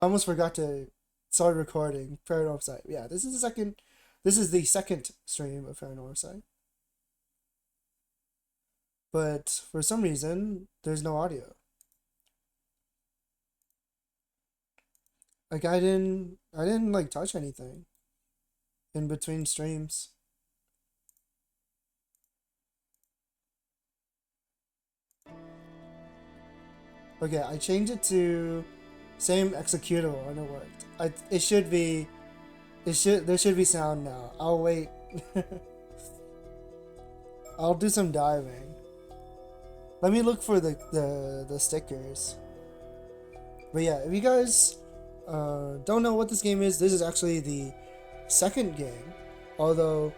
I almost forgot to start recording Paranormasight. Yeah, this is the second. This is the second stream of Paranormasight. But for some reason, there's no audio. Like I didn't like touch anything in between streams. Okay, I changed it to same executable and it worked. It should be. There should be sound now. I'll wait. I'll do some diving. Let me look for the stickers. But yeah, if you guys don't know what this game is, this is actually the second game. Although,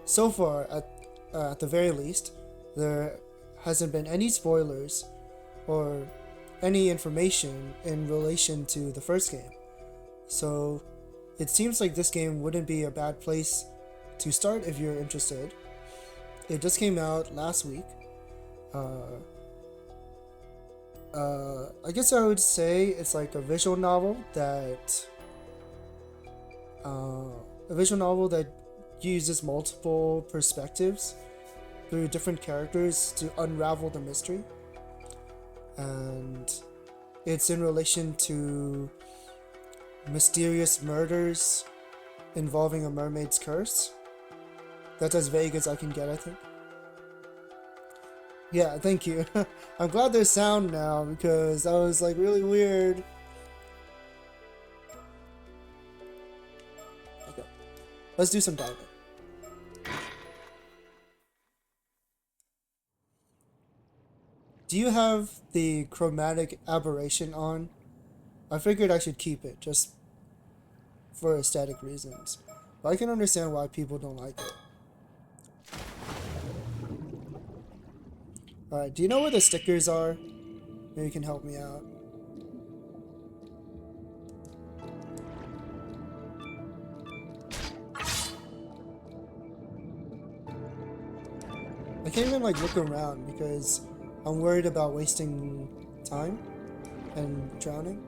so far, at the very least, there hasn't been any spoilers or any information in relation to the first game. So, it seems like this game wouldn't be a bad place to start if you're interested. It just came out last week. I guess I would say it's like a visual novel that uses multiple perspectives through different characters to unravel the mystery, and it's in relation to mysterious murders involving a mermaid's curse. That's as vague as I can get, I think. Yeah, thank you. I'm glad there's sound now because that was like really weird. Okay, let's do some diving. Do you have the chromatic aberration on? I figured I should keep it just for aesthetic reasons, but I can understand why people don't like it. Alright, do you know where the stickers are? Maybe you can help me out. I can't even like look around because I'm worried about wasting time and drowning.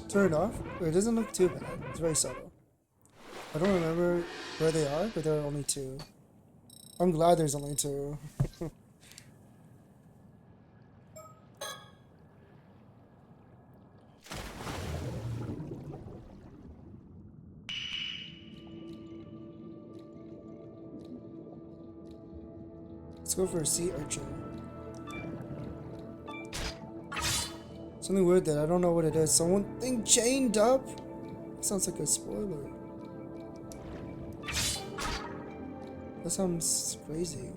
Turn it off? It doesn't look too bad. It's very subtle. I don't remember where they are, but there are only two. I'm glad there's only two. Let's go for a sea urchin. Something weird that I don't know what it is. Something chained up? Sounds like a spoiler. That sounds crazy.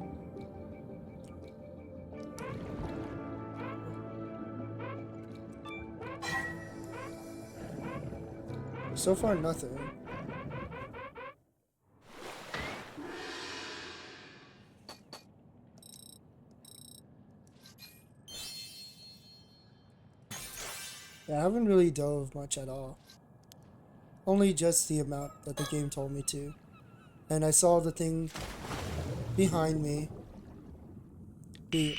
So far, nothing. Yeah, I haven't really dove much at all. Only just the amount that the game told me to. And I saw the thing behind me.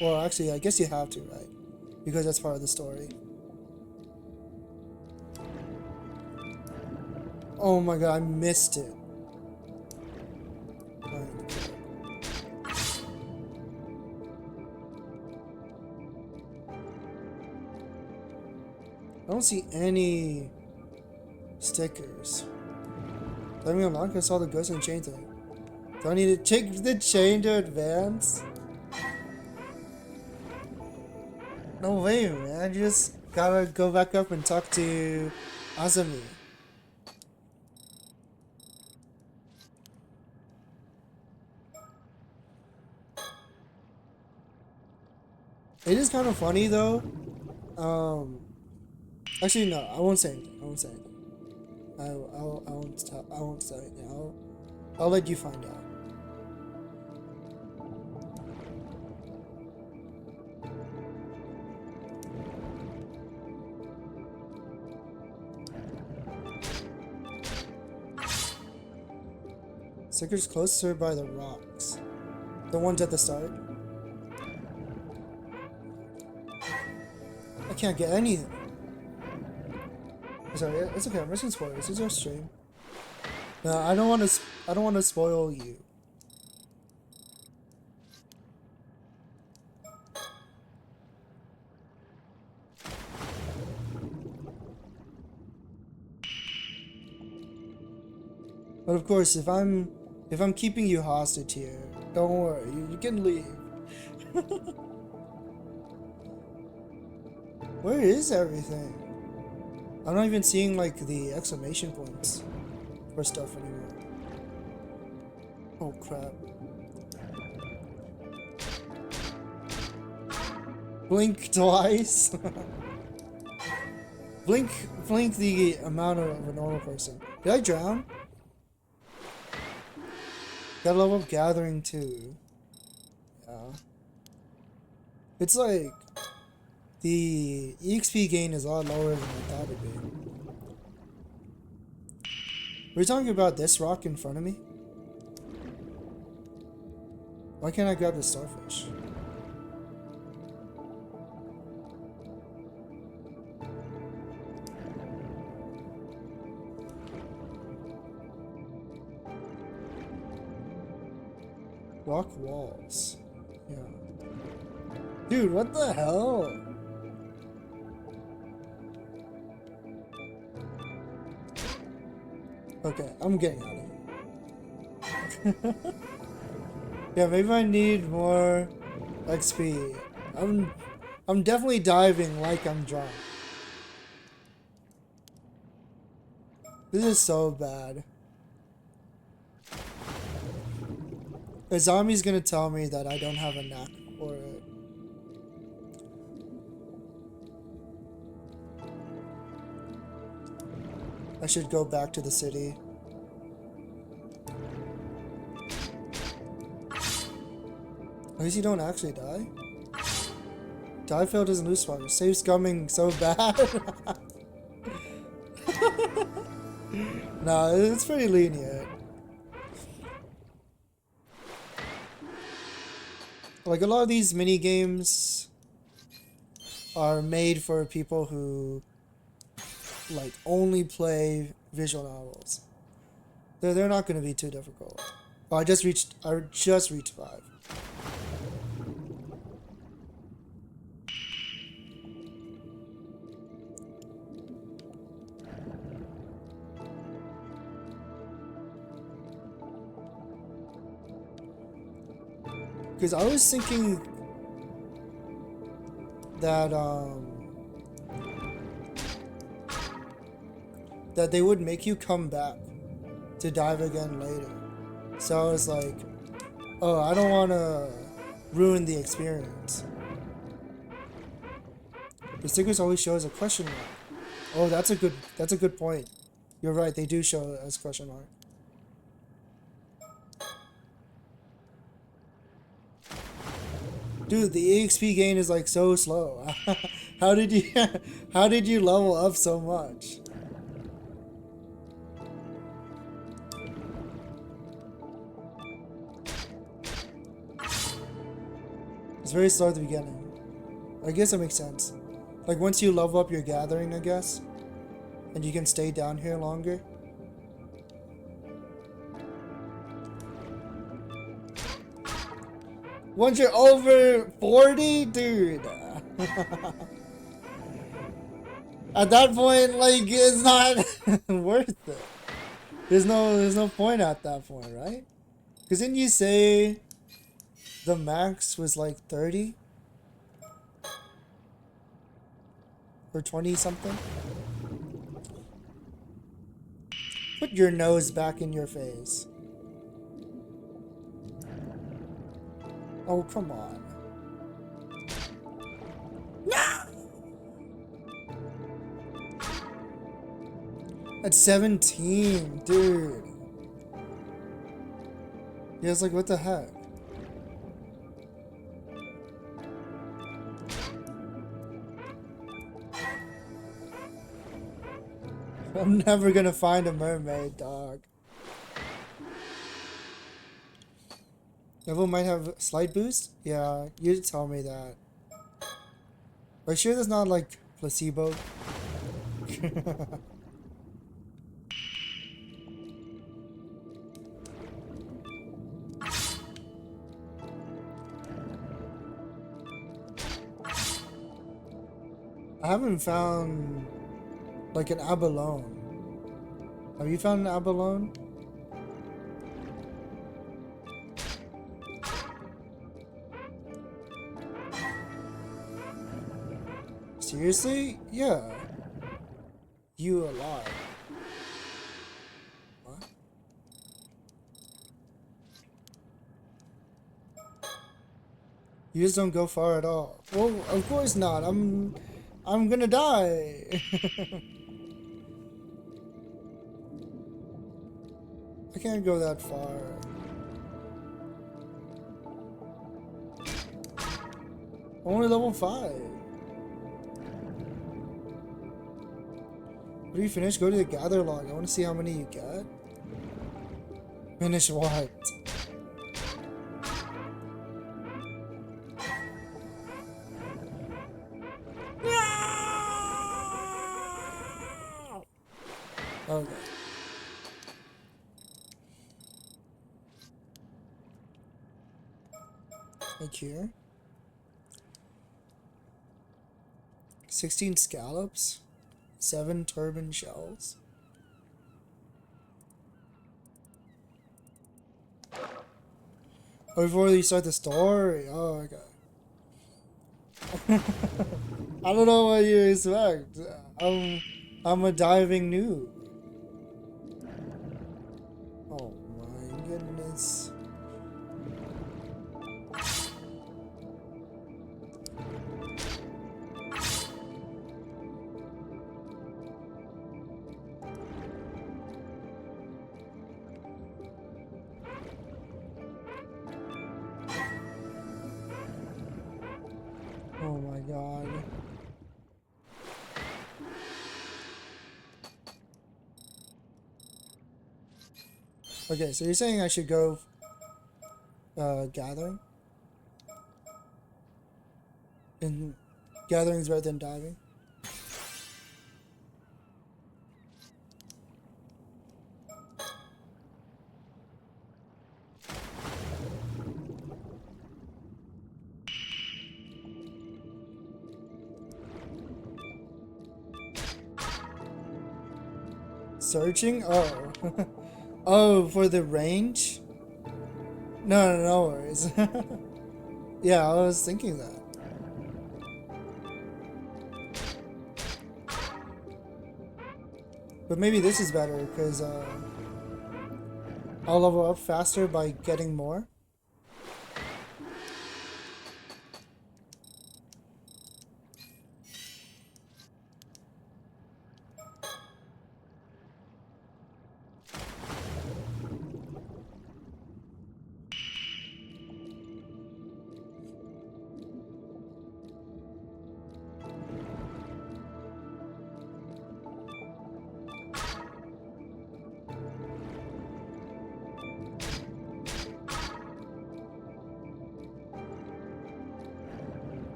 Well, actually, I guess you have to, right? Because that's part of the story. Oh my god, I missed it. I don't see any stickers. Let me unlock. I saw the ghost and chain thing. Do I need to take the chain to advance? No way, man. I just gotta go back up and talk to Azumi. It is kind of funny though. Actually, no. I won't say anything. I won't say anything. I won't say anything. I'll let you find out. Stickers closer by the rocks. The ones at the start. can't get anything. Sorry, it's okay. I'm risking spoilers. It's your stream. No, I don't want to. I don't want to spoil you. But of course, if I'm keeping you hostage here, don't worry. You can leave. Where is everything? I'm not even seeing like the exclamation points for stuff anymore. Oh crap. Blink twice. blink the amount of a normal person. Did I drown? Gotta level up gathering too. Yeah. It's like the EXP gain is a lot lower than I thought it'd be. We're talking about this rock in front of me? Why can't I grab the starfish? Rock walls. Yeah. Dude, what the hell? Okay, I'm getting out of here. Yeah, maybe I need more XP. I'm definitely diving like I'm drunk. This is so bad. A zombie's gonna tell me that I don't have a knack for it. I should go back to the city. At least you don't actually die. Die fail doesn't lose fire. Save scumming so bad. Nah, it's pretty lenient. Like a lot of these mini games are made for people who like only play visual novels. They're not going to be too difficult. Oh, I just reached 5. Because I was thinking that that they would make you come back to dive again later. So I was like, oh, I don't want to ruin the experience. The stickers always show as a question mark. Oh, that's a good point. You're right, they do show as question mark. Dude, the EXP gain is like so slow. How did you level up so much? It's very slow at the beginning. I guess that makes sense. Like once you level up your gathering, I guess, and you can stay down here longer. Once you're over 40, dude. At that point, like, it's not worth it. There's no point at that point, right? Because didn't you say the max was like 30? Or 20 something? Put your nose back in your face. Oh, come on. No! At 17, dude. Yeah, it's like, what the heck? I'm never gonna find a mermaid, dog. Level might have slight boost? Yeah, you tell me that. Are you sure there's not like Placebo. I haven't found like an abalone. Have you found an abalone? Seriously? Yeah. You alive. What? You just don't go far at all. Well, of course not. I'm gonna die. I can't go that far. Only level 5. After you finish, go to the gather log. I want to see how many you get. Finish what? Okay. Like here. 16 scallops. 7 turban shells. Oh, before you start the story? Oh, okay. I don't know what you expect. I'm a diving noob. Oh my goodness. Oh my god. Okay, so you're saying I should go gathering? And gathering is better than diving? Searching? Oh. Oh, for the range? No worries. Yeah, I was thinking that. But maybe this is better, because I'll level up faster by getting more.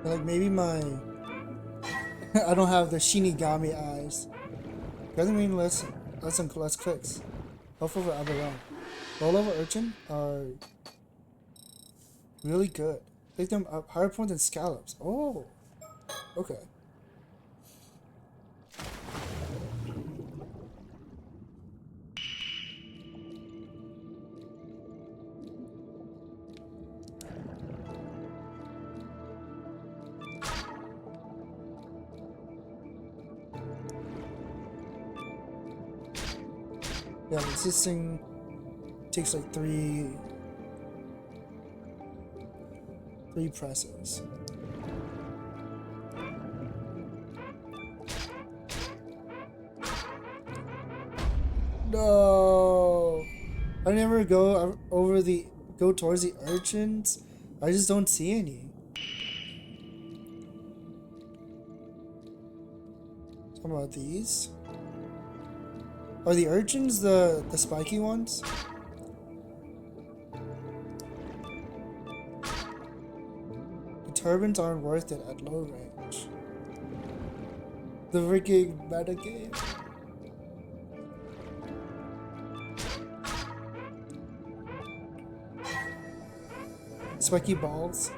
Like maybe my I don't have the Shinigami eyes. Doesn't mean less clicks. Health over abalone. Low level urchin are really good. Pick them up higher point than scallops. Oh, okay. Yeah, this thing takes like three presses. No, I never go towards the urchins. I just don't see any. How about these? Are the urchins the spiky ones? turbines aren't worth it at low range. The freaking metagame. Spiky balls.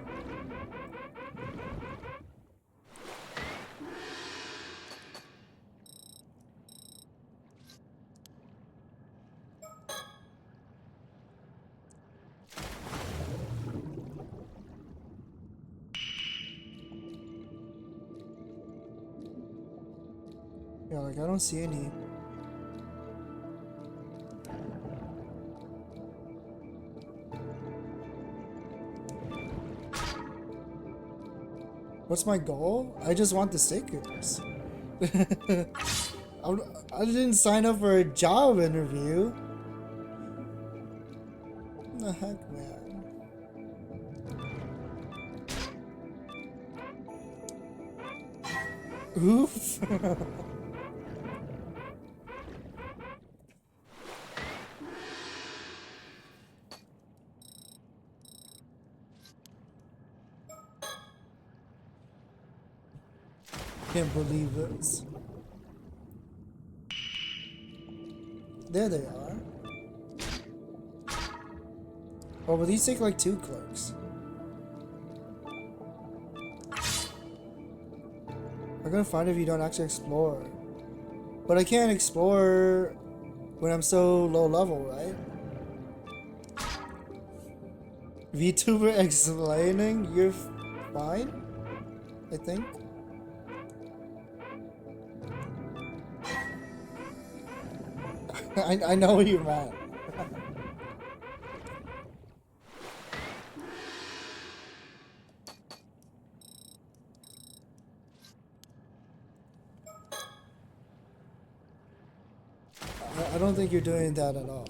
Yeah, like I don't see any. What's my goal? I just want the stickers. I didn't sign up for a job interview. What the heck, man? Oof. Can't believe this. There they are. Oh, but these take like 2 clicks. I'm gonna find if you don't actually explore. But I can't explore when I'm so low level, right? VTuber explaining, you're fine, I think. I know what you meant. I don't think you're doing that at all.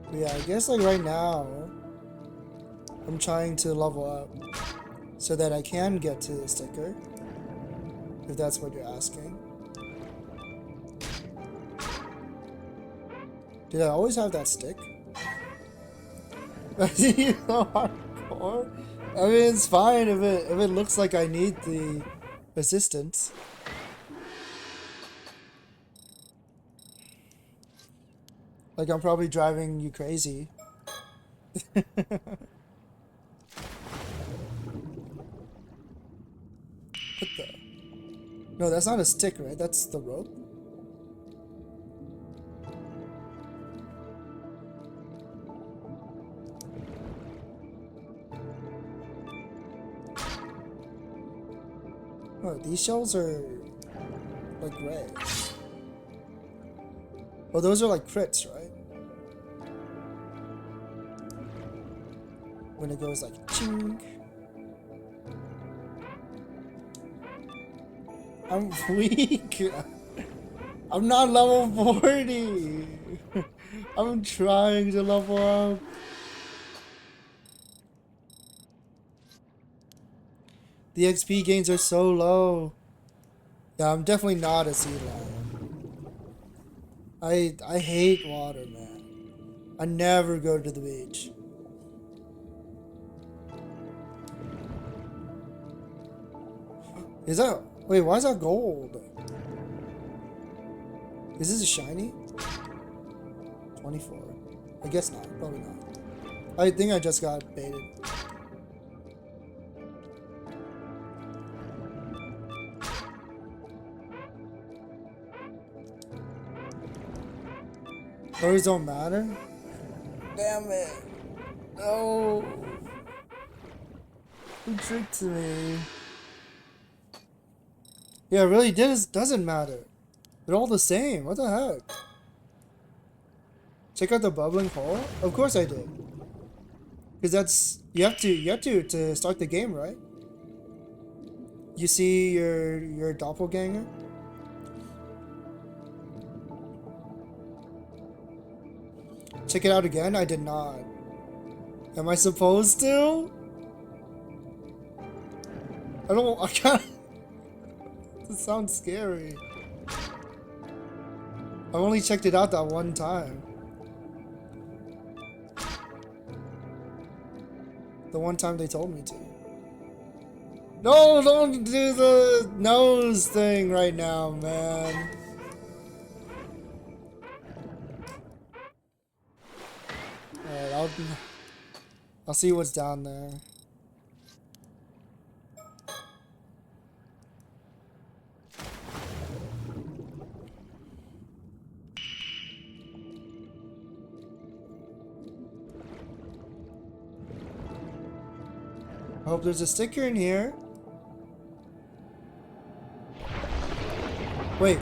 But yeah, I guess like right now, I'm trying to level up so that I can get to the sticker, if that's what you're asking. Did I always have that stick? You know, hardcore? I mean, it's fine if it looks like I need the assistance. Like I'm probably driving you crazy. What the? No, that's not a stick, right? That's the rope. Oh, these shells are like gray. Oh, those are like crits, right? When it goes like ching. I'm weak. I'm not level 40. I'm trying to level up. The XP gains are so low. Yeah, I'm definitely not a sea lion. I hate water, man. I never go to the beach. Is that... Wait, why is that gold? Is this a shiny? 24. I guess not. Probably not. I think I just got baited. Those don't matter? Damn it. No. Who tricked me? Yeah, it really doesn't matter. They're all the same. What the heck? Check out the bubbling hole? Of course I did. Because that's... You have to start the game, right? You see your doppelganger? Check it out again? I did not. Am I supposed to? I can't... This sounds scary. I've only checked it out that one time. The one time they told me to. No, don't do the nose thing right now, man. Alright, I'll see what's down there. I hope there's a sticker in here. Wait.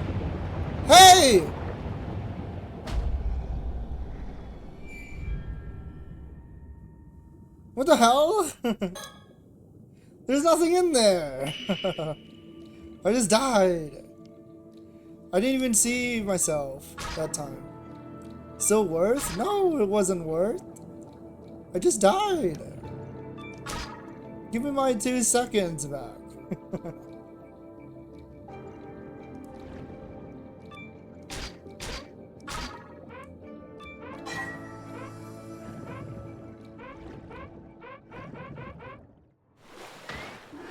Hey! What the hell? There's nothing in there. I just died. I didn't even see myself that time. Still worth? No, it wasn't worth. I just died. Give me my 2 seconds back.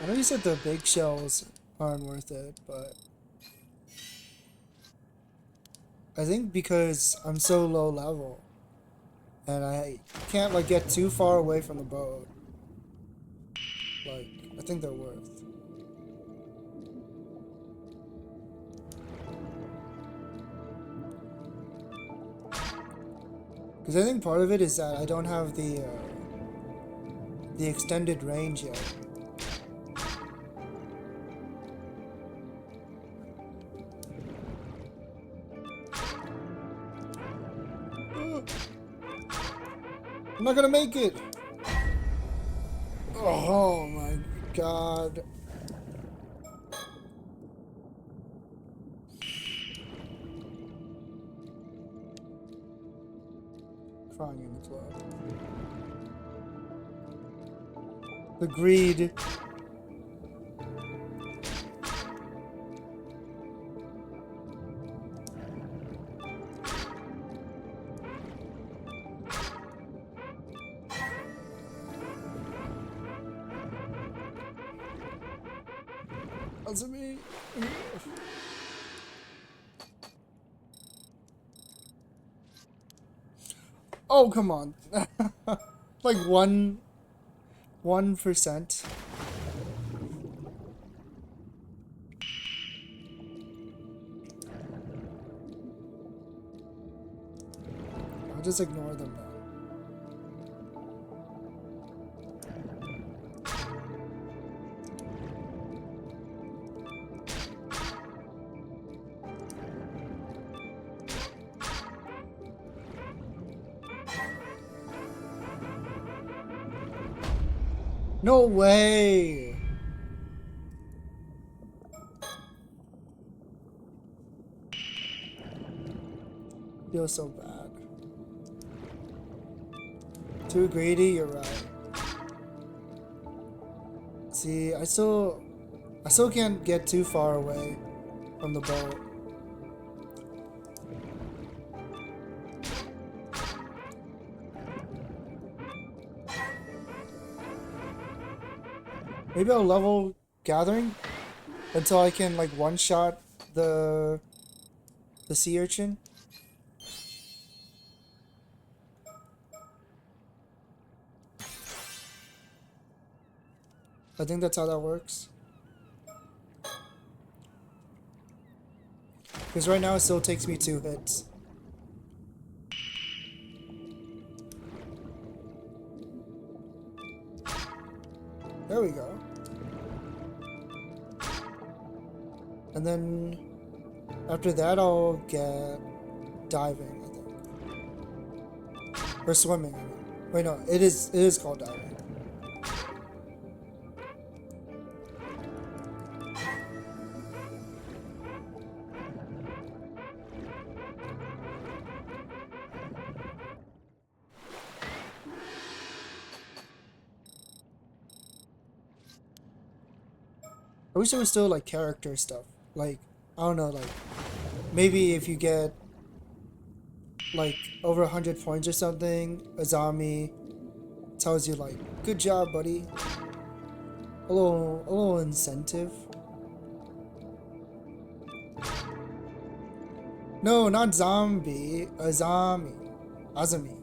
I know you said the big shells aren't worth it, but I think because I'm so low level and I can't like get too far away from the boat, like I think they're worth. Because I think part of it is that I don't have the extended range yet. I'm not gonna make it! Oh my god. Crying in the club. The greed. Answer me. Oh, come on. Like 1%. I'll just ignore them now. No way! Feels so bad. Too greedy, you're right. See, I still can't get too far away from the boat. Maybe I'll level gathering until I can like one-shot the sea urchin. I think that's how that works. Because right now it still takes me 2 hits. There we go. And then after that I'll get diving, I think. Or swimming, I mean. Wait, no, it is called diving. I wish there was still like character stuff. Like, I don't know, like maybe if you get like over 100 points or something, Azami, tells you like, good job, buddy. A little incentive. No, not zombie. Azami. Azami.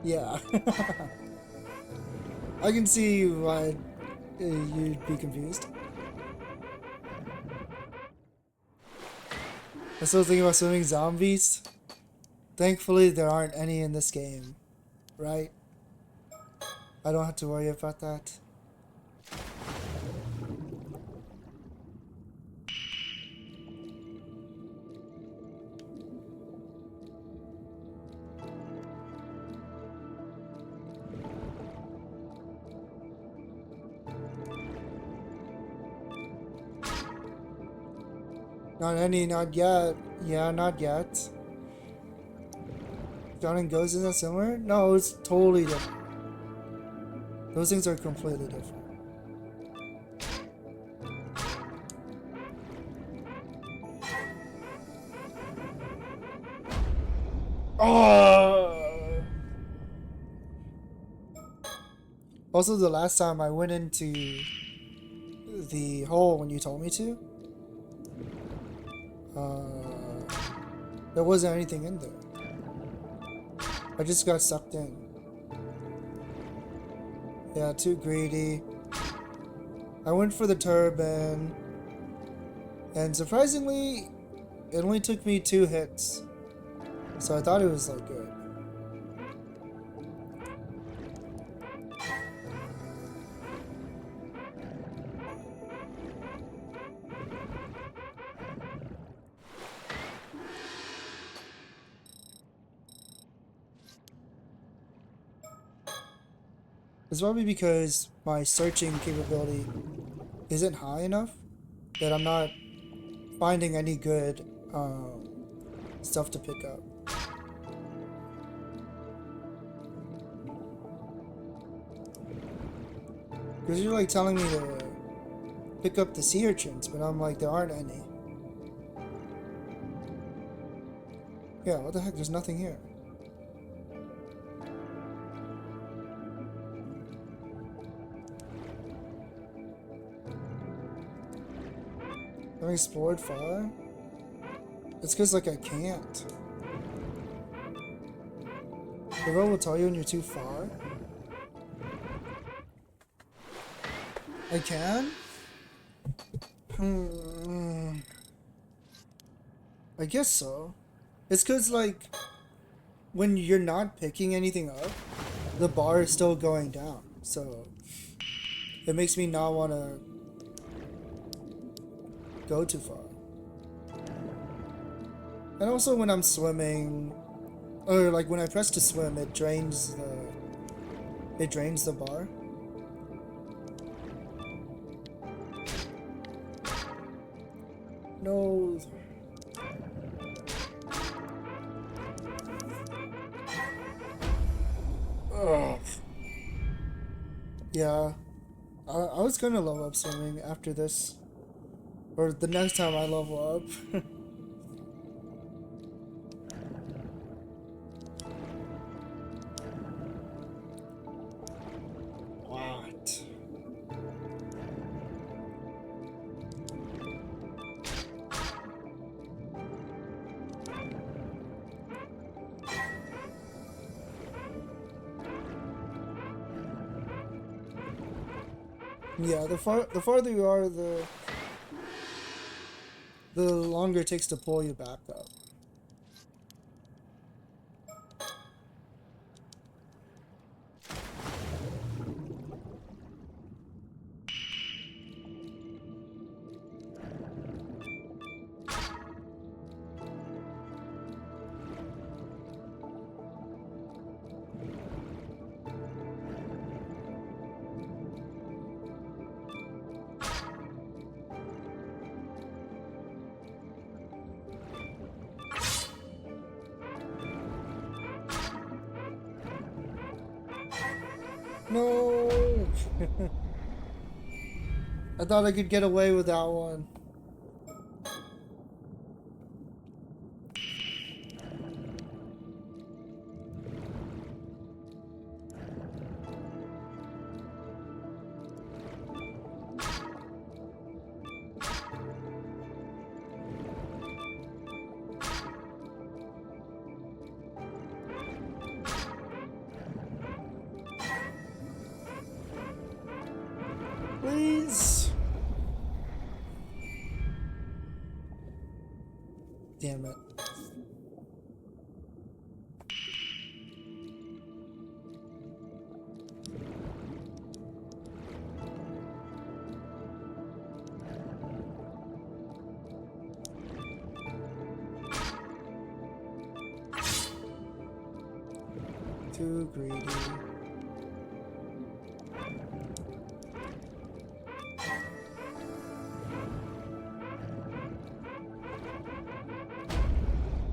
Yeah. I can see why you'd be confused. I'm still thinking about swimming zombies. Thankfully, there aren't any in this game, right? I don't have to worry about that. Not any, not yet. Yeah, not yet. John and Ghost, isn't that similar? No, it's totally different. Those things are completely different. Oh! Also, the last time I went into the hole when you told me to, there wasn't anything in there. I just got sucked in. Yeah, too greedy. I went for the turban, and surprisingly, it only took me 2 hits. So I thought it was like good. It's probably because my searching capability isn't high enough that I'm not finding any good stuff to pick up. Because you're like telling me to pick up the sea urchins, but I'm like, there aren't any. Yeah, what the heck? There's nothing here. Have I explored far? It's because, like, I can't. The road will tell you when you're too far. I can? I guess so. It's because, like, when you're not picking anything up, the bar is still going down. So, it makes me not want to go too far. And also when I'm swimming, or like when I press to swim, it drains the bar. No. Ugh. Yeah. I was gonna level up swimming after this. Or the next time I level up. What? Yeah, the farther you are, the longer it takes to pull you back up. No! I thought I could get away with that one. Please. Damn it. Too greedy.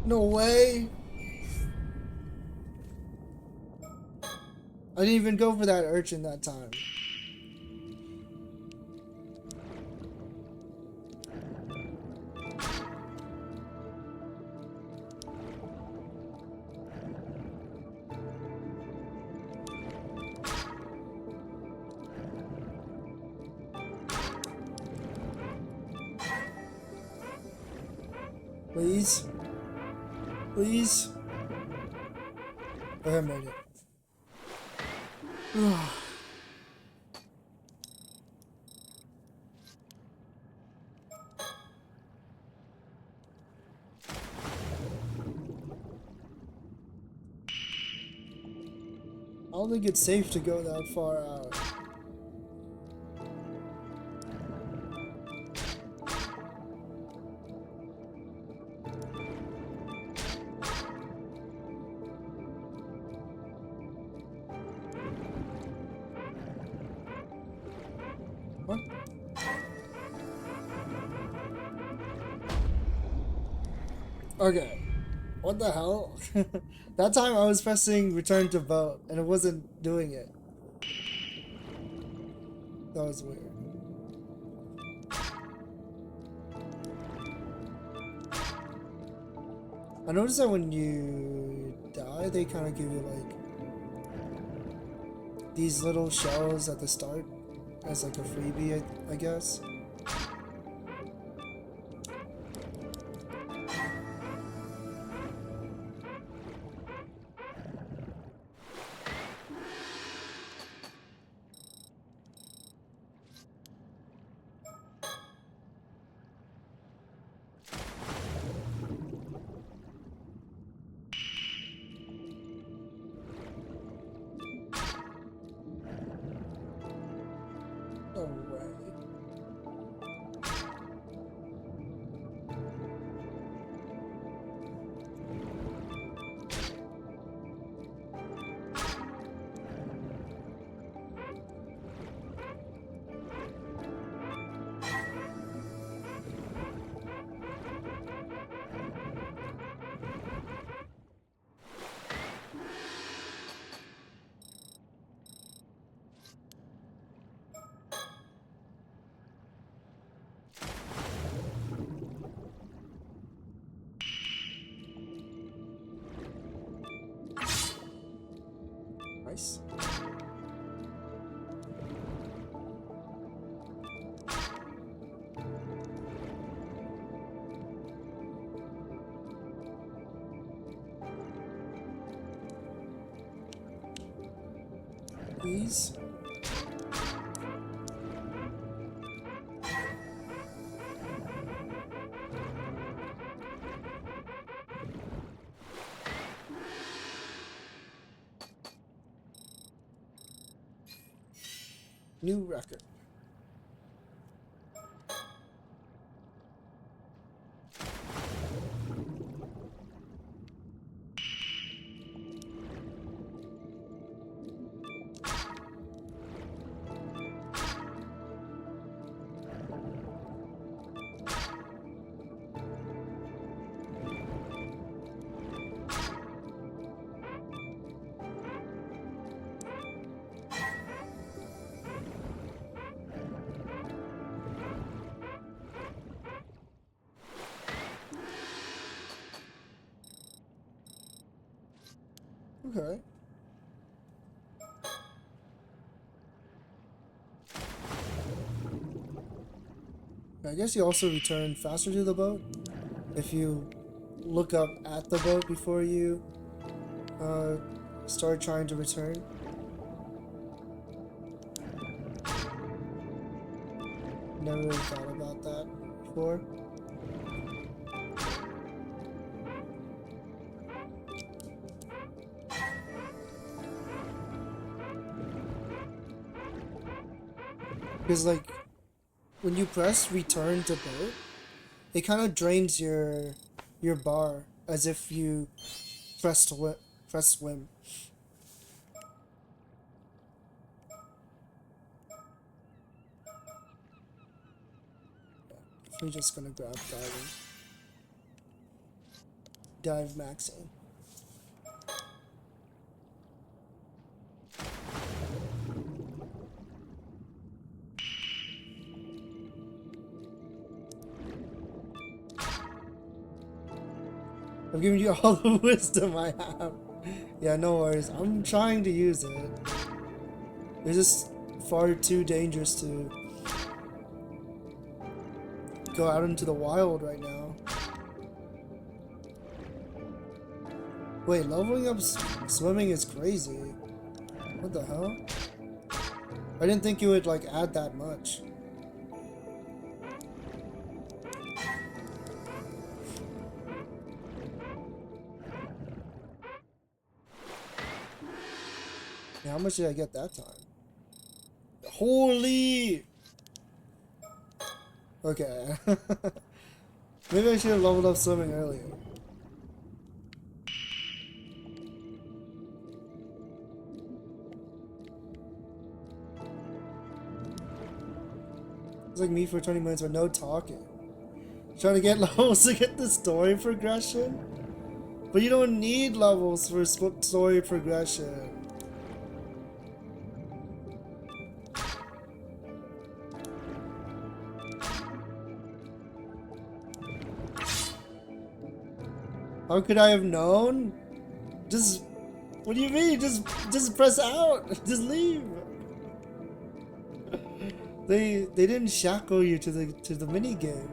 No way. I didn't even go for that urchin that time. Please. Please. Okay, I made it. I don't think it's safe to go that far out. What? Okay. What the hell? That time I was pressing return to vote and it wasn't doing it. That was weird. I noticed that when you die, they kind of give you like these little shells at the start as like a freebie, I guess. No way. Nice. Please. New record. Okay. I guess you also return faster to the boat if you look up at the boat before you start trying to return. Never really thought about that before. Because like when you press return to boat, it kind of drains your bar as if you press swim. We're just gonna grab diving. Dive maxing. I'm giving you all the wisdom I have. Yeah, no worries. I'm trying to use it. It's just far too dangerous to go out into the wild right now. Wait, leveling up swimming is crazy. What the hell? I didn't think you would like add that much. Yeah, how much did I get that time? Holy! Okay. Maybe I should have leveled up swimming earlier. It's like me for 20 minutes with no talking. Trying to get levels to get the story progression? But you don't need levels for story progression. How could I have known? Just, what do you mean? Just press out. Just leave. They didn't shackle you to the mini game.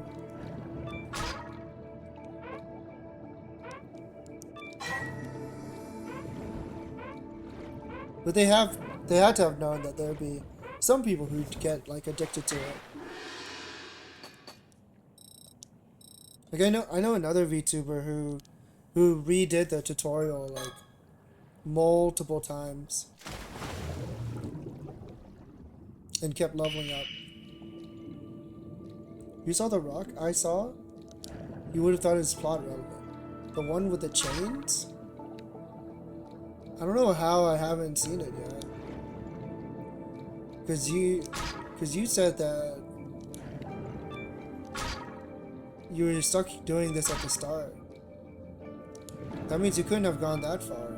But they had to have known that there'd be some people who'd get like addicted to it. Like I know another VTuber who redid the tutorial like multiple times and kept leveling up. You saw the rock I saw? You would have thought it was plot relevant. The one with the chains? I don't know how I haven't seen it yet. Cause you said that you were stuck doing this at the start. That means you couldn't have gone that far, right?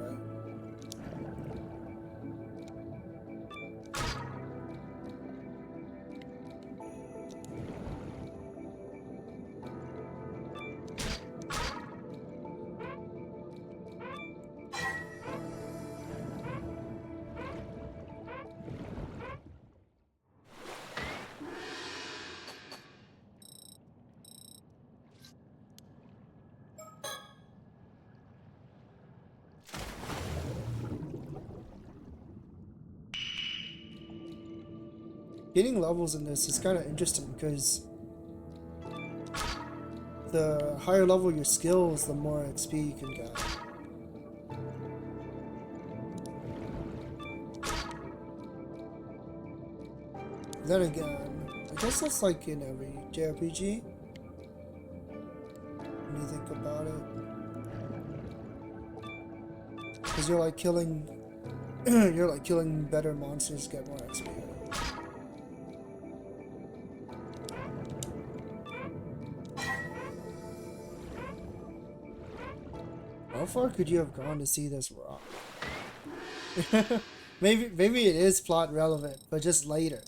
Getting levels in this is kind of interesting because the higher level your skills, the more XP you can get. Then again, I guess that's like in every JRPG. When you think about it, because you're like killing better monsters to get more XP. How far could you have gone to see this rock? maybe it is plot relevant, but just later,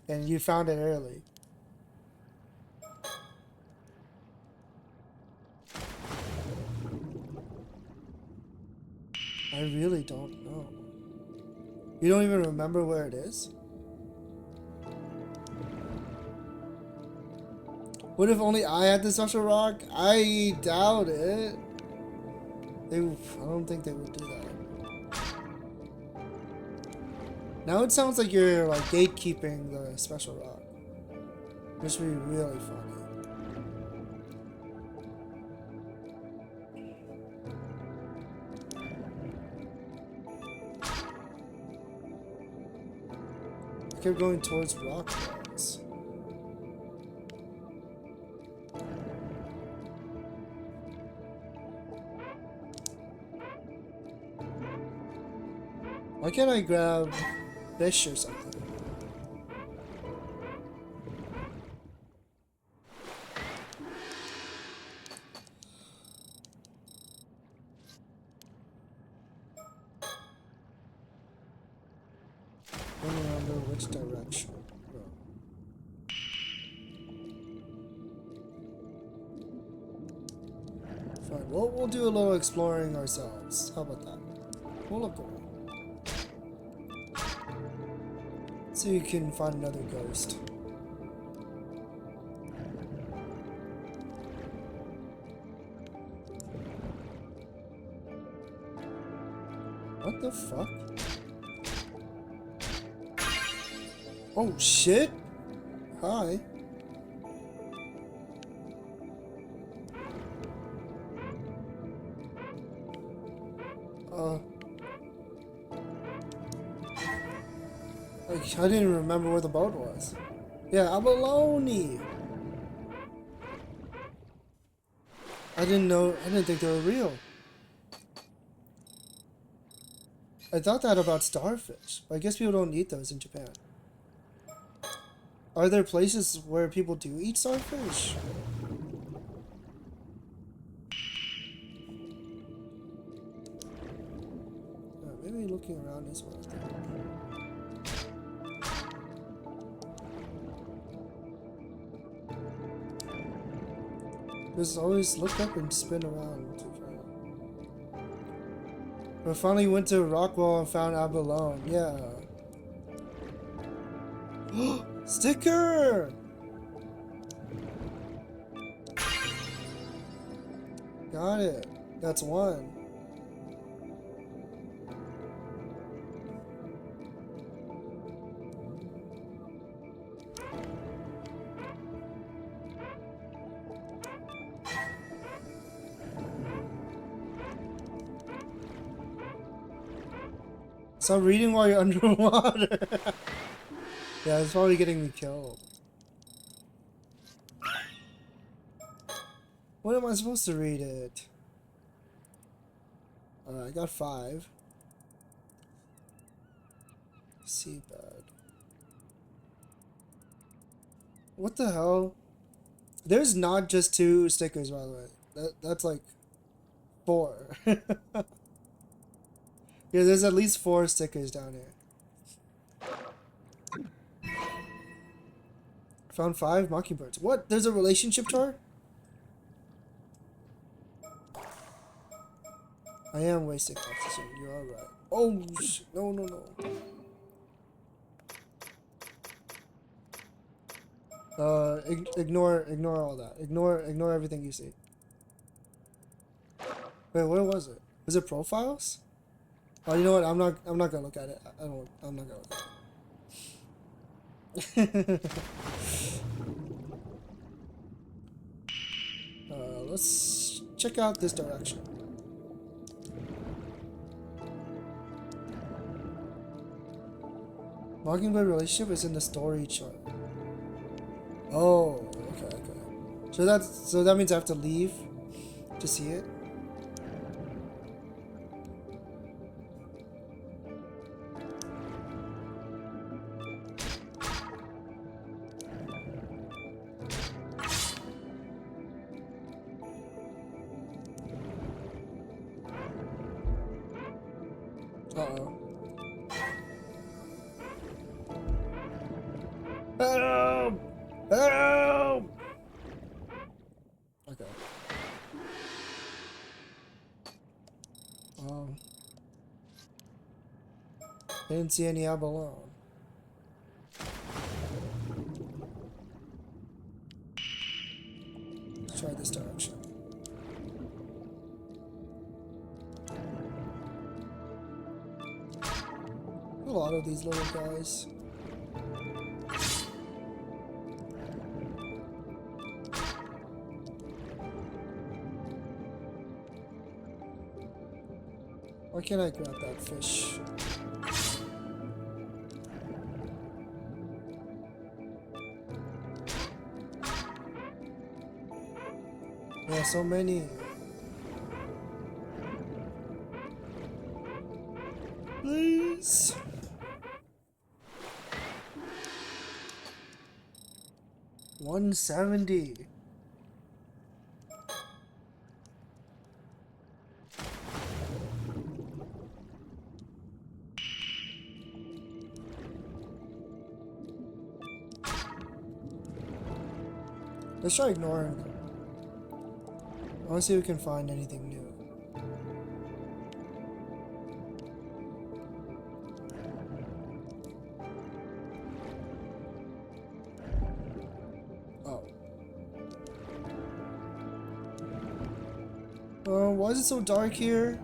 and you found it early. I really don't know. You don't even remember where it is? What if only I had the special rock? I doubt it. I don't think they would do that. Now it sounds like you're like gatekeeping the special rock. This would be really funny. I kept going towards rock walls. Why can't I grab fish or something? I don't remember which direction. No. Fine, we'll do a little exploring ourselves. How about that? We'll look around. See if you can find another ghost. What the fuck? Oh shit! Hi. I didn't even remember where the boat was. Yeah, abalone. I didn't think they were real. I thought that about starfish, but I guess people don't eat those in Japan. Are there places where people do eat starfish? Maybe looking around is what I think. Just always look up and spin around to find. I finally went to Rockwall and found abalone. Yeah. Sticker! Got it. That's one. Stop reading while you're underwater. Yeah, it's probably getting me killed. When am I supposed to read it? I got 5. Seabed. What the hell? There's not just 2 stickers, by the way. That's like 4. Yeah, there's at least 4 stickers down here. Found 5 mockingbirds. What? There's a relationship chart? I am wasting oxygen. You are right. Oh, no, no, no. Ignore all that. Ignore everything you see. Wait, where was it? Was it profiles? Oh, you know what? I'm not gonna look at it. I'm not gonna look at it. Let's check out this direction. Mockingbird relationship is in the story chart. Oh, okay. So that means I have to leave to see it. Uh-oh. Help! Help! Okay. Didn't see any abalone. Let's try this direction. A lot of these little guys. Why can't I grab that fish? Yeah, so many. Please. $170. Let's try ignoring them. I want to see if we can find anything new. Oh. Why is it so dark here?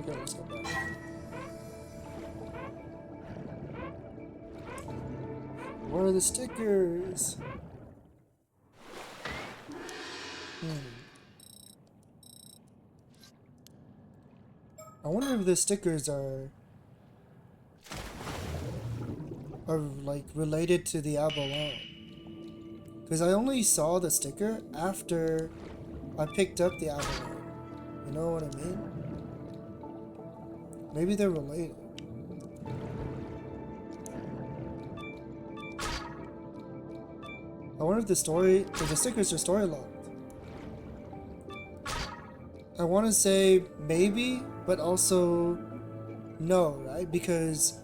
Okay, let's go back. Where are the stickers? I wonder if the stickers are like related to the abalone. Because I only saw the sticker after I picked up the abalone. You know what I mean? Maybe they're related. I wonder if the stickers are story locked. I want to say maybe, but also no, right? Because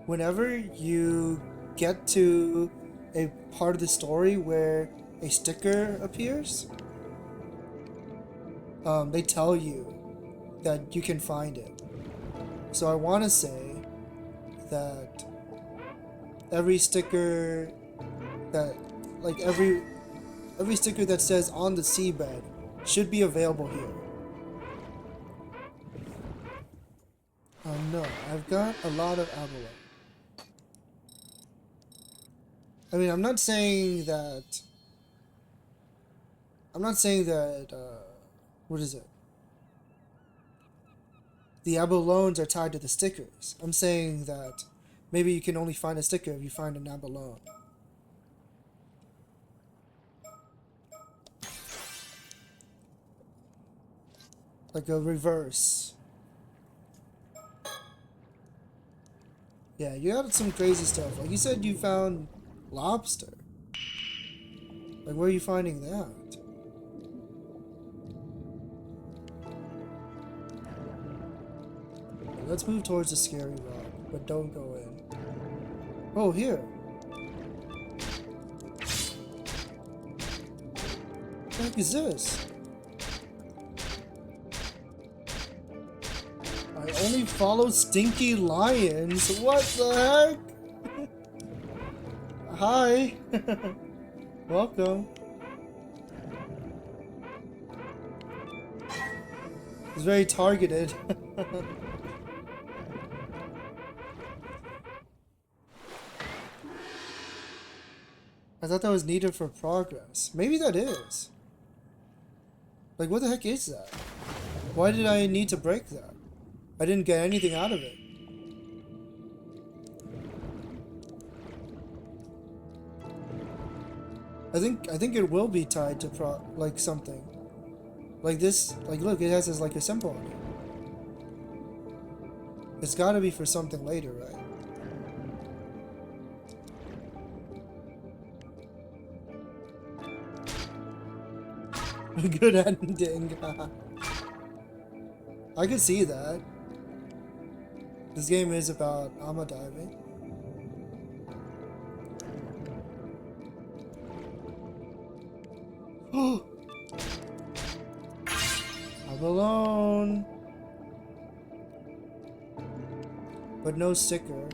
whenever you get to a part of the story where a sticker appears, they tell you that you can find it. So I want to say that every sticker that, like every sticker that says on the seabed should be available here. No, I've got a lot of abalone. I mean, I'm not saying that, what is it? The abalones are tied to the stickers. I'm saying that maybe you can only find a sticker if you find an abalone. Like a reverse. Yeah, you got some crazy stuff. Like you said you found lobster. Like where are you finding that? Let's move towards the scary rock, but don't go in. Oh, here. What the heck is this? I only follow stinky lions. What the heck? Hi. Welcome. It's very targeted. I thought that was needed for progress. Maybe that is. Like, what the heck is that? Why did I need to break that? I didn't get anything out of it. I think it will be tied to like something. Like this, like look, it has this like a symbol on it. It's gotta be for something later, right? Good ending. I could see that. This game is about diving. Oh! I'm alone. But no sticker.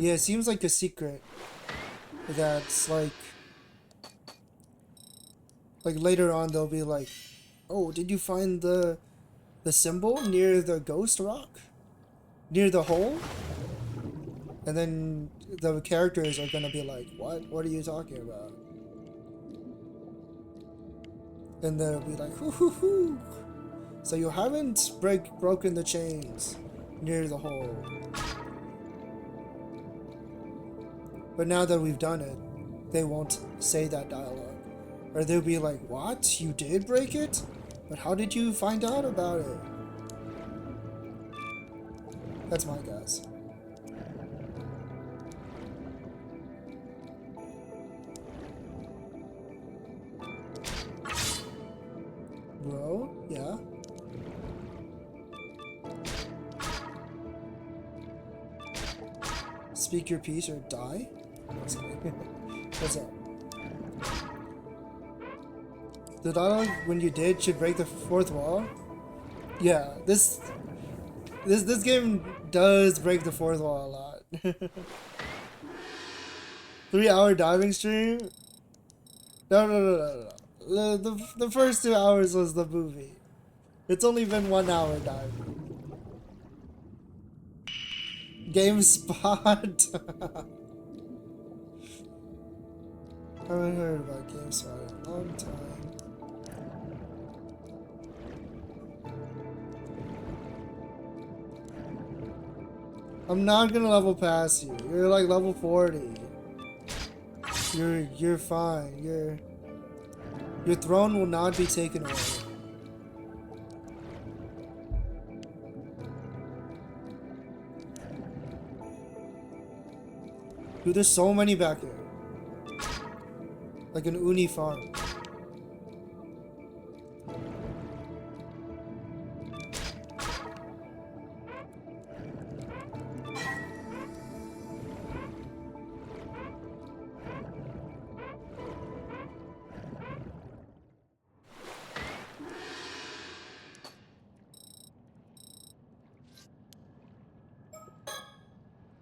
Yeah, it seems like a secret that's like later on they'll be like, oh, did you find the symbol near the ghost rock? Near the hole? And then the characters are gonna be like, what? What are you talking about? And they'll be like, hoo hoo hoo. So you haven't broken the chains near the hole. But now that we've done it, they won't say that dialogue. Or they'll be like, what? You did break it? But how did you find out about it? That's my guess. Bro, yeah. Speak your piece or die? What's up? The dialogue when you did should break the fourth wall? Yeah, this game does break the fourth wall a lot. 3-hour diving stream? No. The first 2 hours was the movie. It's only been 1 hour diving. GameSpot. I haven't heard about GameSpot in a long time. I'm not gonna level past you. You're like level 40. You're fine. Your throne will not be taken away. Dude, there's so many back here. Like an uni farm.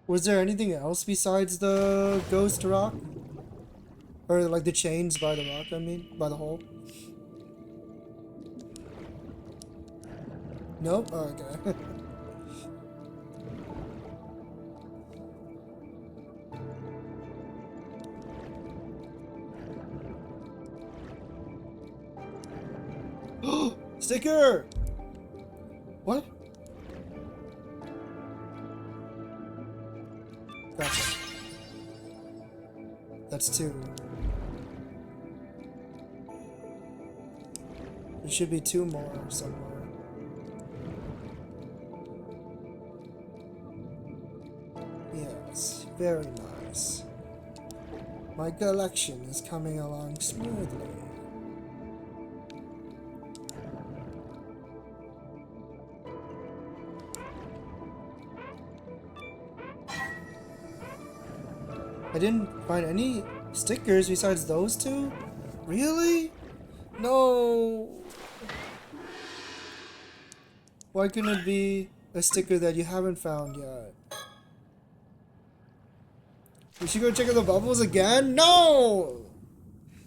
Was there anything else besides the ghost rock? Or like the chains by the rock, I mean, by the hole? Nope? Oh, okay. Sticker! What? Gotcha. That's 2. There should be 2 more somewhere. Yes, very nice. My collection is coming along smoothly. I didn't find any stickers besides those 2? Really? No! Why couldn't it be a sticker that you haven't found yet? We should go check out the bubbles again? No!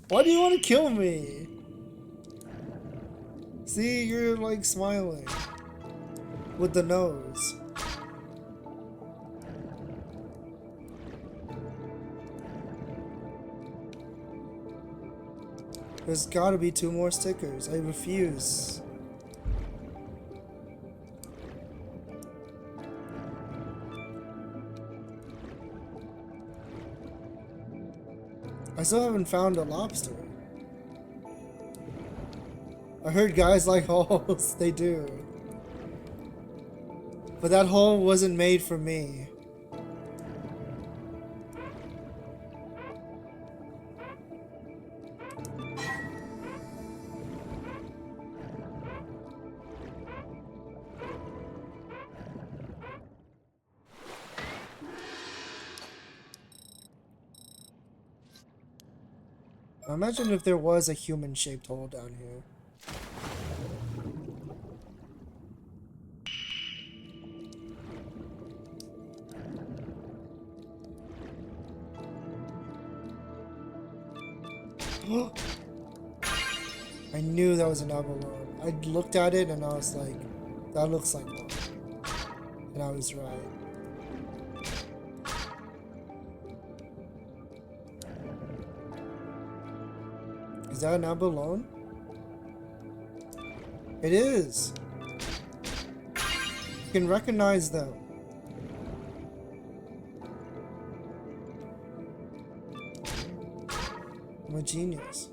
Why do you want to kill me? See, you're like smiling. With the nose. There's gotta be 2 more stickers. I refuse. I still haven't found a lobster. I heard guys like holes. They do. But that hole wasn't made for me. Imagine if there was a human-shaped hole down here. I knew that was an abalone. I looked at it and I was like, that looks like one. And I was right. Is that an abalone? It is. You can recognize them. I'm a genius.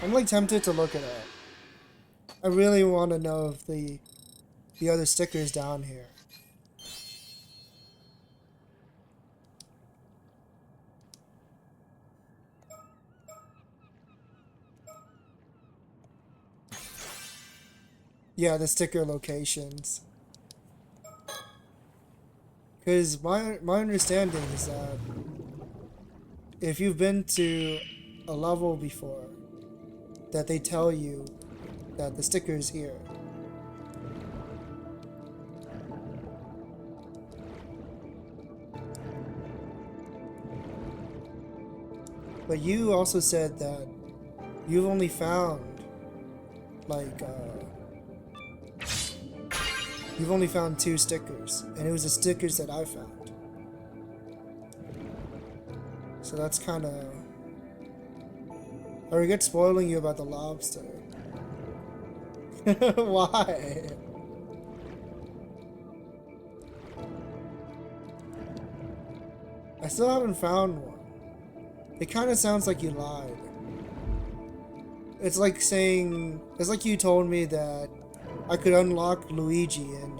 I'm like tempted to look at it. I really want to know if the other stickers down here. Yeah, the sticker locations. Because my understanding is that if you've been to a level before, that they tell you that the sticker is here. But you also said that you've only found like you've only found 2 stickers, and it was the stickers that I found. So that's kind of... I regret spoiling you about the lobster. Why? I still haven't found one. It kind of sounds like you lied. It's like saying... It's like you told me that I could unlock Luigi in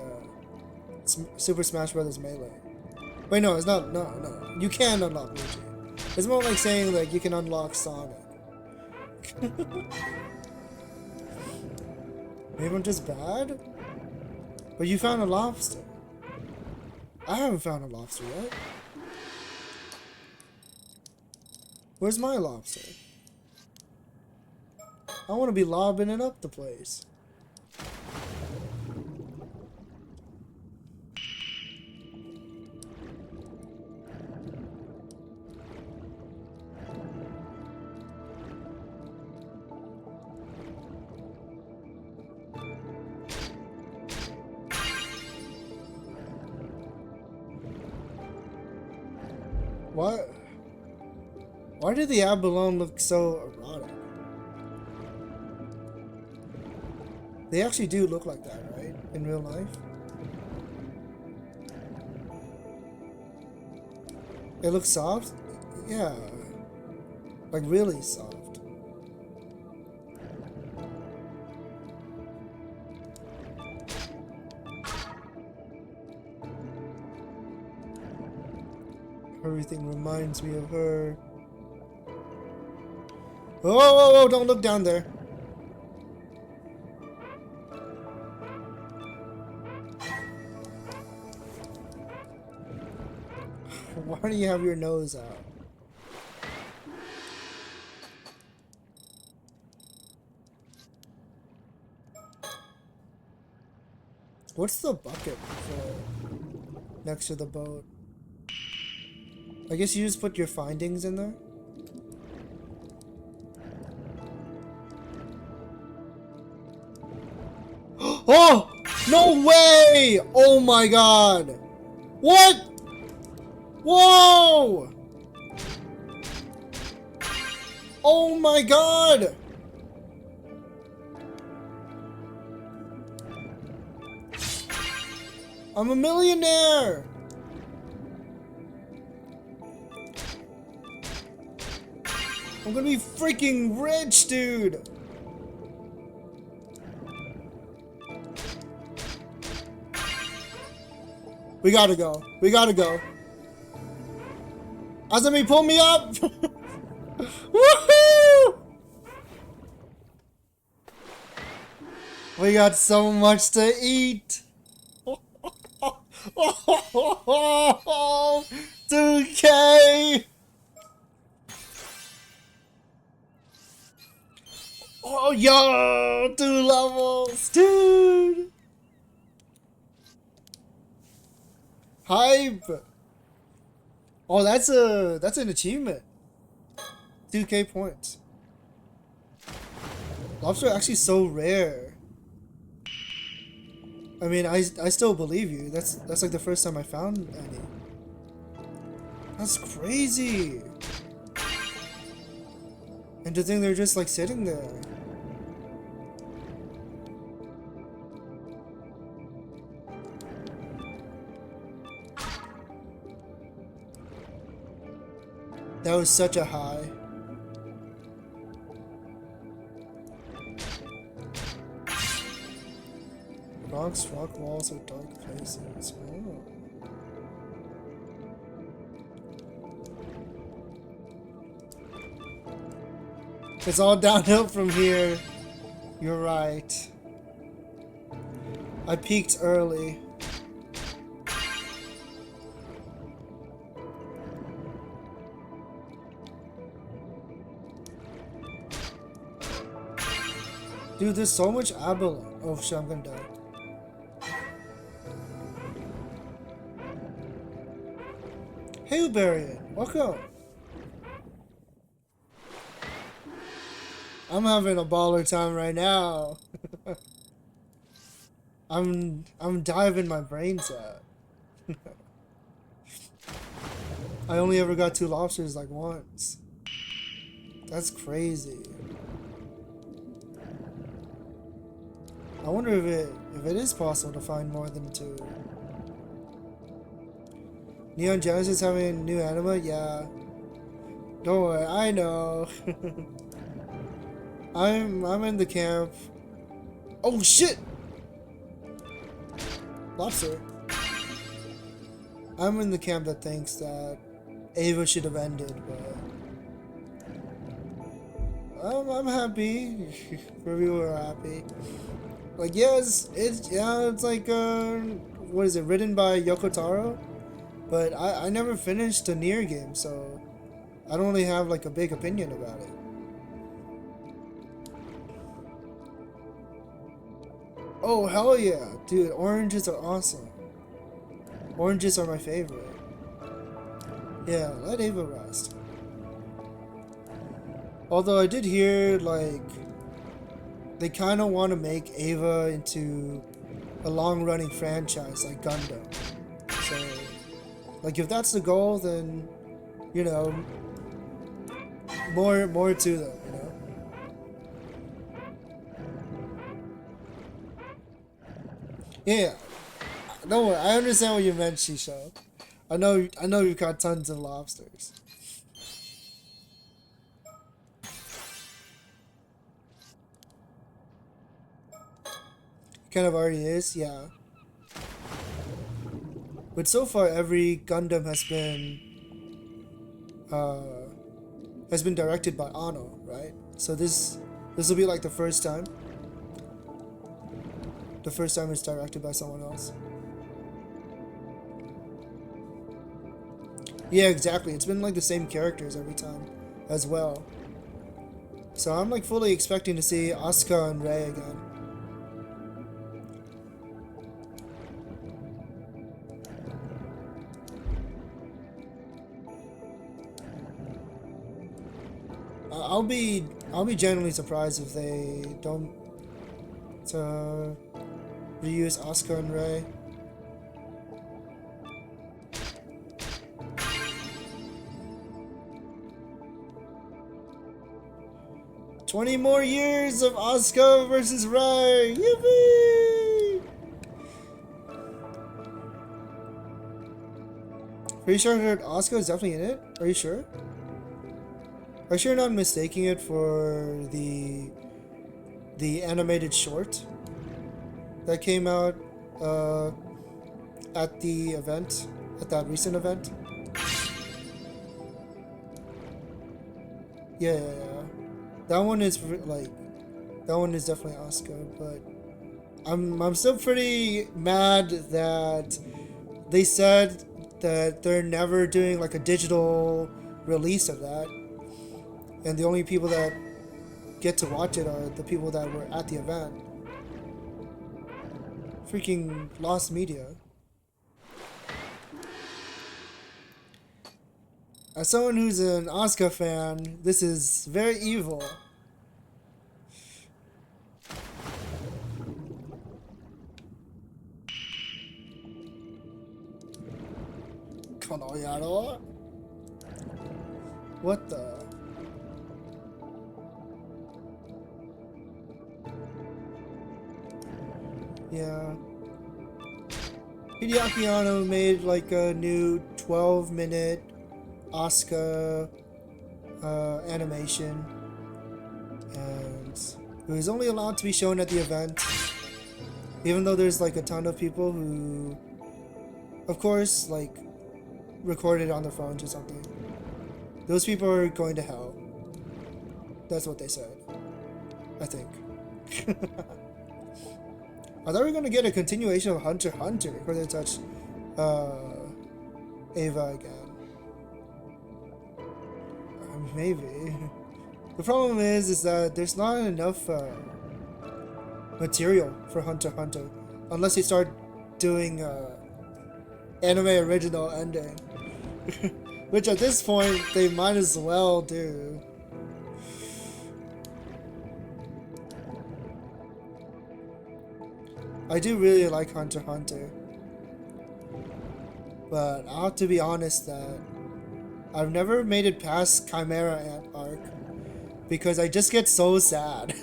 Super Smash Bros. Melee. Wait, no, it's not. No. You can unlock Luigi. It's more like saying like you can unlock Sonic. Maybe I'm just bad? But you found a lobster. I haven't found a lobster yet. Where's my lobster? I want to be lobbing it up the place. What? Why did the abalone look so erotic? They actually do look like that, right? In real life? It looks soft? Yeah. Like really soft. Everything reminds me of her. Oh, don't look down there. Why do you have your nose out? What's the bucket for next to the boat? I guess you just put your findings in there? Oh! No way! Oh my god! What? Whoa! Oh my god! I'm a millionaire! I'm gonna be freaking rich, dude! We gotta go. We gotta go. Azami, pull me up! Woohoo! We got so much to eat! 2K! Oh, yo, 2 levels, dude. Hype. Oh, that's an achievement. 2K points. Lobster are actually so rare. I mean, I still believe you. That's like the first time I found any. That's crazy. And to think they're just like sitting there. That was such a high. Rocks, rock walls, or dark places. Oh. It's all downhill from here. You're right. I peaked early. Dude, there's so much abalone. Oh shit, I'm gonna die. Hey, Barian, welcome. I'm having a baller time right now. I'm diving my brains out. I only ever got 2 lobsters like once. That's crazy. I wonder if it is possible to find more than 2. Neon Genesis having new anime? Yeah. Don't worry, I know. I'm in the camp. Oh shit! Lobster. I'm in the camp that thinks that Ava should have ended, but I'm happy. For people are happy. Like yes, it's like what is it? Written by Yoko Taro, but I never finished the Nier game, so I don't really have like a big opinion about it. Oh hell yeah, dude! Oranges are awesome. Oranges are my favorite. Yeah, let Ava rest. Although I did hear like they kind of want to make Ava into a long-running franchise like Gundam. So, like if that's the goal, then you know, more to them. You know. Yeah. No, I understand what you meant, Shisho. I know you've got tons of lobsters. Kind of already is, yeah. But so far, every Gundam has been directed by Anno, right? So this will be like the first time. The first time it's directed by someone else. Yeah, exactly. It's been like the same characters every time as well. So I'm like fully expecting to see Asuka and Rei again. I'll be genuinely surprised if they don't reuse Asuka and Rei. "20 more years of Asuka versus Rei! Yippee!" Pretty sure that Asuka is definitely in it. Are you sure? Are you sure you're not mistaking it for the animated short that came out at the event, at that recent event? Yeah. That one is definitely Asuka, but I'm still pretty mad that they said that they're never doing like a digital release of that, and the only people that get to watch it are the people that were at the event. Freaking lost media. As someone who's an Asuka fan, this is very evil. What the? Yeah. Hideaki Anno made like a new 12-minute Asuka animation, and it was only allowed to be shown at the event, even though there's like a ton of people who, of course, like recorded on their phones or something. Those people are going to hell. That's what they said, I think. I thought we were going to get a continuation of Hunter x Hunter before they touch Eva again. Maybe. The problem is that there's not enough material for Hunter x Hunter unless you start doing anime original ending. Which at this point they might as well do. I do really like Hunter x Hunter, but I have to be honest that I've never made it past Chimera Ant arc because I just get so sad.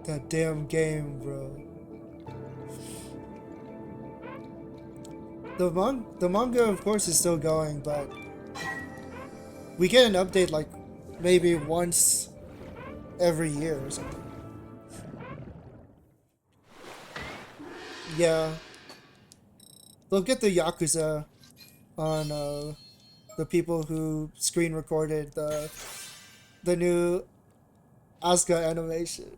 That damn game, bro. The manga, of course, is still going, but we get an update like maybe once every year or something. Yeah. They'll get the Yakuza on the people who screen recorded the new Asuka animation.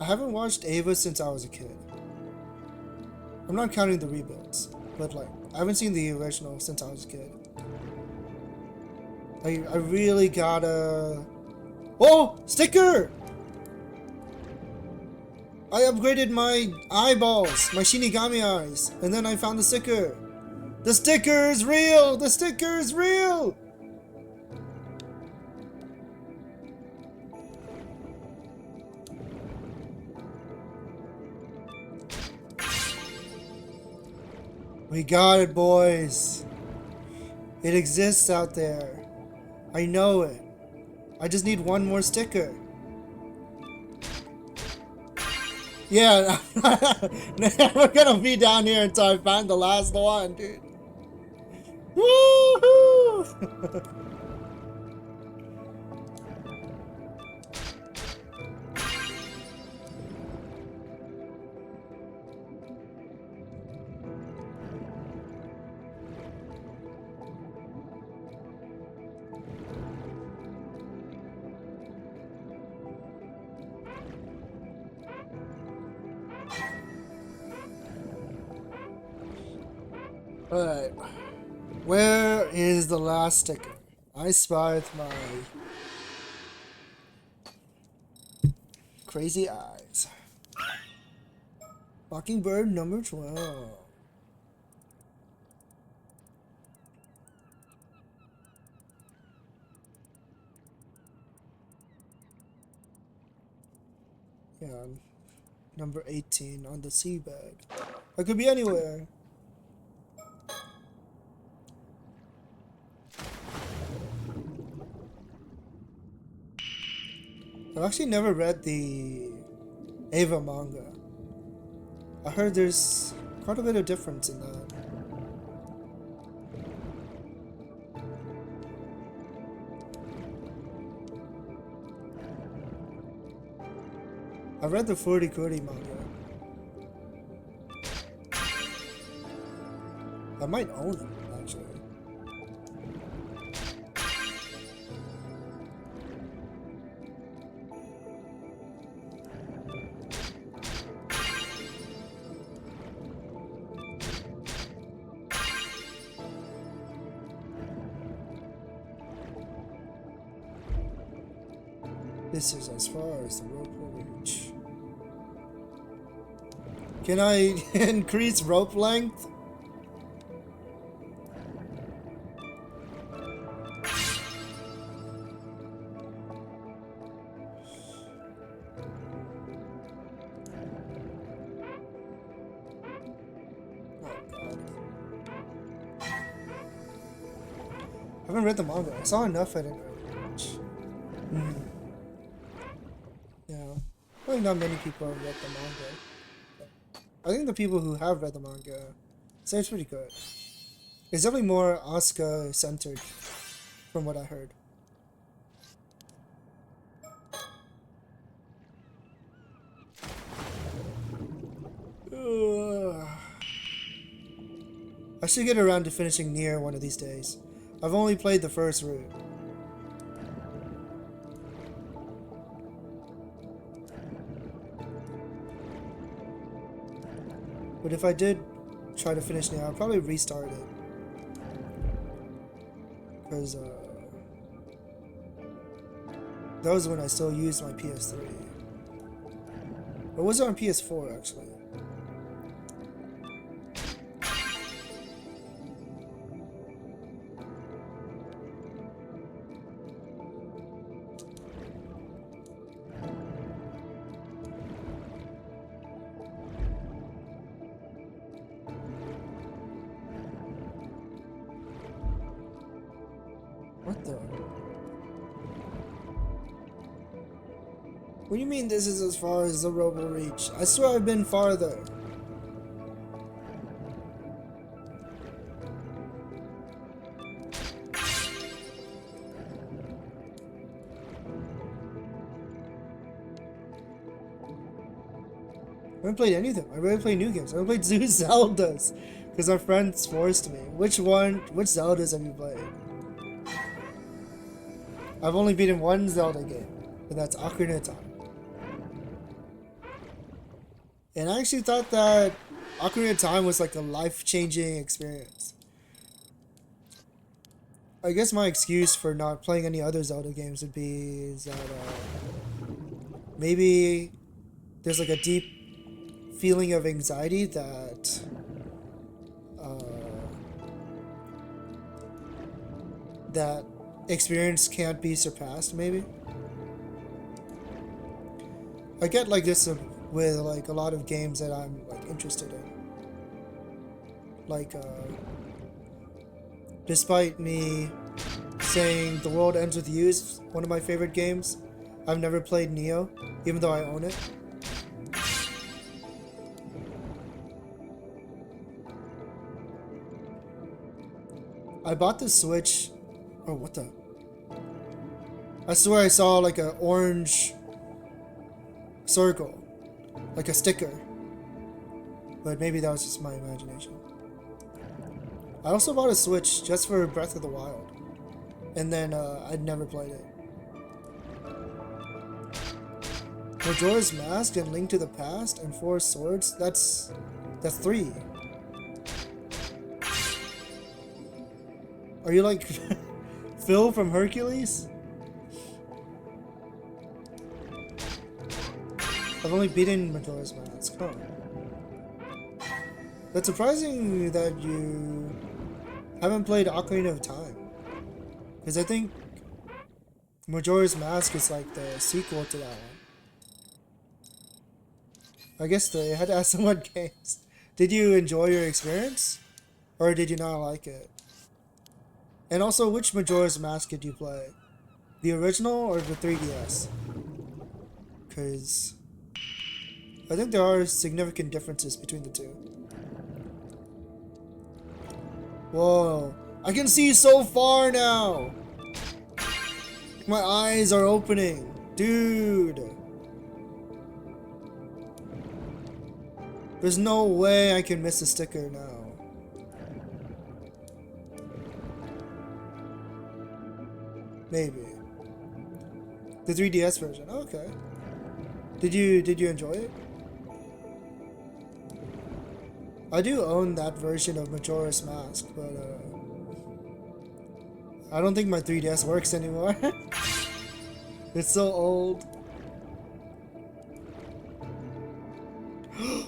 I haven't watched Ava since I was a kid. I'm not counting the rebuilds, but like, I haven't seen the original since I was a kid. I really gotta... Oh! Sticker! I upgraded my eyeballs, my Shinigami eyes, and then I found the sticker. The sticker is real! The sticker is real! We got it, boys. It exists out there. I know it. I just need one more sticker. Yeah, we're gonna be down here until I find the last one, dude. Woohoo! Alright, where is the last sticker? I spy with my crazy eyes. Mockingbird number 12. Yeah, number 18 on the seabed. I could be anywhere. I've actually never read the Ava manga. I heard there's quite a bit of difference in that. I read the Furikuri manga. I might own it, actually. This is as far as the rope will reach. Can I increase rope length? I haven't read the manga. I saw enough I didn't really watch. Yeah. Probably not many people have read the manga. I think the people who have read the manga say it's pretty good. It's definitely more Asuka centered from what I heard. I should get around to finishing Nier one of these days. I've only played the first route. But if I did try to finish Nier, I'll probably restart it. Because that was when I still used my PS3. Or was it on PS4 actually? What the? What do you mean this is as far as the rope will reach? I swear I've been farther. I haven't played anything. I really play new games. I haven't played two Zeldas because our friends forced me. Which Zeldas have you played? I've only beaten one Zelda game, and that's Ocarina of Time. And I actually thought that Ocarina of Time was like a life-changing experience. I guess my excuse for not playing any other Zelda games would be that maybe there's like a deep feeling of anxiety that that experience can't be surpassed, maybe. I get like this with like a lot of games that I'm like interested in. Like despite me saying The World Ends With You is one of my favorite games, I've never played Neo, even though I own it. I bought the Switch. Oh, what the? I swear I saw like an orange circle, like a sticker. But maybe that was just my imagination. I also bought a Switch just for Breath of the Wild. And then I'd never played it. Majora's Mask and Link to the Past and Four Swords, that's 3. Are you like Phil from Hercules? I've only beaten Majora's Mask. Huh. That's surprising that you haven't played Ocarina of Time. Because I think Majora's Mask is like the sequel to that one. I guess they had to ask someone games. Did you enjoy your experience? Or did you not like it? And also, which Majora's Mask did you play? The original or the 3DS? Because I think there are significant differences between the two. Whoa, I can see so far now! My eyes are opening. Dude! There's no way I can miss a sticker now. Maybe. The 3DS version. Okay. Did you enjoy it? I do own that version of Majora's Mask, but I don't think my 3DS works anymore. It's so old.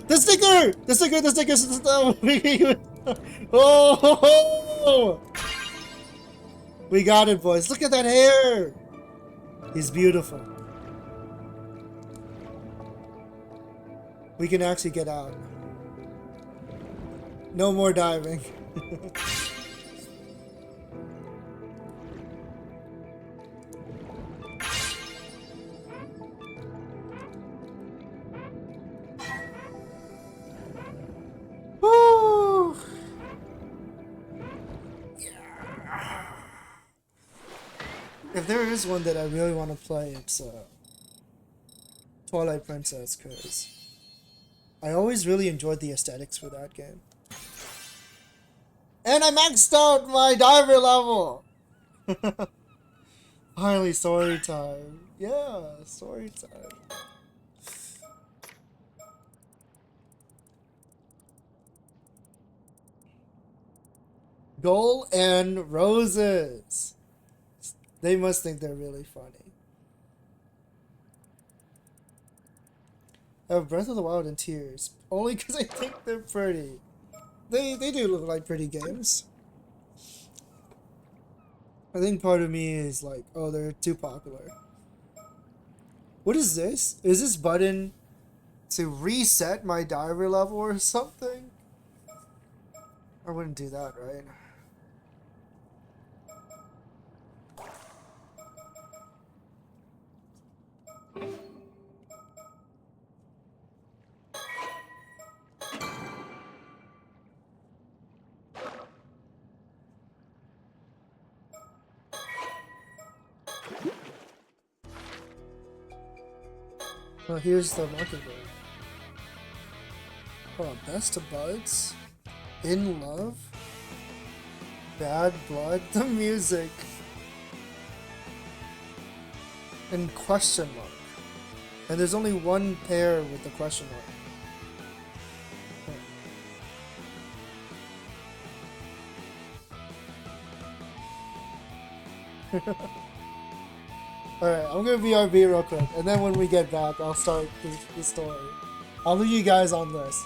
The sticker! The sticker! The sticker! Oh! We got it, boys. Look at that hair! He's beautiful. We can actually get out. No more diving. Woo! If there is one that I really want to play, it's Twilight Princess, because I always really enjoyed the aesthetics for that game. And I maxed out my diver level! Finally, story time. Yeah, story time. Gold and roses. They must think they're really funny. I have Breath of the Wild and Tears. Only because I think they're pretty. They do look like pretty games. I think part of me is like, oh, they're too popular. What is this? Is this button to reset my diver level or something? I wouldn't do that, right? Well, here's the mockingbird. Oh, best of buds? In love? Bad blood? The music. And question mark. And there's only one pair with the question mark. Alright, I'm gonna BRB real quick, and then when we get back, I'll start the story. I'll leave you guys on this.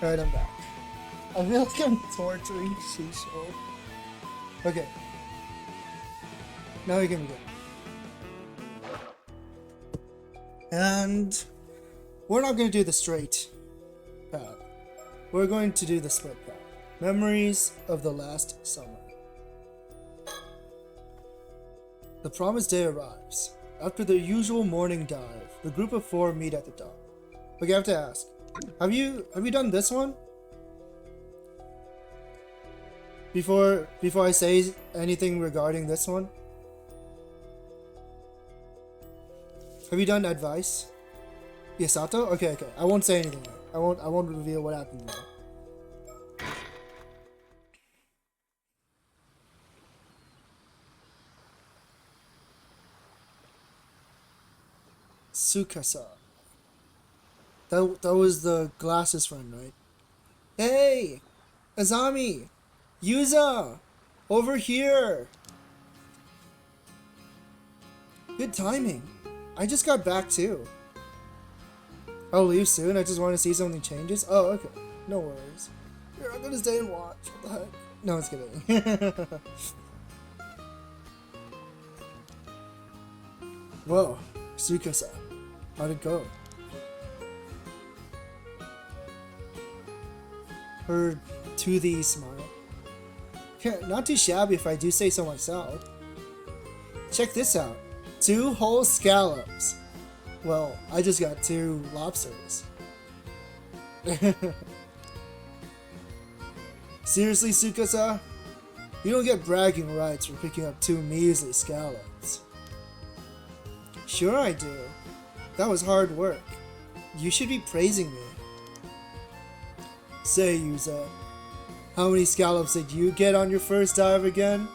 Alright, I'm back. I feel like I'm torturing Shisho. Okay. Now we can begin. And we're not going to do the straight path. We're going to do the split path. Memories of the last summer. The promised day arrives. After the usual morning dive, the group of four meet at the dock. Okay, I have to ask. Have you done this one? Before I say anything regarding this one? Have you done advice? Yasato? Okay. I won't say anything now. I won't reveal what happened now. Tsukasa. That was the glasses friend, right? Hey! Azami! Yuza! Over here! Good timing. I just got back too. I'll leave soon. I just want to see something changes. Oh, okay. No worries. Here, I'm gonna stay and watch. What the heck? No, it's kidding. Whoa, Tsukasa. How'd it go? Her toothy smile. Not too shabby if I do say so myself. Check this out. 2 whole scallops. Well, I just got 2 lobsters. Seriously, Tsukasa? You don't get bragging rights for picking up 2 measly scallops. Sure I do. That was hard work. You should be praising me. Say, Yuza, how many scallops did you get on your first dive again?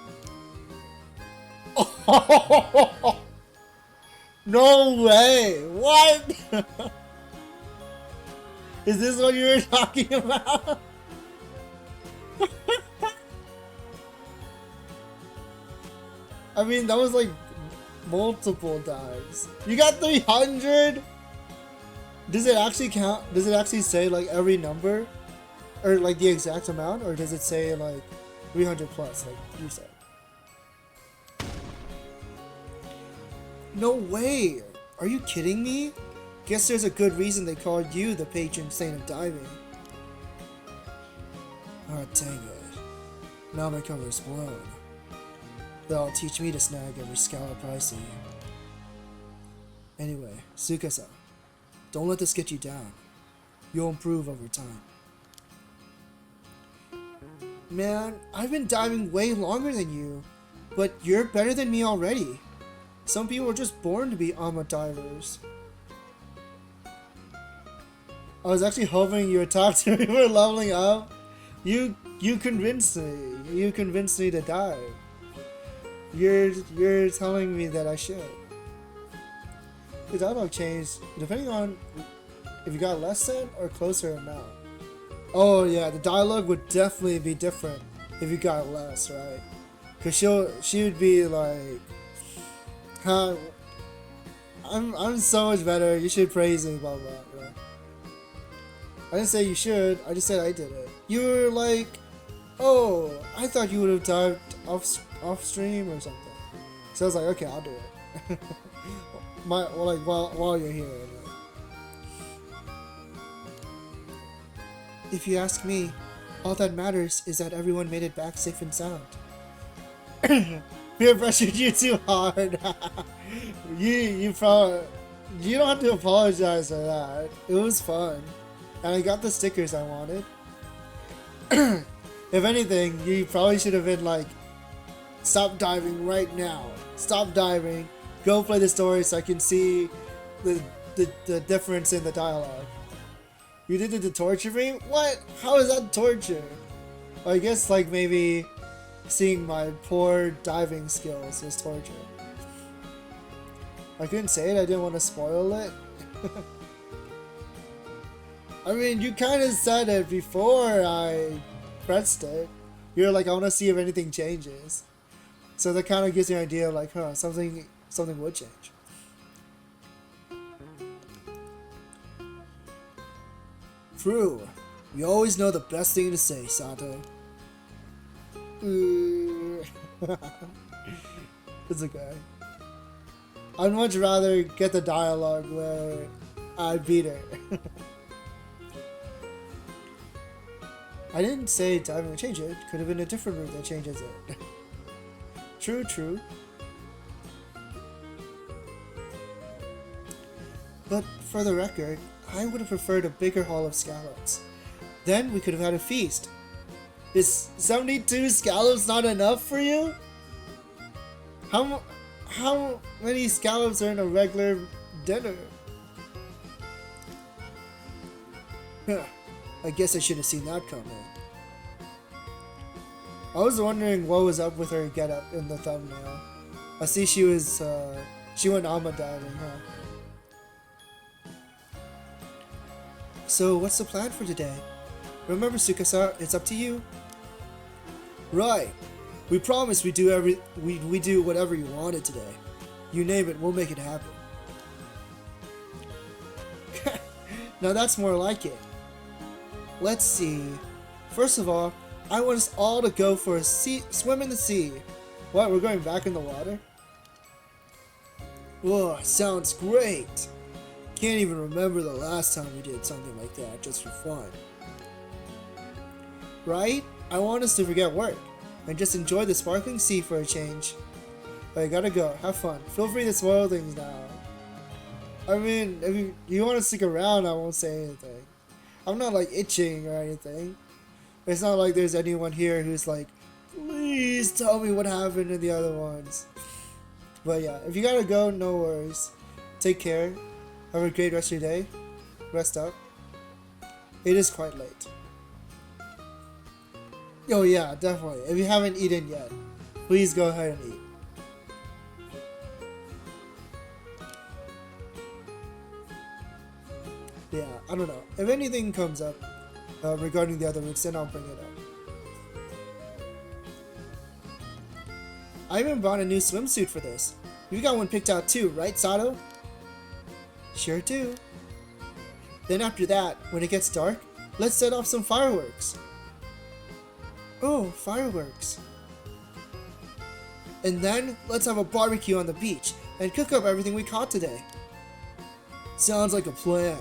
No way! What? Is this what you were talking about? I mean, that was like multiple dives. You got 300? Does it actually count? Does it actually say like every number? Or like the exact amount? Or does it say like 300 plus like you said? No way! Are you kidding me? Guess there's a good reason they called you the patron saint of diving. Oh dang it. Now my cover's blown. They'll teach me to snag every scallop I see. Anyway, Tsukasa, don't let this get you down. You'll improve over time. Man, I've been diving way longer than you, but you're better than me already. Some people are just born to be Amma divers. I was actually hoping you would talk to me for leveling up. You convinced me. You convinced me to dive. You're telling me that I should. The dialogue changed depending on if you got less than or closer amount. Oh yeah, the dialogue would definitely be different if you got less, right? Cause she would be like, I'm so much better. You should praise me, blah blah. Right? I didn't say you should. I just said I did it. You were like, oh, I thought you would have dived off stream or something. So I was like, okay, I'll do it. While you're here. If you ask me, all that matters is that everyone made it back safe and sound. Peer pressured you too hard. you don't have to apologize for that. It was fun, and I got the stickers I wanted. If anything, you probably should have been like, stop diving right now. Stop diving. Go play the story so I can see the difference in the dialogue. You did it to torture me? What? How is that torture? Well, I guess like maybe seeing my poor diving skills is torture. I couldn't say it, I didn't want to spoil it. I mean, you kind of said it before I pressed it. You're like, I want to see if anything changes. So that kind of gives you an idea like, huh, something would change. True. You always know the best thing to say, Sato. It's okay. I'd much rather get the dialogue where I beat her. I didn't say diving would change it. Could have been a different route that changes it. True, true. But for the record, I would have preferred a bigger haul of scallops. Then we could have had a feast. Is 72 scallops not enough for you? How many scallops are in a regular dinner? I guess I should have seen that coming. I was wondering what was up with her getup in the thumbnail. I see she went Amma diving, huh? So what's the plan for today? Remember, Tsukasa, it's up to you. Right. We promise we do we do whatever you wanted today. You name it, we'll make it happen. Now that's more like it. Let's see. First of all, I want us all to go for a swim in the sea. What, we're going back in the water? Whoa, sounds great. Can't even remember the last time we did something like that just for fun. Right? I want us to forget work and just enjoy the sparkling sea for a change. But I gotta go. Have fun. Feel free to spoil things now. I mean, if you want to stick around, I won't say anything. I'm not like itching or anything. It's not like there's anyone here who's like, please tell me what happened in the other ones. But yeah, if you gotta go, no worries. Take care. Have a great rest of your day. Rest up. It is quite late. Oh yeah, definitely. If you haven't eaten yet, please go ahead and eat. Yeah, I don't know. If anything comes up regarding the other routes, then I'll bring it up. I even bought a new swimsuit for this. You got one picked out too, right, Sato? Sure do. Then after that, when it gets dark, let's set off some fireworks. Oh, fireworks. And then, let's have a barbecue on the beach and cook up everything we caught today. Sounds like a plan.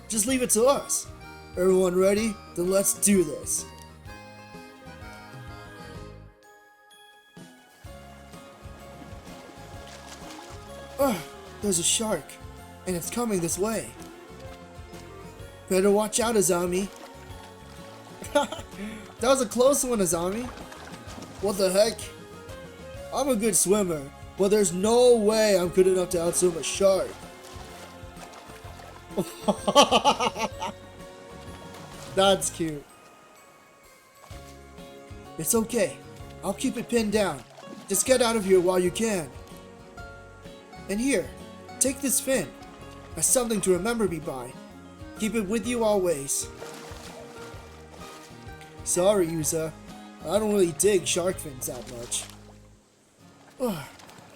Just leave it to us. Everyone ready? Then let's do this. Ugh, there's a shark, and it's coming this way. Better watch out, Azami. That was a close one, Azami. What the heck? I'm a good swimmer, but there's no way I'm good enough to outswim a shark. That's cute. It's okay. I'll keep it pinned down. Just get out of here while you can. And here, take this fin as something to remember me by. Keep it with you always. Sorry, Yuza. I don't really dig shark fins that much. Ugh,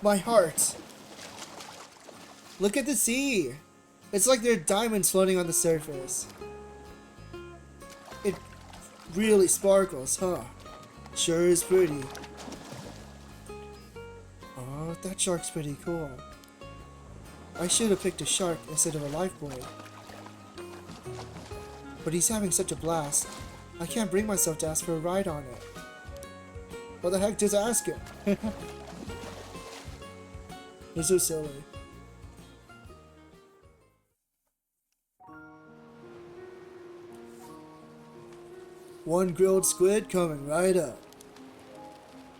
my heart. Look at the sea. It's like there are diamonds floating on the surface. It really sparkles, huh? Sure is pretty. Oh, that shark's pretty cool. I should have picked a shark instead of a lifebuoy. But he's having such a blast. I can't bring myself to ask for a ride on it. What the heck, just ask him. You're so silly. One grilled squid coming right up.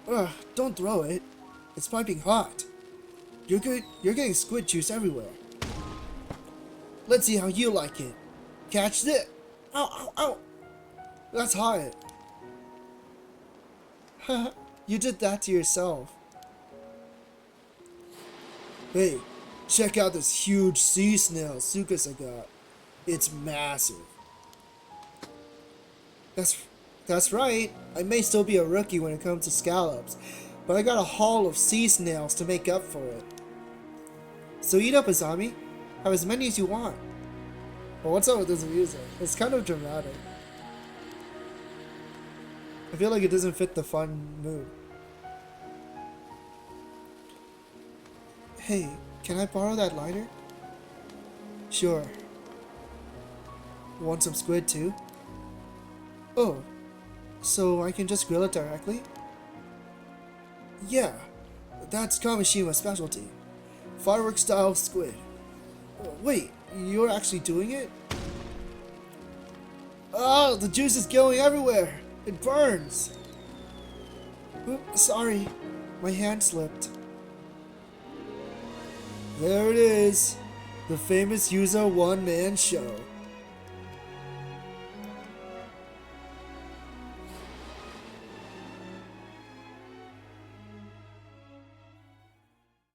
Ugh, don't throw it. It's piping hot. You're getting squid juice everywhere. Let's see how you like it. Catch this. Ow, ow, ow. That's hot. You did that to yourself. Hey, check out this huge sea snail Tsukasa got. It's massive. That's right. I may still be a rookie when it comes to scallops, but I got a haul of sea snails to make up for it. So eat up, Azami. Have as many as you want. Well, what's up with this music? It's kind of dramatic. I feel like it doesn't fit the fun mood. Hey, can I borrow that lighter? Sure. Want some squid too? Oh, so I can just grill it directly? Yeah, that's Kamashima's specialty. Fireworks style squid. Wait, you're actually doing it? Oh, the juice is going everywhere! It burns! Oops, sorry, my hand slipped. There it is, the famous Yuza one-man show.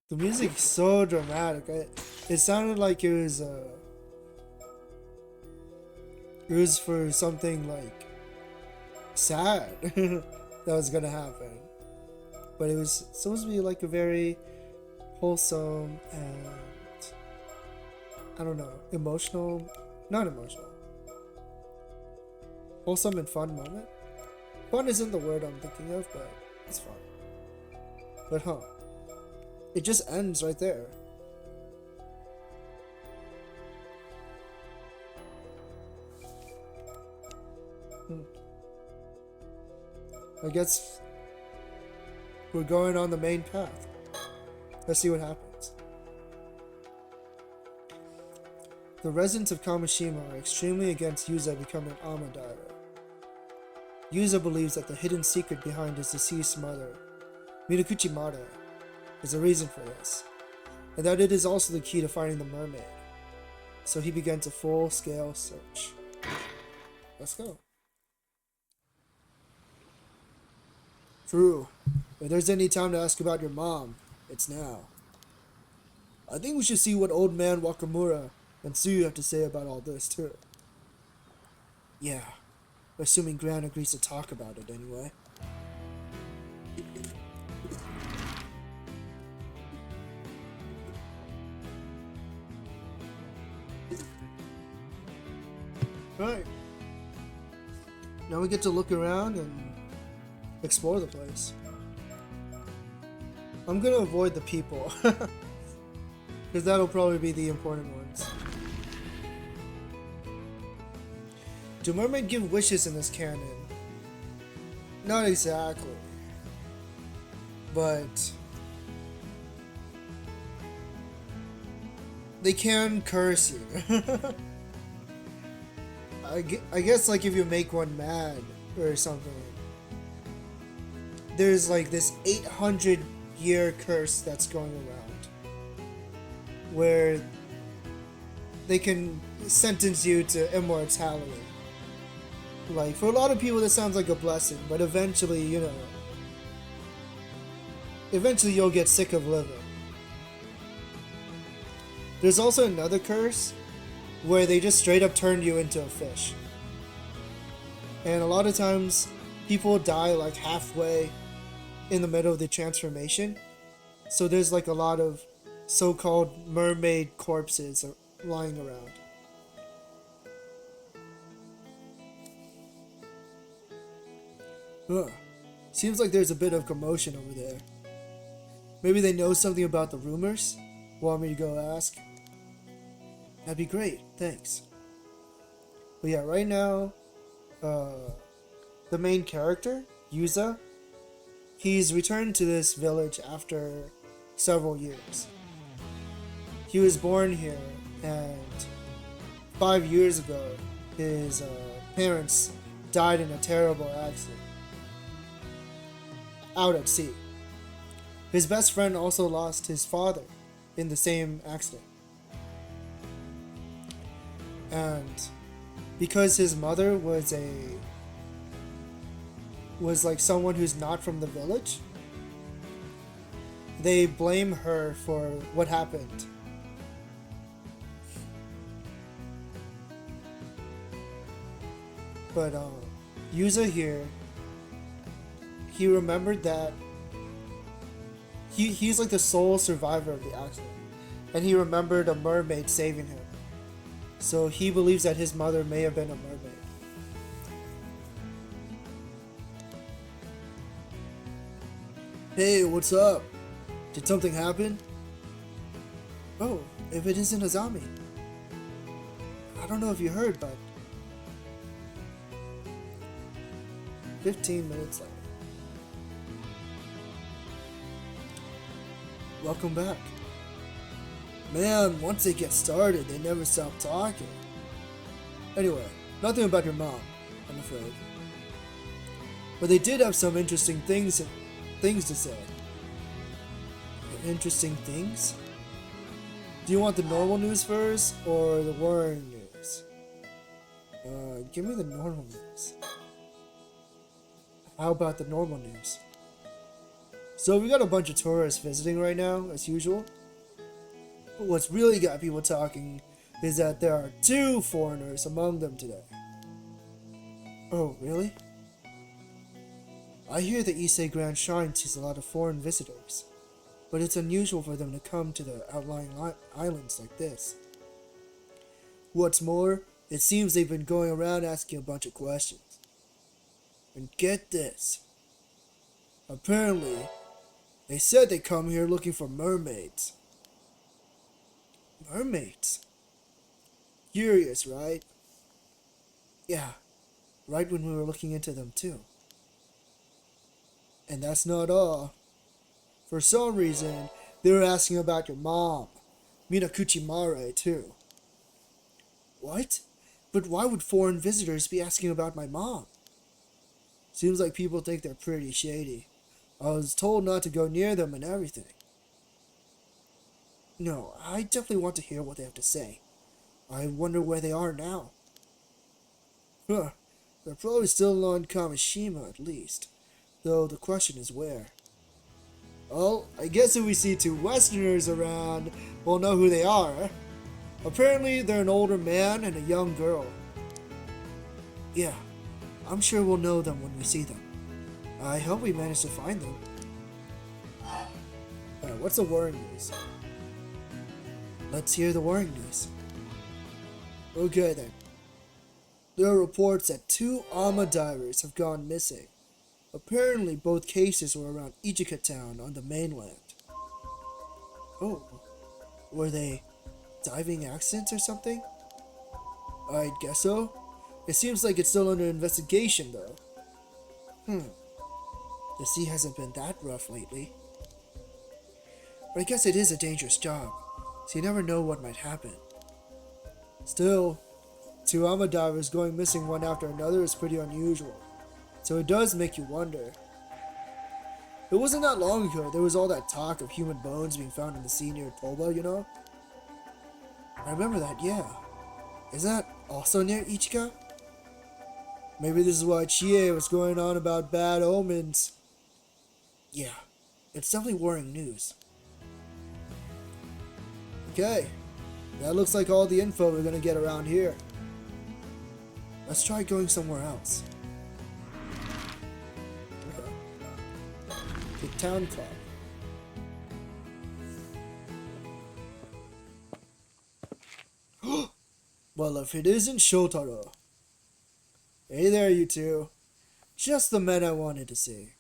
The music is so dramatic. It sounded like it was It was for something like sad that was gonna happen. But it was supposed to be like a very wholesome and, I don't know, emotional, not emotional, wholesome and fun moment. Fun isn't the word I'm thinking of, but it's fun. But it just ends right there. I guess we're going on the main path. Let's see what happens. The residents of Kamishima are extremely against Yuza becoming Ama diver. Yuza believes that the hidden secret behind his deceased mother, Minakuchi Mada, is the reason for this, and that it is also the key to finding the mermaid. So he begins a full-scale search. Let's go. True. If there's any time to ask about your mom, it's now. I think we should see what old man Wakamura and Tsuyu have to say about all this, too. Yeah, assuming Gran agrees to talk about it anyway. Right. Now we get to look around and explore the place. I'm gonna avoid the people, because that'll probably be the important ones. Do mermaid give wishes in this canon? Not exactly. But they can curse you. I guess like if you make one mad or something. There's like this 800-year curse that's going around where they can sentence you to immortality. Like, for a lot of people this sounds like a blessing, but eventually, you know, eventually you'll get sick of living. There's also another curse where they just straight up turn you into a fish. And a lot of times people die like halfway in the middle of the transformation. So there's like a lot of so-called mermaid corpses lying around. Seems like there's a bit of commotion over there. Maybe they know something about the rumors? Want me to go ask? That'd be great, thanks. But yeah, right now, the main character, Yuza, he's returned to this village after several years. He was born here, and 5 years ago, his parents died in a terrible accident out at sea. His best friend also lost his father in the same accident. And because his mother was like someone who's not from the village, they blame her for what happened. But Yuza here, he remembered that he's like the sole survivor of the accident, and he remembered a mermaid saving him. So he believes that his mother may have been a mermaid. Hey, what's up? Did something happen? Oh, if it isn't Azami. I don't know if you heard, but 15 minutes later. Welcome back. Man, once they get started, they never stop talking. Anyway, nothing about your mom, I'm afraid. But they did have some interesting things to say. Interesting things? Do you want the normal news first, or the worrying news? Give me the normal news. How about the normal news? So we got a bunch of tourists visiting right now, as usual. But what's really got people talking is that there are 2 foreigners among them today. Oh, really? I hear the Issei Grand Shrine sees a lot of foreign visitors, but it's unusual for them to come to the outlying islands like this. What's more, it seems they've been going around asking a bunch of questions. And get this. Apparently, they said they come here looking for mermaids. Mermaids? Curious, right? Yeah, right when we were looking into them too. And that's not all. For some reason, they were asking about your mom, Minakuchi Mare, too. What? But why would foreign visitors be asking about my mom? Seems like people think they're pretty shady. I was told not to go near them and everything. No, I definitely want to hear what they have to say. I wonder where they are now. Huh, they're probably still on Kamishima at least. Though the question is where. Well, I guess if we see two Westerners around, we'll know who they are. Apparently, they're an older man and a young girl. Yeah, I'm sure we'll know them when we see them. I hope we manage to find them. What's the worrying news? Let's hear the worrying news. Okay then. There are reports that 2 Ama divers have gone missing. Apparently both cases were around Ichika town on the mainland. Oh, were they diving accidents or something? I'd guess so. It seems like it's still under investigation though. The sea hasn't been that rough lately. But I guess it is a dangerous job, so you never know what might happen. Still, 2 Ama divers going missing one after another is pretty unusual, so it does make you wonder. It wasn't that long ago there was all that talk of human bones being found in the sea near Toba, you know? I remember that, yeah. Is that also near Ichika? Maybe this is why Chie was going on about bad omens. Yeah, it's definitely worrying news. Okay, that looks like all the info we're gonna get around here. Let's try going somewhere else. The town club. Well, if it isn't Shotaro. Hey there, you two. Just the men I wanted to see.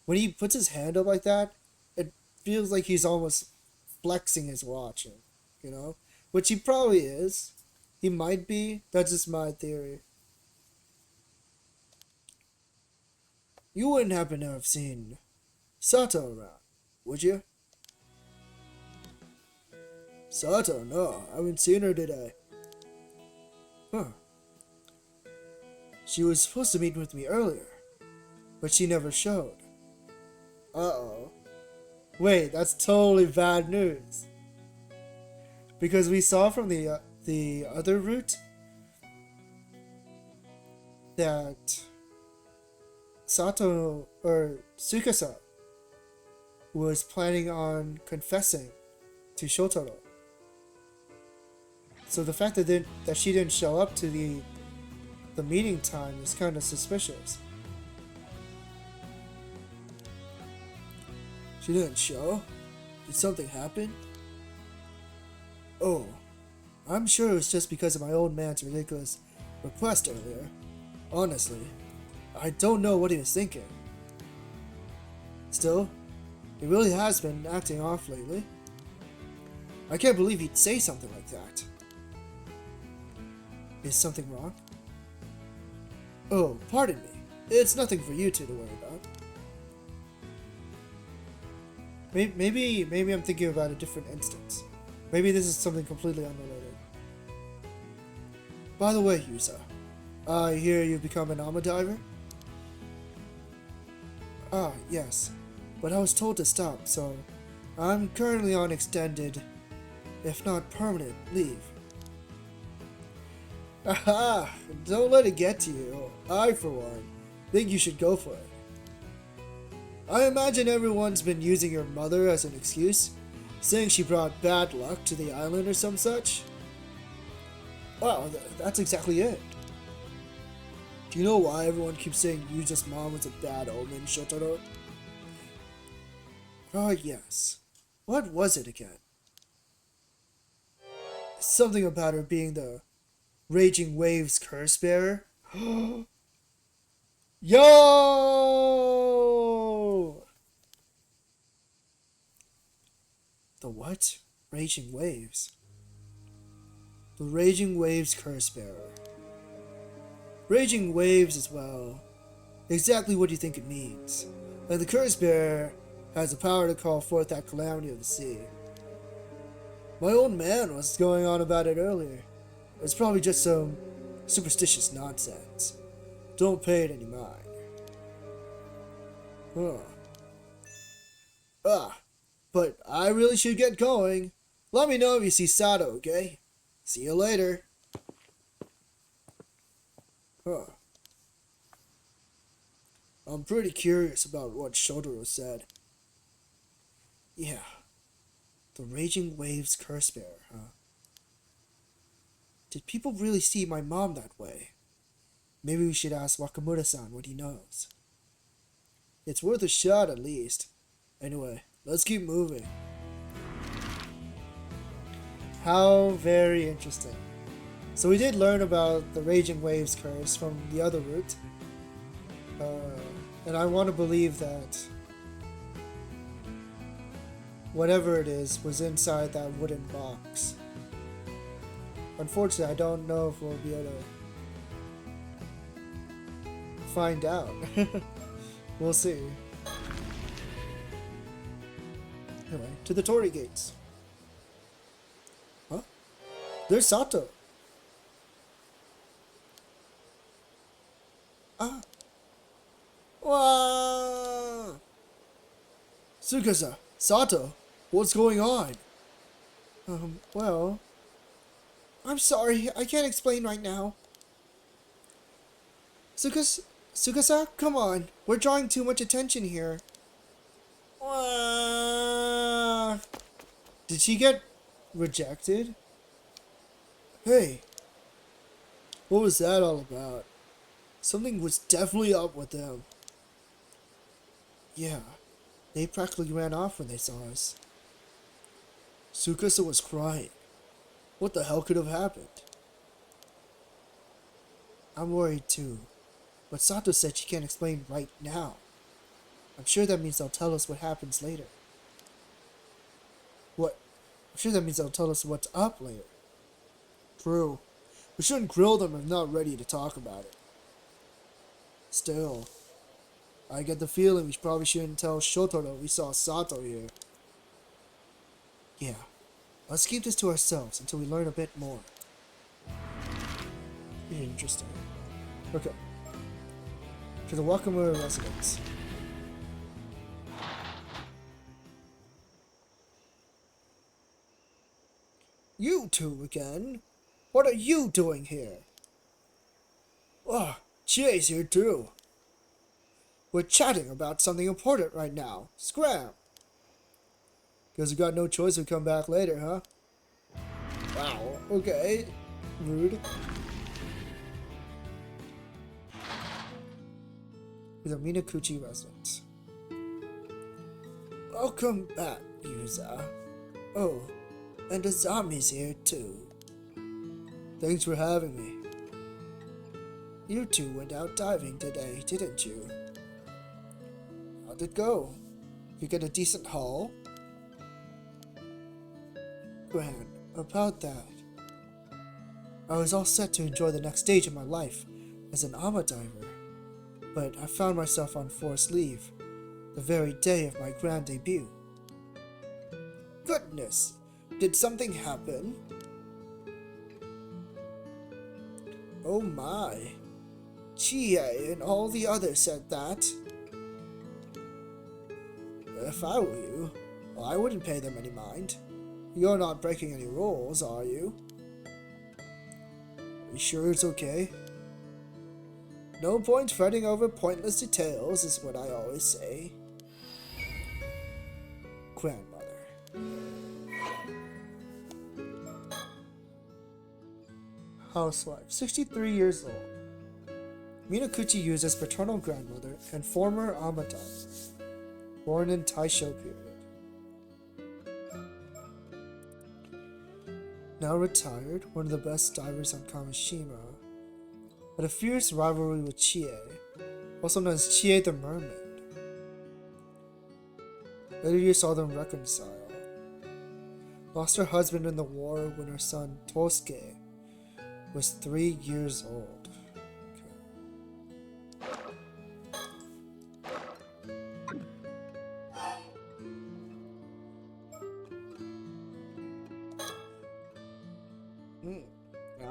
When he puts his hand up like that, it feels like he's almost flexing his watch, you know? Which he probably is. He might be. That's just my theory. You wouldn't happen to have seen Sato around, would you? Sato? No, I haven't seen her today. Huh. She was supposed to meet with me earlier, but she never showed. Uh-oh. Wait, that's totally bad news. Because we saw from the other route that Sato or Tsukasa was planning on confessing to Shotaro. So the fact that she didn't show up to the meeting time is kind of suspicious. She didn't show? Did something happen? Oh, I'm sure it was just because of my old man's ridiculous request earlier. Honestly, I don't know what he was thinking. Still, he really has been acting off lately. I can't believe he'd say something like that. Is something wrong? Oh, pardon me. It's nothing for you two to worry about. Maybe I'm thinking about a different instance. Maybe this is something completely unrelated. By the way, Yusa, I hear you've become an Ama diver? Ah, yes. But I was told to stop, so I'm currently on extended, if not permanent, leave. Aha! Don't let it get to you. I, for one, think you should go for it. I imagine everyone's been using your mother as an excuse, saying she brought bad luck to the island or some such. Well, that's exactly it. Do you know why everyone keeps saying Yuja's mom was a bad omen, Shotaro? Ah, yes. What was it again? Something about her being the Raging Waves curse bearer? Yo! The what? Raging Waves? The Raging Waves curse bearer. Raging Waves is, well, exactly what you think it means. And the curse bearer has the power to call forth that calamity of the sea. My old man was going on about it earlier. It's probably just some superstitious nonsense. Don't pay it any mind. But I really should get going. Let me know if you see Sato, okay? See you later. I'm pretty curious about what Shotaro said. Yeah. The Raging Waves curse bearer, huh? Did people really see my mom that way? Maybe we should ask Wakamura-san what he knows. It's worth a shot at least. Anyway, let's keep moving. How very interesting. So we did learn about the Raging Waves curse from the other route. And I want to believe that whatever it is was inside that wooden box. Unfortunately, I don't know if we'll be able to find out. We'll see. Anyway, to the Torii gates. Huh? There's Sato. Ah. Wow. Tsukasa, Sato, what's going on? Well, I'm sorry, I can't explain right now. Tsukasa, come on, we're drawing too much attention here. Did she get rejected? Hey, what was that all about? Something was definitely up with them. Yeah, they practically ran off when they saw us. Tsukasa was crying. What the hell could have happened? I'm worried too, but Sato said she can't explain right now. I'm sure that means they'll tell us what happens later. What? I'm sure that means they'll tell us what's up later. True. We shouldn't grill them if not ready to talk about it. Still, I get the feeling we probably shouldn't tell Shotaro we saw Sato here. Yeah, let's keep this to ourselves until we learn a bit more. Interesting. Okay. To the Wakamura residence. You two again? What are you doing here? Oh, Chie's here too. We're chatting about something important right now. Scram! Guess we got no choice to come back later, huh? Wow, okay. Rude. To the Minakuchi residence. Welcome back, Yuza. Oh, and Azami's here too. Thanks for having me. You two went out diving today, didn't you? How'd it go? You get a decent haul? Gran, about that. I was all set to enjoy the next stage of my life as an ama diver, but I found myself on forced leave the very day of my grand debut. Goodness! Did something happen? Oh my. Chie and all the others said that. If I were you, well, I wouldn't pay them any mind. You're not breaking any rules, are you? Are you sure it's okay? No point fretting over pointless details is what I always say. Grandmother. Housewife, 63 years old. Minakuchi Yuza's paternal grandmother and former Amata, born in Taisho period. Now retired, one of the best divers on Kamishima, had a fierce rivalry with Chie, also known as Chie the Mermaid. Later you saw them reconcile. Lost her husband in the war when her son Tosuke was 3 years old.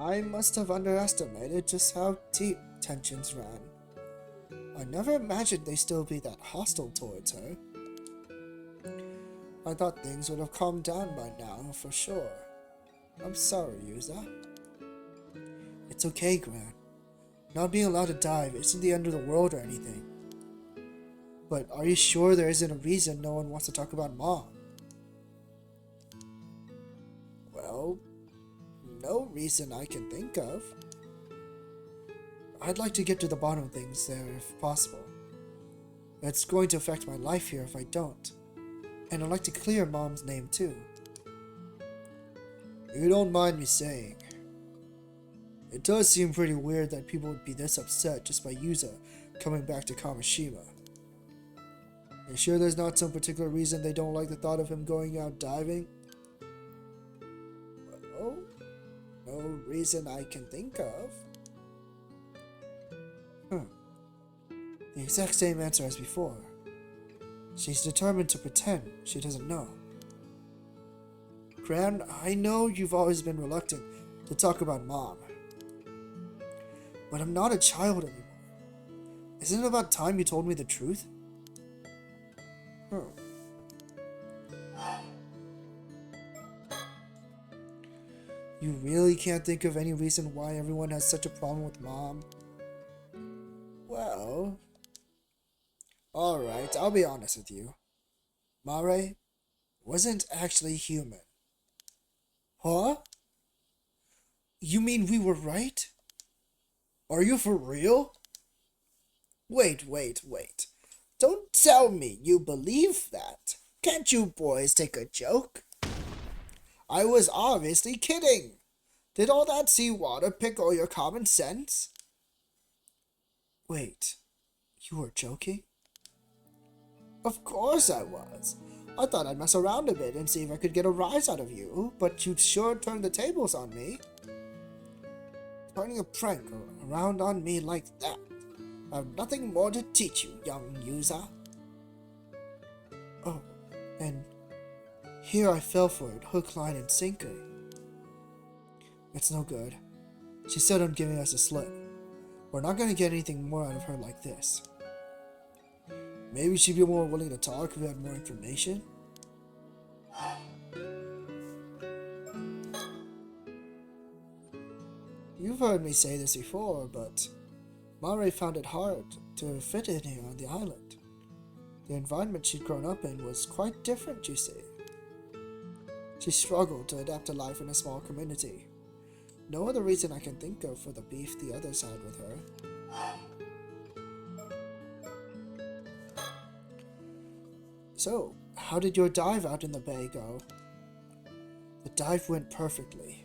I must have underestimated just how deep tensions ran. I never imagined they'd still be that hostile towards her. I thought things would have calmed down by now, for sure. I'm sorry, Yuza. It's okay, Gran. Not being allowed to dive isn't the end of the world or anything. But are you sure there isn't a reason no one wants to talk about Mom? Well, no reason I can think of. I'd like to get to the bottom of things there if possible. It's going to affect my life here if I don't. And I'd like to clear Mom's name too. You don't mind me saying. It does seem pretty weird that people would be this upset just by Yuza coming back to Kamishima. You sure there's not some particular reason they don't like the thought of him going out diving? Well, no reason I can think of. The exact same answer as before. She's determined to pretend she doesn't know. Gran, I know you've always been reluctant to talk about Mom. But I'm not a child anymore. Isn't it about time you told me the truth? You really can't think of any reason why everyone has such a problem with Mom? Well... Alright, I'll be honest with you. Mare wasn't actually human. Huh? You mean we were right? Are you for real? Wait. Don't tell me you believe that. Can't you boys take a joke? I was obviously kidding. Did all that seawater pick all your common sense? Wait, you were joking? Of course I was. I thought I'd mess around a bit and see if I could get a rise out of you, but you'd sure turn the tables on me. Turning a prank around on me like that. I have nothing more to teach you, young Yuza. Oh, and here I fell for it, hook, line, and sinker. It's no good. She's still not giving us a slip. We're not going to get anything more out of her like this. Maybe she'd be more willing to talk if we had more information? You've heard me say this before, but Mare found it hard to fit in here on the island. The environment she'd grown up in was quite different, you see. She struggled to adapt to life in a small community. No other reason I can think of for the beef the others had with her. So, how did your dive out in the bay go? The dive went perfectly.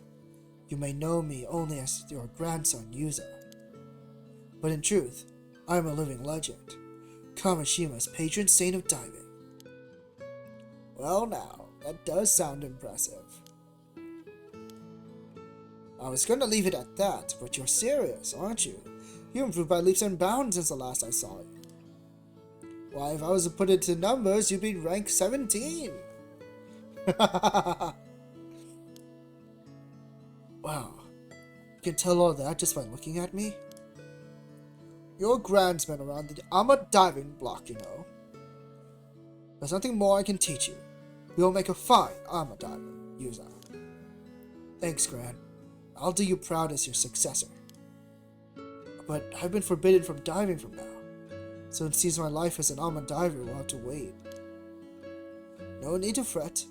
You may know me only as your grandson, Yuza. But in truth, I am a living legend. Kamishima's patron saint of diving. Well now, that does sound impressive. I was going to leave it at that, but you're serious, aren't you? You improved by leaps and bounds since the last I saw you. Why, if I was to put it to numbers, you'd be rank 17. Wow, you can tell all that just by looking at me? Your grand's been around the Amma diving block, you know. There's nothing more I can teach you. You'll make a fine Amma diver, Yuza. Thanks, Gran. I'll do you proud as your successor. But I've been forbidden from diving from now, so it seems my life as an Amma diver will have to wait. No need to fret.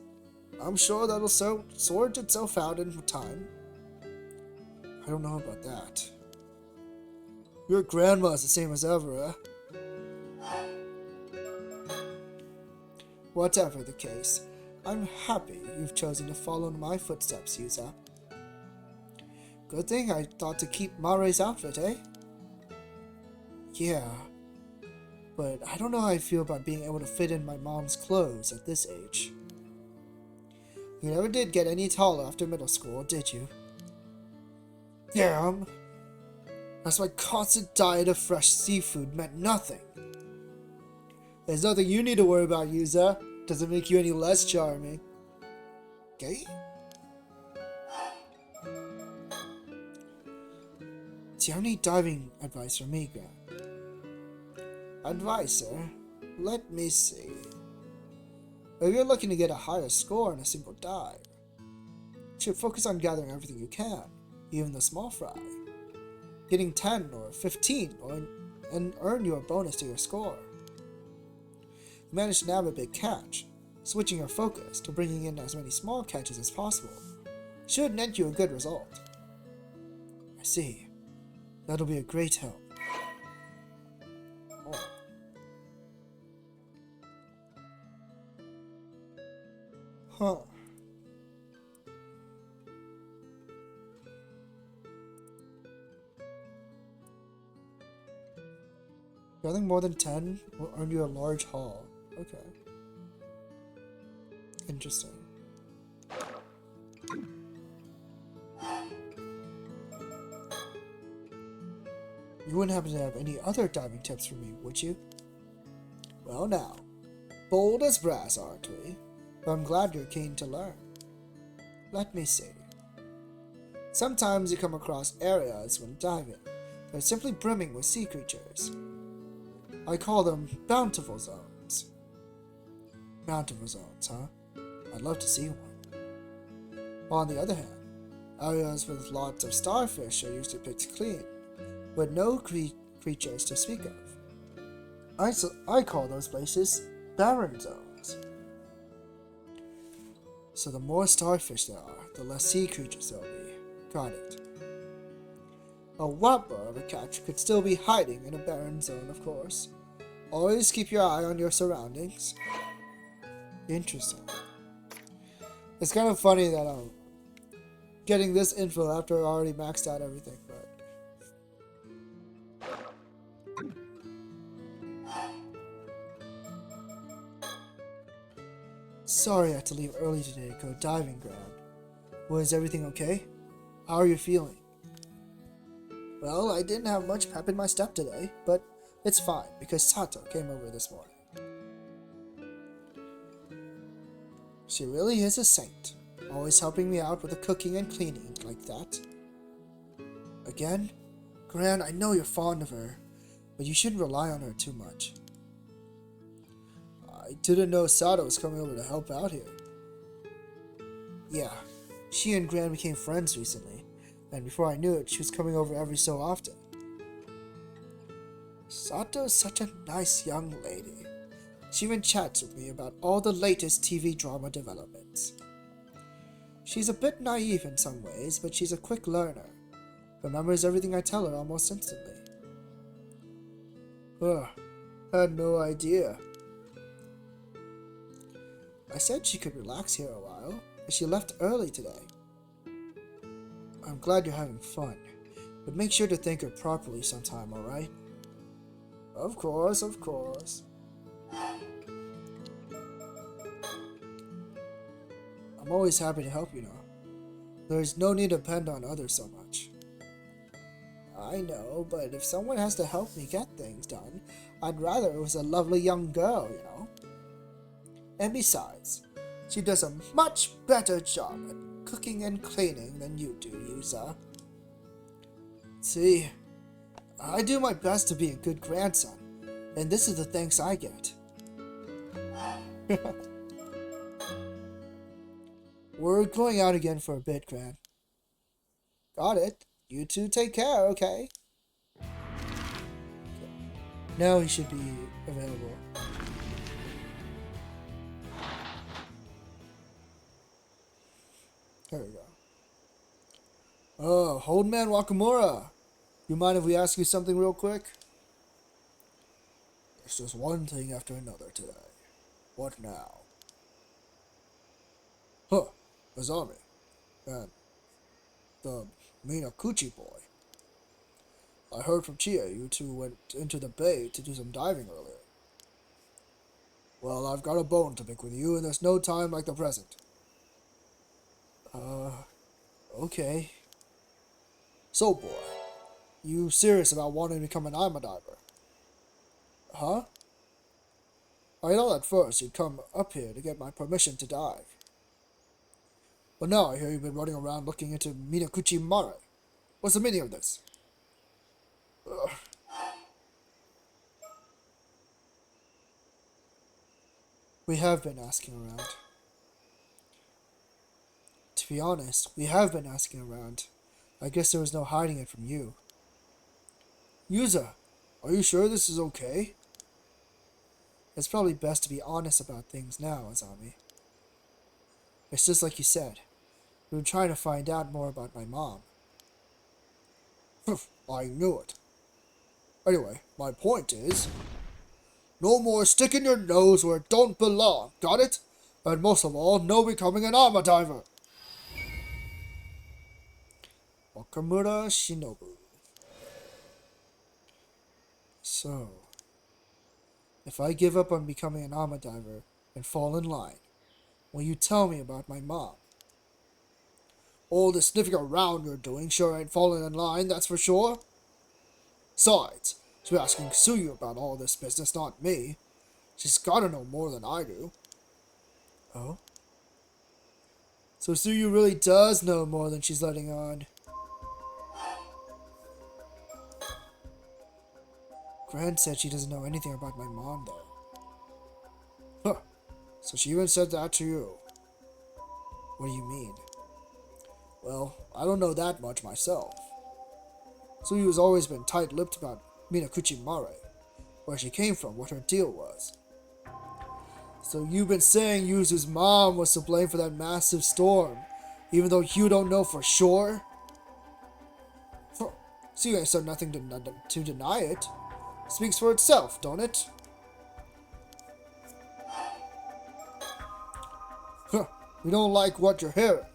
I'm sure that'll sort itself out in time. I don't know about that. Your grandma's the same as ever, eh? Whatever the case, I'm happy you've chosen to follow in my footsteps, Yuza. Good thing I thought to keep Mare's outfit, eh? Yeah, but I don't know how I feel about being able to fit in my mom's clothes at this age. You never did get any taller after middle school, did you? Damn! That's my constant diet of fresh seafood meant nothing. There's nothing you need to worry about, Yuza. Doesn't make you any less charming. Okay? Do you have any diving advice for me, Gran? Advice, sir? Let me see. If you're looking to get a higher score in a single dive, you should focus on gathering everything you can, even the small fry. Getting 10 or 15 and earn you a bonus to your score. You manage to nab a big catch, switching your focus to bringing in as many small catches as possible should net you a good result. I see. That'll be a great help. Oh. Huh. Gathering more than 10 will earn you a large haul. Okay. Interesting. You wouldn't happen to have any other diving tips for me, would you? Well now, bold as brass, aren't we? But I'm glad you're keen to learn. Let me see. Sometimes you come across areas when diving that are simply brimming with sea creatures. I call them bountiful zones. Bountiful zones, huh? I'd love to see one. On the other hand, areas with lots of starfish are usually picked clean, with no creatures to speak of. I call those places barren zones. So the more starfish there are, the less sea creatures there'll be. Got it. A whopper of a catch could still be hiding in a barren zone, of course. Always keep your eye on your surroundings. Interesting. It's kind of funny that I'm getting this info after I already maxed out everything, but... Sorry I had to leave early today to go diving, Gran. Was everything okay? How are you feeling? Well, I didn't have much pep in my step today, but it's fine because Sato came over this morning. She really is a saint, always helping me out with the cooking and cleaning like that. Again? Gran, I know you're fond of her, but you shouldn't rely on her too much. I didn't know Sato was coming over to help out here. Yeah, she and Gran became friends recently, and before I knew it, she was coming over every so often. Sato's such a nice young lady. She even chats with me about all the latest TV drama developments. She's a bit naive in some ways, but she's a quick learner. Remembers everything I tell her almost instantly. Ugh, had no idea. I said she could relax here a while, but she left early today. I'm glad you're having fun, but make sure to thank her properly sometime, alright? Of course, of course. I'm always happy to help, you know. There's no need to depend on others so much. I know, but if someone has to help me get things done, I'd rather it was a lovely young girl, you know. And besides, she does a much better job at cooking and cleaning than you do, Yuza. See, I do my best to be a good grandson, and this is the thanks I get. We're going out again for a bit, Gran. Got it. You two take care, okay? Now he should be available. There we go. Oh, Old Man Wakamura. You mind if we ask you something real quick? It's just one thing after another today. What now? Huh, Azami. And the Minakuchi boy. I heard from Chia you two went into the bay to do some diving earlier. Well, I've got a bone to pick with you, and there's no time like the present. Okay. So, boy, you serious about wanting to become an Ima diver? Huh? I thought at first you'd come up here to get my permission to dive. But now I hear you've been running around looking into Minakuchi Mare. What's the meaning of this? Ugh. We have been asking around. To be honest, we have been asking around. I guess there was no hiding it from you. Yuza, are you sure this is okay? It's probably best to be honest about things now, Azami. It's just like you said. We were trying to find out more about my mom. I knew it. Anyway, my point is, no more sticking your nose where it don't belong, got it? And most of all, no becoming an Ima diver. Okamura Shinobu. So, if I give up on becoming an Ima diver and fall in line, will you tell me about my mom? All the sniffing around you're doing sure ain't falling in line, that's for sure. Besides, she's asking Suyu about all this business, not me. She's gotta know more than I do. Oh? So Suyu really does know more than she's letting on. Gran said she doesn't know anything about my mom, though. Huh. So she even said that to you. What do you mean? Well, I don't know that much myself. Suyu has always been tight-lipped about Minakuchi Mare, where she came from, what her deal was. So you've been saying Yuzu's mom was to blame for that massive storm, even though you don't know for sure? Huh. So you ain't said nothing to deny it. Speaks for itself, don't it? Huh. You don't like what you're hearing.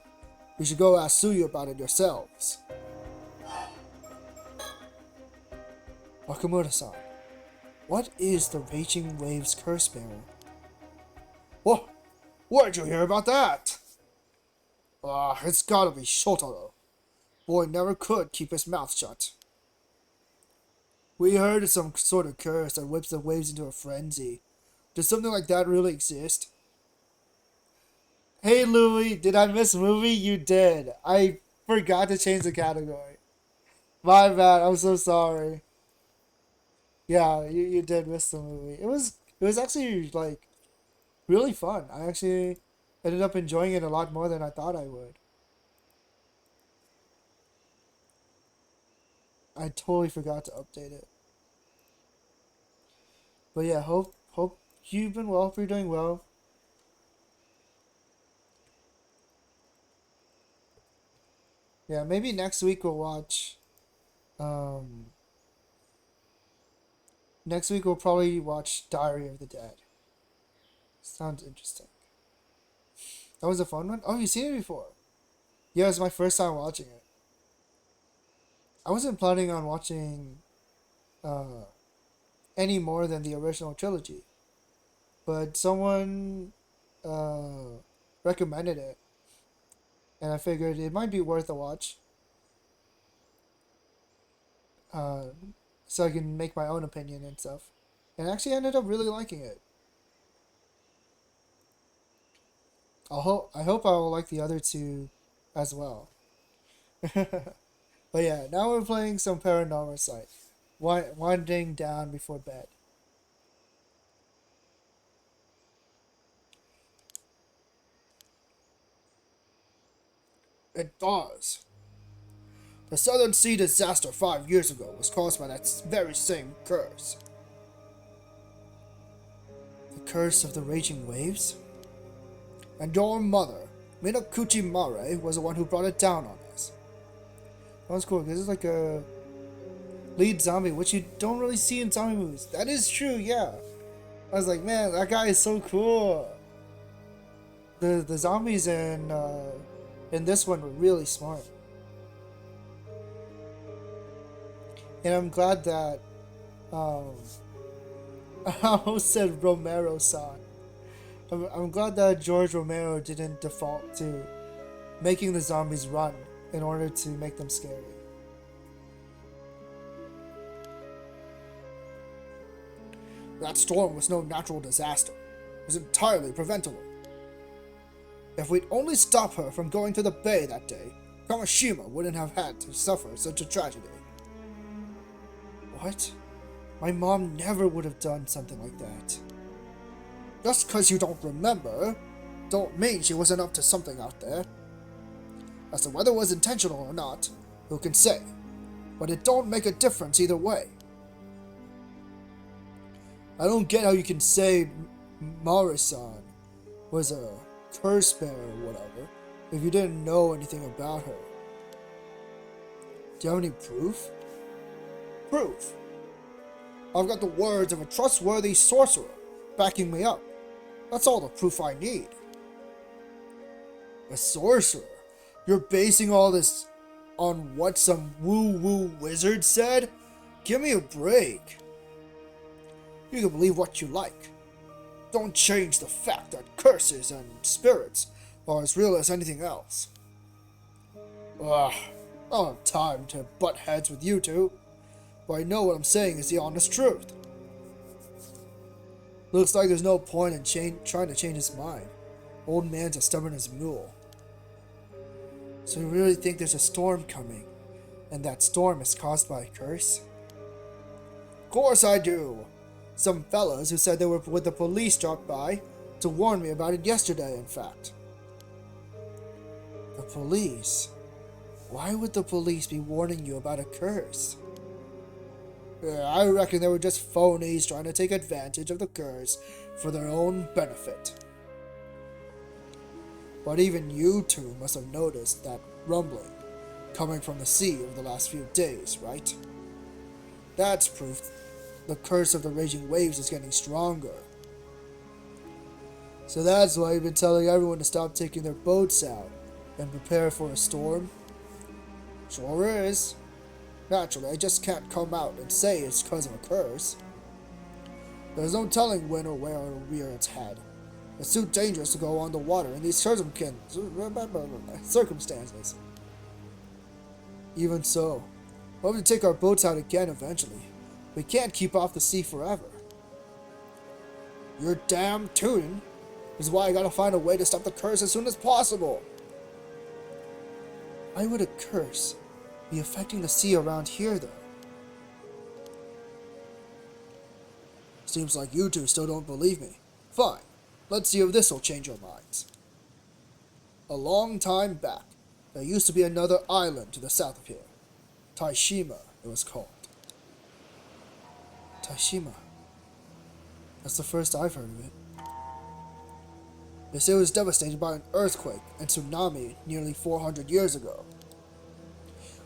You should go ask Suyu about it yourselves. Nakamura-san, what is the Raging Waves Curse Bearer? What? Where'd you hear about that? It's gotta be Shotaro. Boy never could keep his mouth shut. We heard of some sort of curse that whips the waves into a frenzy. Does something like that really exist? Hey Louie, did I miss a movie? You did. I forgot to change the category. My bad, I'm so sorry. Yeah, you did miss the movie. It was actually like really fun. I actually ended up enjoying it a lot more than I thought I would. I totally forgot to update it. But yeah, hope you've been well, hope you're doing well. Yeah, maybe next week we'll watch next week we'll probably watch Diary of the Dead. Sounds interesting. That was a fun one? Oh, you've seen it before? Yeah, it's my first time watching it. I wasn't planning on watching any more than the original trilogy. But someone recommended it. And I figured it might be worth a watch. So I can make my own opinion and stuff. And I actually ended up really liking it. I hope I will like the other two as well. But yeah, now we're playing some Paranormasight. Winding down before bed. It does. The Southern Sea disaster 5 years ago was caused by that very same curse. The curse of the raging waves? And your mother, Minakuchi Mare, was the one who brought it down on us. That was cool. This is like a lead zombie, which you don't really see in zombie movies. That is true, yeah. I was like, man, that guy is so cool. The zombies in this one were really smart. And I'm glad that I almost said Romero-san. I'm glad that George Romero didn't default to making the zombies run in order to make them scary. That storm was no natural disaster. It was entirely preventable. If we'd only stopped her from going to the bay that day, Kamishima wouldn't have had to suffer such a tragedy. What? My mom never would have done something like that. Just because you don't remember, don't mean she wasn't up to something out there. As to whether it was intentional or not, who can say? But it don't make a difference either way. I don't get how you can say Mari-san was a curse bearer or whatever if you didn't know anything about her. Do you have any proof? Proof? I've got the words of a trustworthy sorcerer backing me up. That's all the proof I need. A sorcerer? You're basing all this on what some woo-woo wizard said? Give me a break. You can believe what you like. Don't change the fact that curses and spirits are as real as anything else. Ugh, I don't have time to butt heads with you two, but I know what I'm saying is the honest truth. Looks like there's no point in trying to change his mind. Old man's as stubborn as a mule. So you really think there's a storm coming, and that storm is caused by a curse? Of course I do! Some fellows who said they were with the police dropped by to warn me about it yesterday, in fact. The police? Why would the police be warning you about a curse? I reckon they were just phonies trying to take advantage of the curse for their own benefit. But even you two must have noticed that rumbling coming from the sea over the last few days, right? That's proof the curse of the raging waves is getting stronger. So that's why you've been telling everyone to stop taking their boats out and prepare for a storm? Sure is. Naturally, I just can't come out and say it's because of a curse. There's no telling when or where it'll rear its head. It's too dangerous to go on the water in these circumstances. Even so, we'll have to take our boats out again eventually. We can't keep off the sea forever. You're damn tootin'. This is why I gotta find a way to stop the curse as soon as possible. Why would a curse be affecting the sea around here, though? Seems like you two still don't believe me. Fine. Let's see if this'll change your minds. A long time back, there used to be another island to the south of here. Taishima, it was called. Taishima. That's the first I've heard of it. They say it was devastated by an earthquake and tsunami nearly 400 years ago.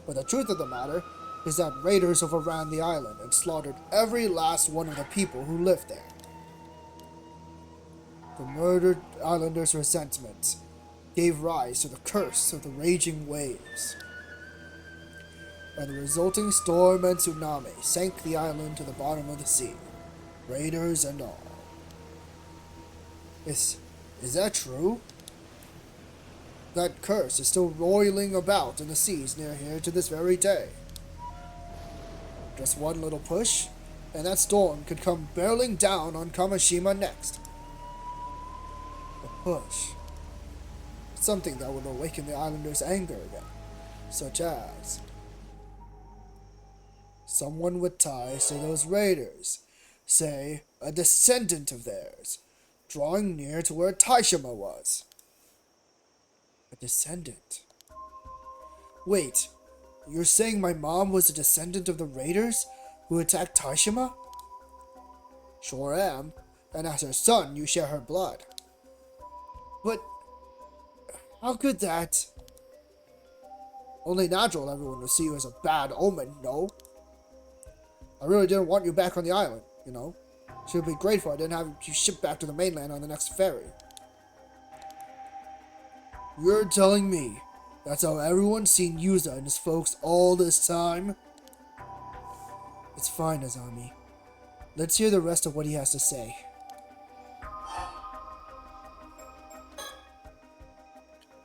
But the truth of the matter is that raiders overran the island and slaughtered every last one of the people who lived there. The murdered islanders' resentment gave rise to the curse of the raging waves. And the resulting storm and tsunami sank the island to the bottom of the sea, raiders and all. Is that true? That curse is still roiling about in the seas near here to this very day. Just one little push, and that storm could come barreling down on Kamishima next. A push. Something that would awaken the islanders' anger again, such as someone with ties to those raiders, say a descendant of theirs, drawing near to where Taishima was. A descendant? Wait, you're saying my mom was a descendant of the raiders who attacked Taishima? Sure am, and as her son you share her blood. But how could that? Only natural everyone would see you as a bad omen, no? I really didn't want you back on the island, you know. She'd be grateful I didn't have you shipped back to the mainland on the next ferry. You're telling me that's how everyone's seen Yuza and his folks all this time? It's fine, Azami. Let's hear the rest of what he has to say.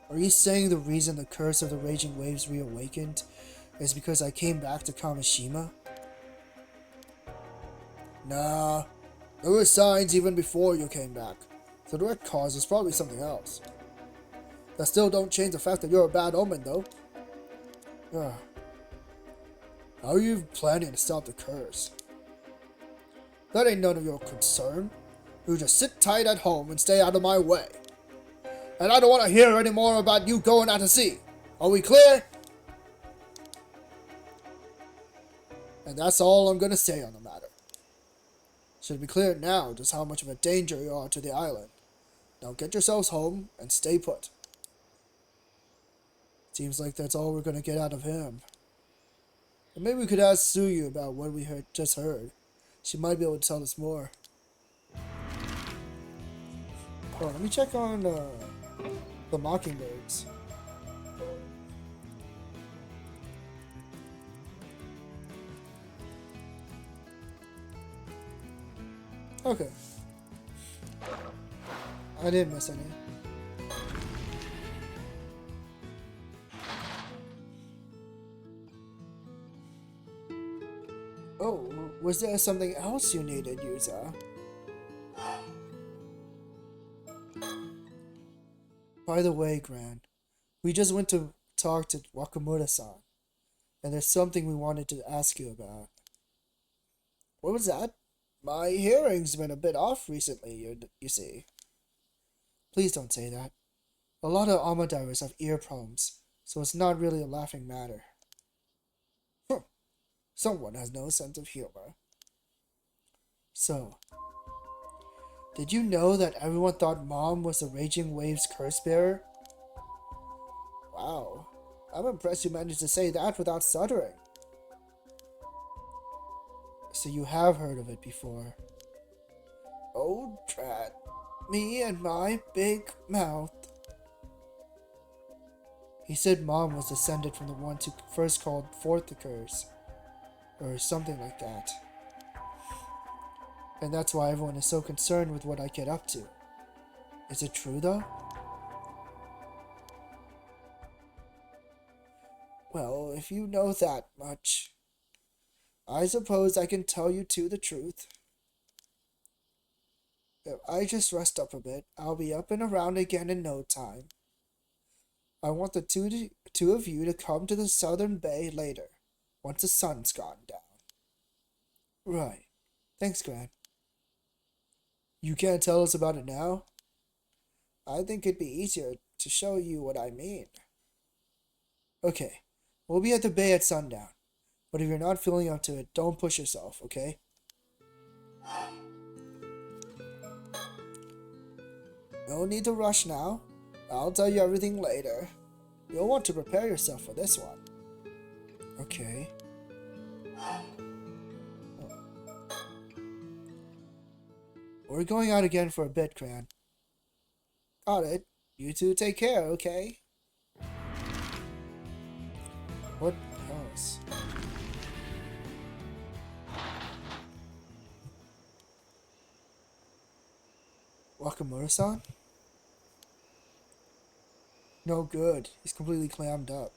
Are you saying the reason the curse of the raging waves reawakened is because I came back to Kamishima? Nah, there were signs even before you came back. The direct cause is probably something else. That still don't change the fact that you're a bad omen, though. How are you planning to stop the curse? That ain't none of your concern. You just sit tight at home and stay out of my way. And I don't want to hear any more about you going out to sea. Are we clear? And that's all I'm gonna say on the matter. Should be clear now just how much of a danger you are to the island. Now get yourselves home and stay put. Seems like that's all we're gonna get out of him. And maybe we could ask Suyu about what we just heard. She might be able to tell us more. Oh, let me check on the mockingbirds. Okay. I didn't miss any. Oh, was there something else you needed, Yuza? By the way, Gran, we just went to talk to Wakamura-san, and there's something we wanted to ask you about. What was that? My hearing's been a bit off recently, you see. Please don't say that. A lot of Ama divers have ear problems, so it's not really a laughing matter. Someone has no sense of humor. So, did you know that everyone thought Mom was the Raging Waves curse bearer? Wow, I'm impressed you managed to say that without stuttering. So you have heard of it before. Oh, drat. Me and my big mouth. He said Mom was descended from the ones who first called forth the curse. Or something like that. And that's why everyone is so concerned with what I get up to. Is it true, though? Well, if you know that much, I suppose I can tell you the truth. If I just rest up a bit, I'll be up and around again in no time. I want the two of you to come to the southern bay later, once the sun's gone down. Right. Thanks, Gran. You can't tell us about it now? I think it'd be easier to show you what I mean. Okay, we'll be at the bay at sundown. But if you're not feeling up to it, don't push yourself, okay? No need to rush now. I'll tell you everything later. You'll want to prepare yourself for this one. Okay. We're going out again for a bit, Gran. Got it. You two take care, okay? What else? Wakamura-san? No good. He's completely clammed up.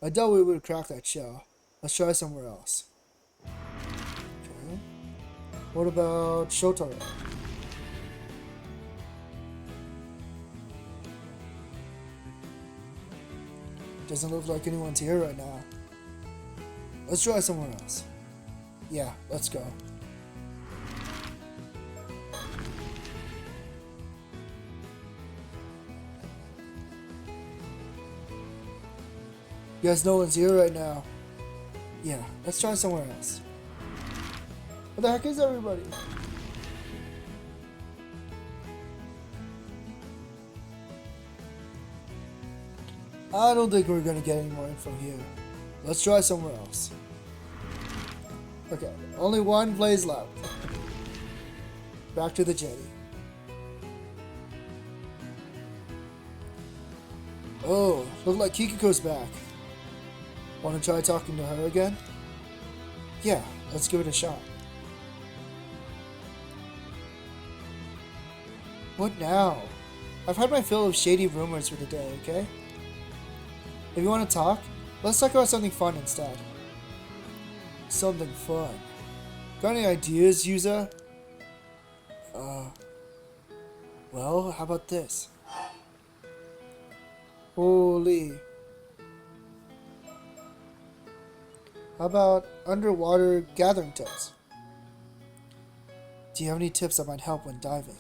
I doubt we would crack that shell. Let's try somewhere else. Okay. What about Shotaro? Doesn't look like anyone's here right now. Let's try somewhere else. Yeah, let's go. You guys, no one's here right now. Yeah, let's try somewhere else. What the heck is everybody? I don't think we're gonna get any more info here. Let's try somewhere else. Okay, only one blaze left. Back to the jetty. Oh, look like Kikiko's back. Want to try talking to her again? Yeah, let's give it a shot. What now? I've had my fill of shady rumors for the day, okay? If you want to talk, let's talk about something fun instead. Something fun. Got any ideas, Yuza? Well, how about this? Holy. How about underwater gathering tips? Do you have any tips that might help when diving?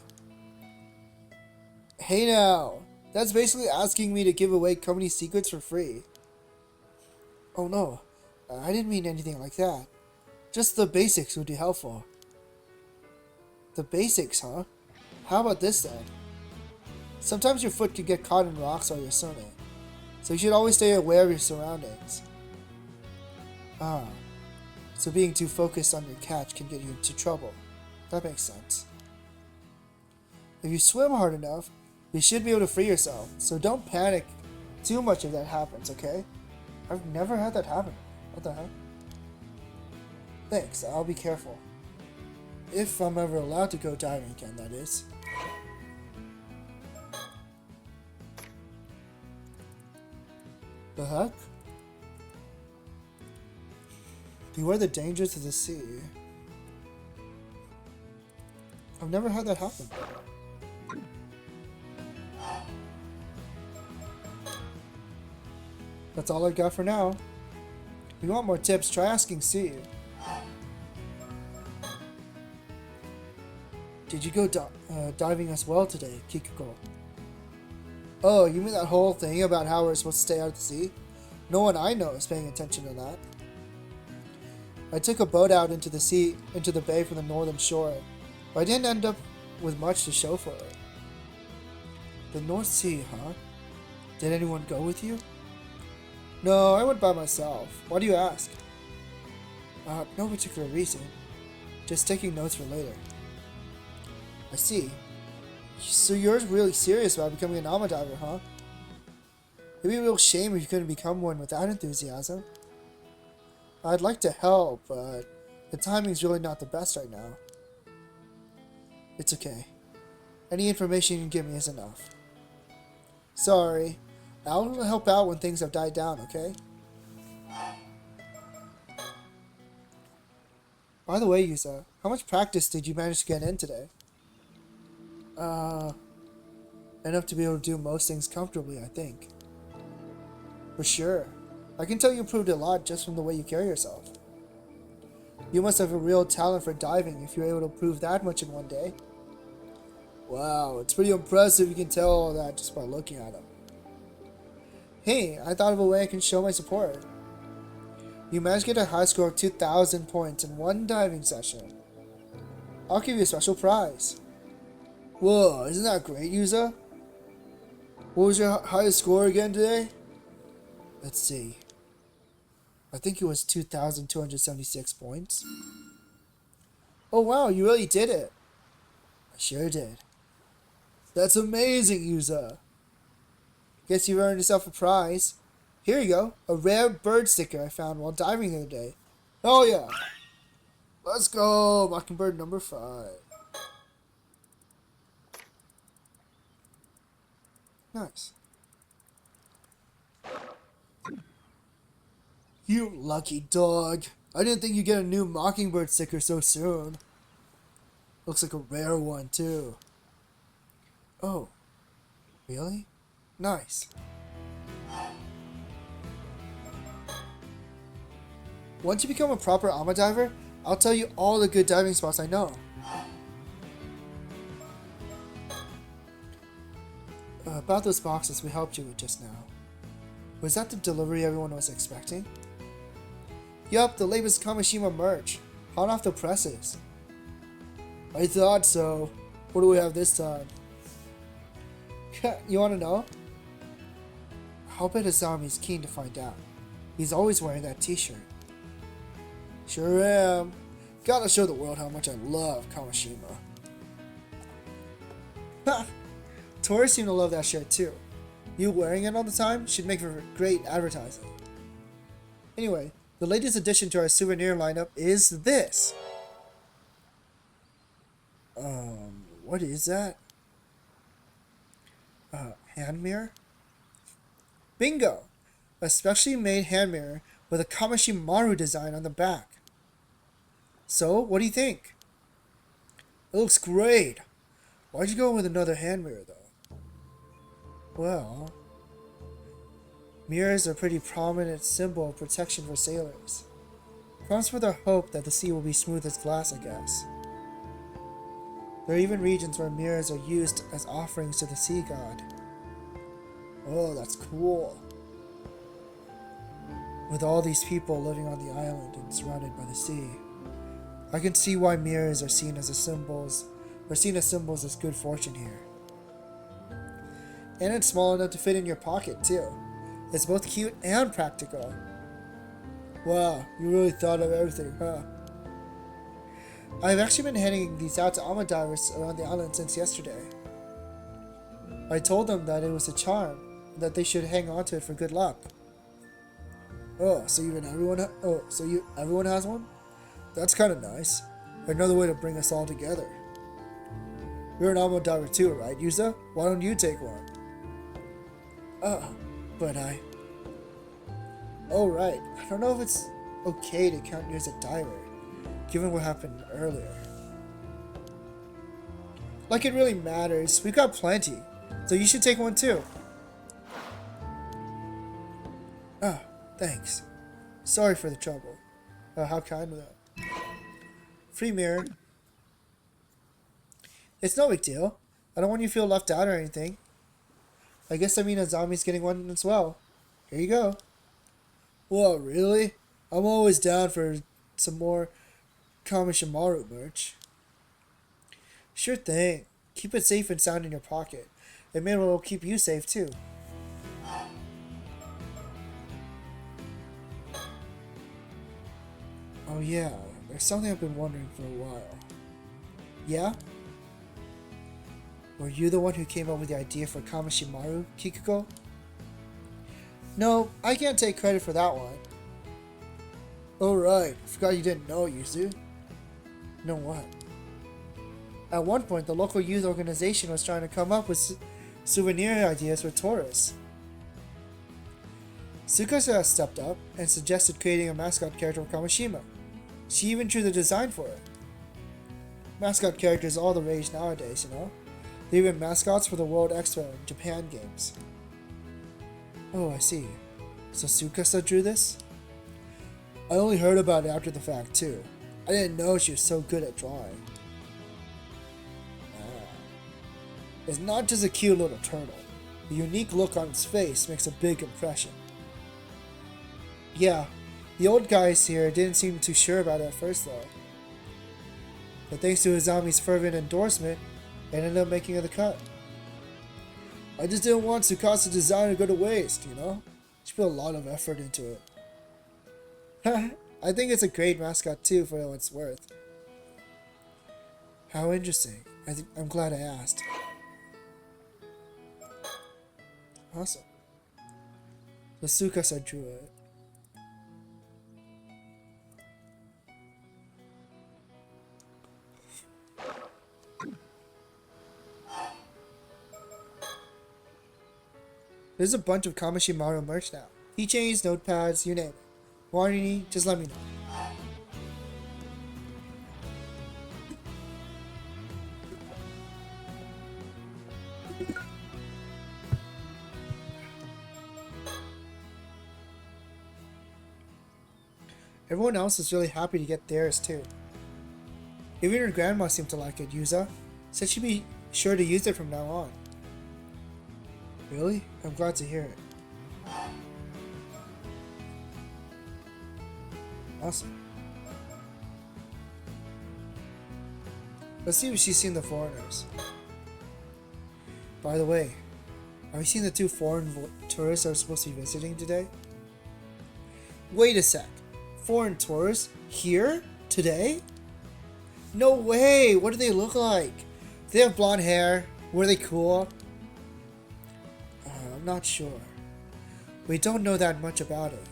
Hey now! That's basically asking me to give away company secrets for free. Oh no, I didn't mean anything like that. Just the basics would be helpful. The basics, huh? How about this then? Sometimes your foot can get caught in rocks while you're swimming, so you should always stay aware of your surroundings. Ah, so being too focused on your catch can get you into trouble. That makes sense. If you swim hard enough, you should be able to free yourself, so don't panic too much if that happens, okay? I've never had that happen. What the heck? Thanks, I'll be careful. If I'm ever allowed to go diving again, that is. The heck? Beware the dangers of the sea. I've never had that happen. That's all I've got for now. If you want more tips, try asking C. Did you go diving as well today, Kikiko? Oh, you mean that whole thing about how we're supposed to stay out of the sea? No one I know is paying attention to that. I took a boat out into the sea, into the bay from the northern shore, but I didn't end up with much to show for it. The North Sea, huh? Did anyone go with you? No, I went by myself. Why do you ask? No particular reason. Just taking notes for later. I see. So you're really serious about becoming an Ama diver, huh? It'd be a real shame if you couldn't become one without enthusiasm. I'd like to help, but the timing's really not the best right now. It's okay. Any information you can give me is enough. Sorry. I'll help out when things have died down, okay? By the way, Yuza, how much practice did you manage to get in today? Enough to be able to do most things comfortably, I think. For sure. I can tell you improved a lot just from the way you carry yourself. You must have a real talent for diving if you're able to prove that much in one day. Wow, it's pretty impressive you can tell all that just by looking at him. Hey, I thought of a way I can show my support. You managed to get a high score of 2,000 points in one diving session. I'll give you a special prize. Whoa, isn't that great, Yuza? What was your highest score again today? Let's see. I think it was 2,276 points. Oh wow, you really did it. I sure did. That's amazing, Yuza. Guess you've earned yourself a prize. Here you go, a rare bird sticker I found while diving the other day. Oh yeah. Let's go, Mockingbird number 5. Nice. You lucky dog. I didn't think you'd get a new Mockingbird sticker so soon. Looks like a rare one, too. Oh. Really? Nice. Once you become a proper Ama diver, I'll tell you all the good diving spots I know. About those boxes we helped you with just now. Was that the delivery everyone was expecting? Yup, the latest Kamishima merch. Hot off the presses. I thought so. What do we have this time? You wanna know? I'll bet Azami's keen to find out. He's always wearing that t-shirt. Sure am. Gotta show the world how much I love Kamishima. Ha! Tourists seem to love that shirt too. You wearing it all the time should make for great advertising. Anyway, the latest addition to our souvenir lineup is this. What is that? Hand mirror? Bingo! A specially made hand mirror with a Kamishima design on the back. So, what do you think? It looks great. Why'd you go with another hand mirror, though? Well, mirrors are a pretty prominent symbol of protection for sailors. Comes with our hope that the sea will be smooth as glass, I guess. There are even regions where mirrors are used as offerings to the sea god. Oh, that's cool. With all these people living on the island and surrounded by the sea, I can see why mirrors are seen as symbols of good fortune here. And it's small enough to fit in your pocket too. It's both cute and practical. Wow, you really thought of everything, huh? I've actually been handing these out to Ama divers around the island since yesterday. I told them that it was a charm, and that they should hang on to it for good luck. So everyone has one? That's kind of nice. Another way to bring us all together. You're an Ama diver too, right, Yuza? Why don't you take one? Oh, right. I don't know if it's okay to count you as a diver, given what happened earlier. Like it really matters. We've got plenty, so you should take one too. Thanks. Sorry for the trouble. How kind of that. Free mirror. It's no big deal. I don't want you to feel left out or anything. I guess I mean Azami's getting one as well. Here you go. Whoa, really? I'm always down for some more Kamishima merch. Sure thing. Keep it safe and sound in your pocket. It may well keep you safe too. Oh yeah, there's something I've been wondering for a while. Yeah? Were you the one who came up with the idea for Kamishima, Kikuko? No, I can't take credit for that one. Oh right, forgot you didn't know, Yuzu. Know what? At one point, the local youth organization was trying to come up with souvenir ideas for tourists. Tsukasa stepped up and suggested creating a mascot character for Kamishima. She even drew the design for it. Mascot characters are all the rage nowadays, you know? They even mascots for the World Expo and Japan games. Oh, I see. So Tsukasa drew this? I only heard about it after the fact, too. I didn't know she was so good at drawing. It's not just a cute little turtle. The unique look on its face makes a big impression. Yeah, the old guys here didn't seem too sure about it at first though. But thanks to Izami's fervent endorsement, it ended up making the cut. I just didn't want Tsukasa's design to go to waste, you know? She put a lot of effort into it. I think it's a great mascot too for what it's worth. How interesting. I'm glad I asked. Awesome. So Tsukasa drew it. There's a bunch of Kamishima merch now. Keychains, notepads, you name it. Want any, just let me know. Everyone else is really happy to get theirs too. Even her grandma seemed to like it, Yuza. Said she'd be sure to use it from now on. Really? I'm glad to hear it. Awesome. Let's see if she's seen the foreigners. By the way, have you seen the two foreign tourists that are supposed to be visiting today? Wait a sec. Foreign tourists? Here? Today? No way! What do they look like? Do they have blonde hair? Were they cool? I'm not sure. We don't know that much about it.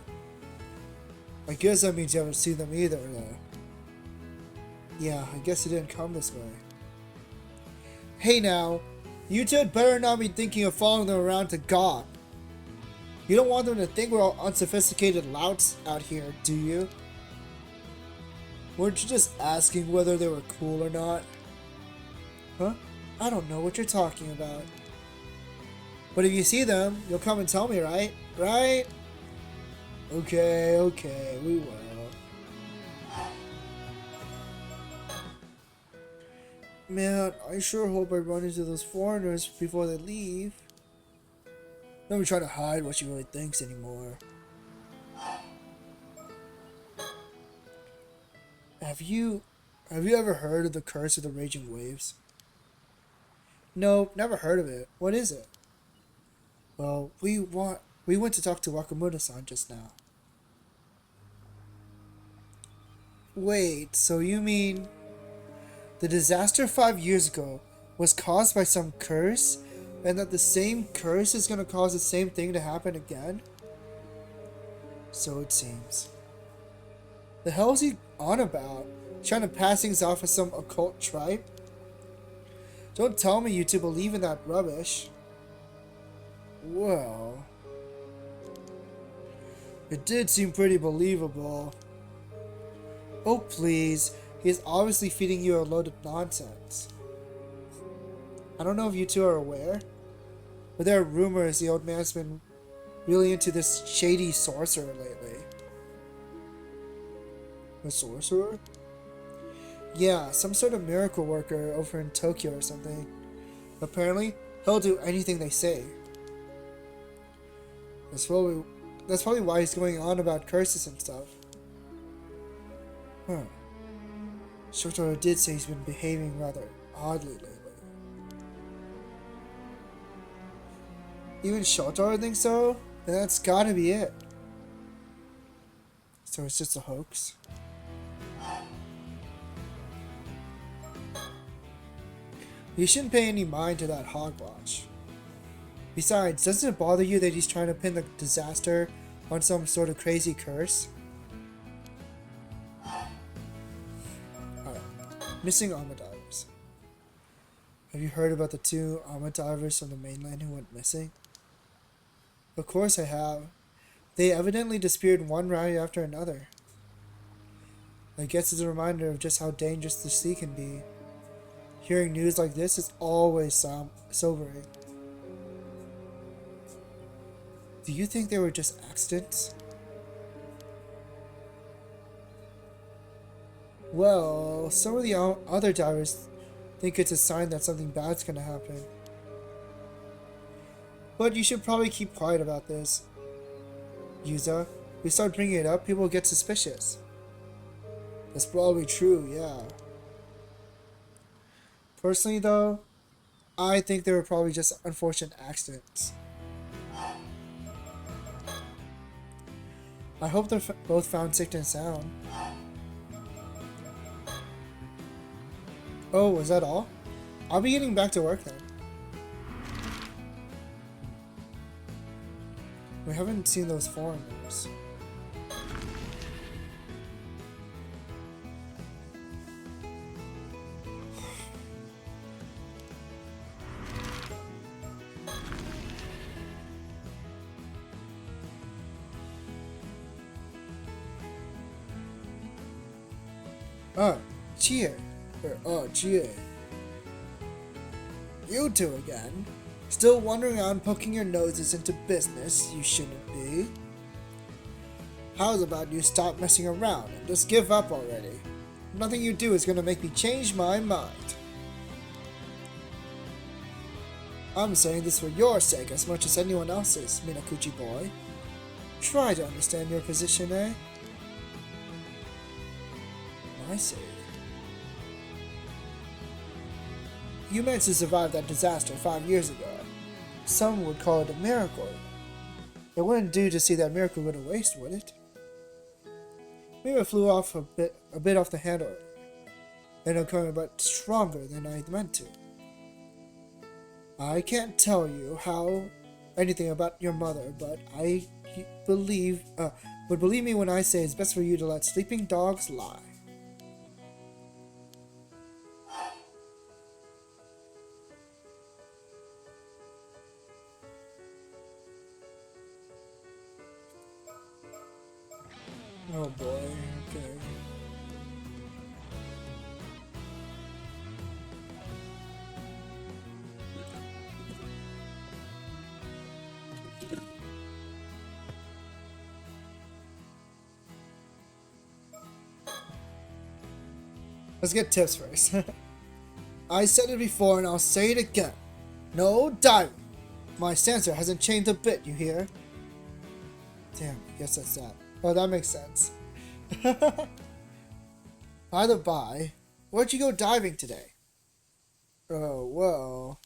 I guess that means you haven't seen them either, though. Yeah, I guess it didn't come this way. Hey now, you two had better not be thinking of following them around to God. You don't want them to think we're all unsophisticated louts out here, do you? Weren't you just asking whether they were cool or not? Huh? I don't know what you're talking about. But if you see them, you'll come and tell me, right? Right? Okay, we will. Man, I sure hope I run into those foreigners before they leave. Don't be trying to hide what she really thinks anymore. Have you ever heard of the Curse of the Raging Waves? No, never heard of it. What is it? Well, we went to talk to Wakamura-san just now. Wait, so you mean the disaster 5 years ago was caused by some curse, and that the same curse is gonna cause the same thing to happen again? So it seems. The hell is he on about? Trying to pass things off as some occult tripe? Don't tell me you two believe in that rubbish. Well, it did seem pretty believable. Oh please, he is obviously feeding you a load of nonsense. I don't know if you two are aware, but there are rumors the old man's been really into this shady sorcerer lately. A sorcerer? Yeah, some sort of miracle worker over in Tokyo or something. Apparently, he'll do anything they say. That's probably why he's going on about curses and stuff. Huh. Shotaro did say he's been behaving rather oddly lately. Even Shotaro thinks so? Then that's gotta be it. So it's just a hoax? You shouldn't pay any mind to that hogwash. Besides, doesn't it bother you that he's trying to pin the disaster on some sort of crazy curse? Alright. Missing Ama divers. Have you heard about the 2 Ama divers from the mainland who went missing? Of course I have. They evidently disappeared one right after another. I guess it's a reminder of just how dangerous the sea can be. Hearing news like this is always sobering. Do you think they were just accidents? Well, some of the other divers think it's a sign that something bad's gonna happen. But you should probably keep quiet about this. Yuza, if we start bringing it up, people will get suspicious. That's probably true, yeah. Personally though, I think they were probably just unfortunate accidents. I hope they're both found safe and sound. Oh, was that all? I'll be getting back to work then. We haven't seen those foreigners. Chie. You two again? Still wandering around poking your noses into business you shouldn't be? How's about you stop messing around and just give up already? Nothing you do is gonna make me change my mind. I'm saying this for your sake as much as anyone else's, Minakuchi boy. Try to understand your position, eh? My sake. You managed to survive that disaster 5 years ago. Some would call it a miracle. It wouldn't do to see that miracle go to waste, would it? Maybe it flew off a bit off the handle. and I'm coming but stronger than I meant to. I can't tell you anything about your mother, but believe me when I say it's best for you to let sleeping dogs lie. Oh boy, okay. Let's get tips first. I said it before and I'll say it again. No diving. My sensor hasn't changed a bit, you hear? Damn, I guess that's that. Oh, that makes sense. By the by, where'd you go diving today? Oh, well.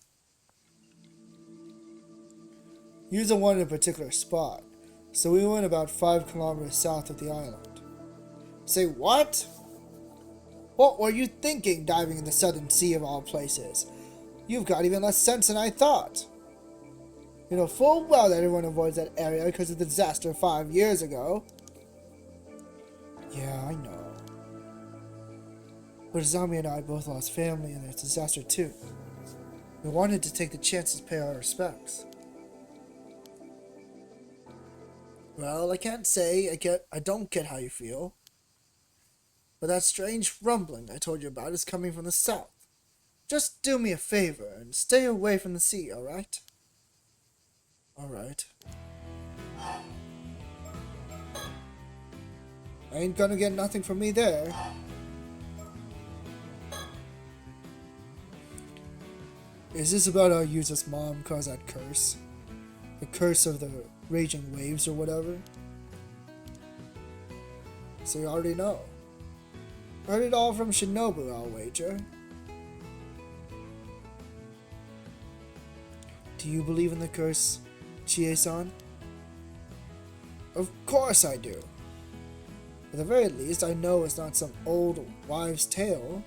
You don't want a particular spot, so we went about 5 kilometers south of the island. Say what? What were you thinking diving in the Southern Sea of all places? You've got even less sense than I thought. You know full well that everyone avoids that area because of the disaster 5 years ago. Yeah, I know. But Zombie and I both lost family in that disaster too. We wanted to take the chance to pay our respects. Well, I can't say I don't get how you feel. But that strange rumbling I told you about is coming from the south. Just do me a favor and stay away from the sea, alright? Alright. Ain't gonna get nothing from me there. Is this about how Yuza's mom caused that curse? The curse of the raging waves or whatever? So you already know. Heard it all from Shinobu, I'll wager. Do you believe in the curse, Chie-san? Of course I do. At the very least, I know it's not some old wives' tale.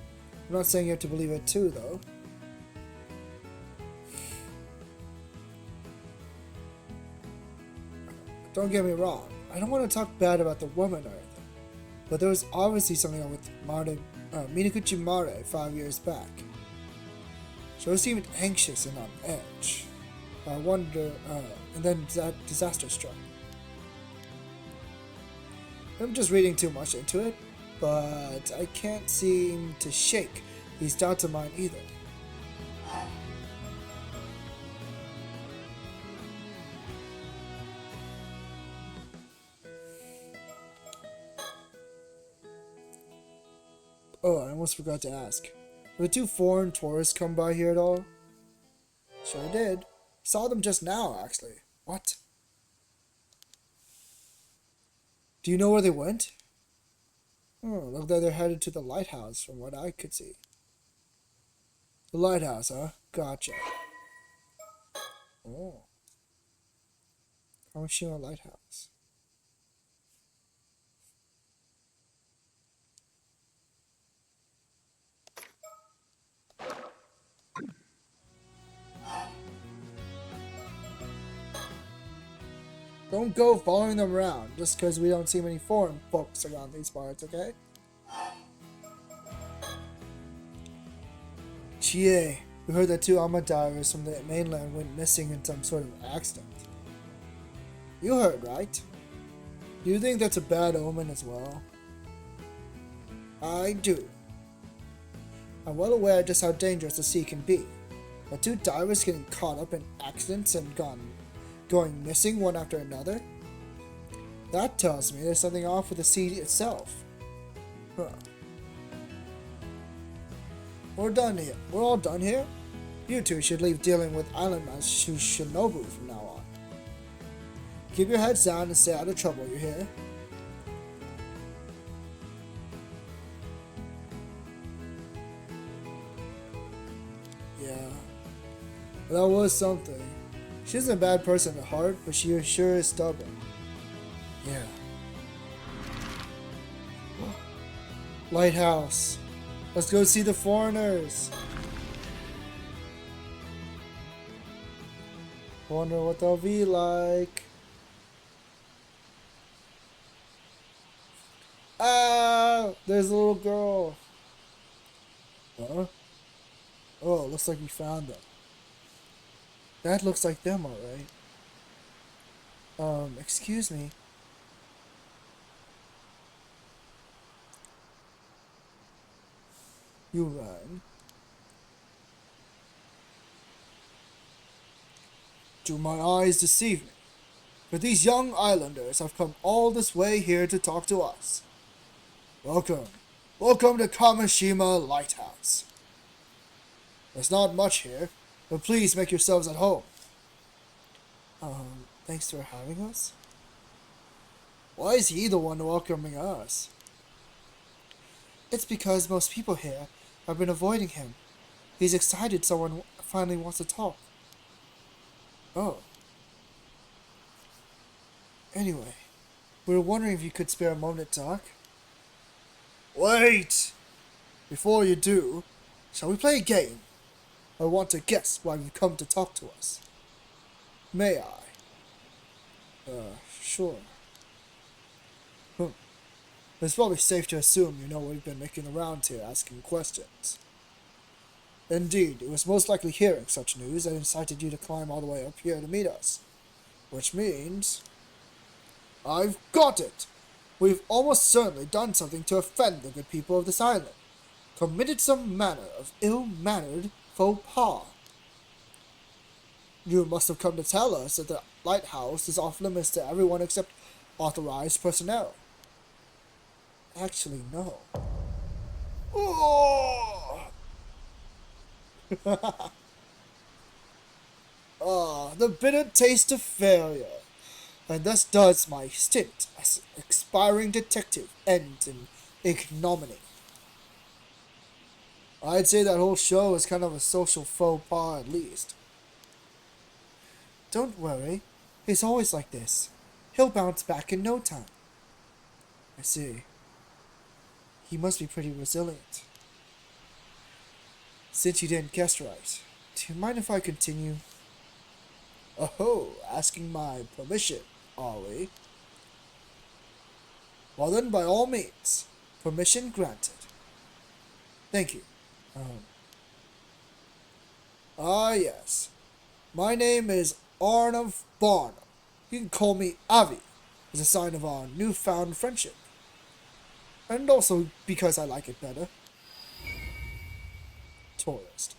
I'm not saying you have to believe it too, though. Don't get me wrong, I don't want to talk bad about the woman or anything, but there was obviously something wrong with Minakuchi Mare 5 years back. She always seemed anxious and on edge. I wonder, and then that disaster struck. I'm just reading too much into it, but I can't seem to shake these doubts of mine either. Oh, I almost forgot to ask. Did the 2 foreign tourists come by here at all? Sure did. Saw them just now, actually. What? Do you know where they went? Oh, looked like they're headed to the lighthouse from what I could see. The lighthouse, huh? Gotcha. Oh. Kamishima Lighthouse. Don't go following them around just because we don't see many foreign folks around these parts, okay? Chie, we heard that 2 Ama divers from the mainland went missing in some sort of accident. You heard, right? Do you think that's a bad omen as well? I do. I'm well aware just how dangerous the sea can be, but 2 divers getting caught up in accidents and going missing one after another? That tells me there's something off with the sea itself. Huh. We're done here. We're all done here? You 2 should leave dealing with Island Master Shinobu from now on. Keep your heads down and stay out of trouble, you hear? Yeah. That was something. She isn't a bad person at heart, but she sure is stubborn. Yeah. Lighthouse. Let's go see the foreigners. Wonder what they'll be like. Ah, there's a little girl. Huh? Oh, looks like we found them. That looks like them, alright. Excuse me. You rang. Do my eyes deceive me? But these young islanders have come all this way here to talk to us. Welcome. Welcome to Kamishima Lighthouse. There's not much here, but please make yourselves at home. Thanks for having us. Why is he the one welcoming us? It's because most people here have been avoiding him. He's excited someone finally wants to talk. Oh. Anyway, we were wondering if you could spare a moment to talk. Wait! Before you do, shall we play a game? I want to guess why you've come to talk to us. May I? Sure. It's probably safe to assume you know we've been making the rounds here asking questions. Indeed, it was most likely hearing such news that incited you to climb all the way up here to meet us. Which means... I've got it! We've almost certainly done something to offend the good people of this island. Committed some manner of ill-mannered faux pas. You must have come to tell us that the lighthouse is off limits to everyone except authorized personnel. Actually, no. Oh! The bitter taste of failure. And thus does my stint as expiring detective end in ignominy. I'd say that whole show is kind of a social faux pas at least. Don't worry, he's always like this. He'll bounce back in no time. I see. He must be pretty resilient. Since you didn't guess right, do you mind if I continue? Oh, asking my permission, are we? Well then, by all means, permission granted. Thank you. Yes. My name is Arnav Barnum. You can call me Avi, as a sign of our newfound friendship. And also because I like it better. Tourist.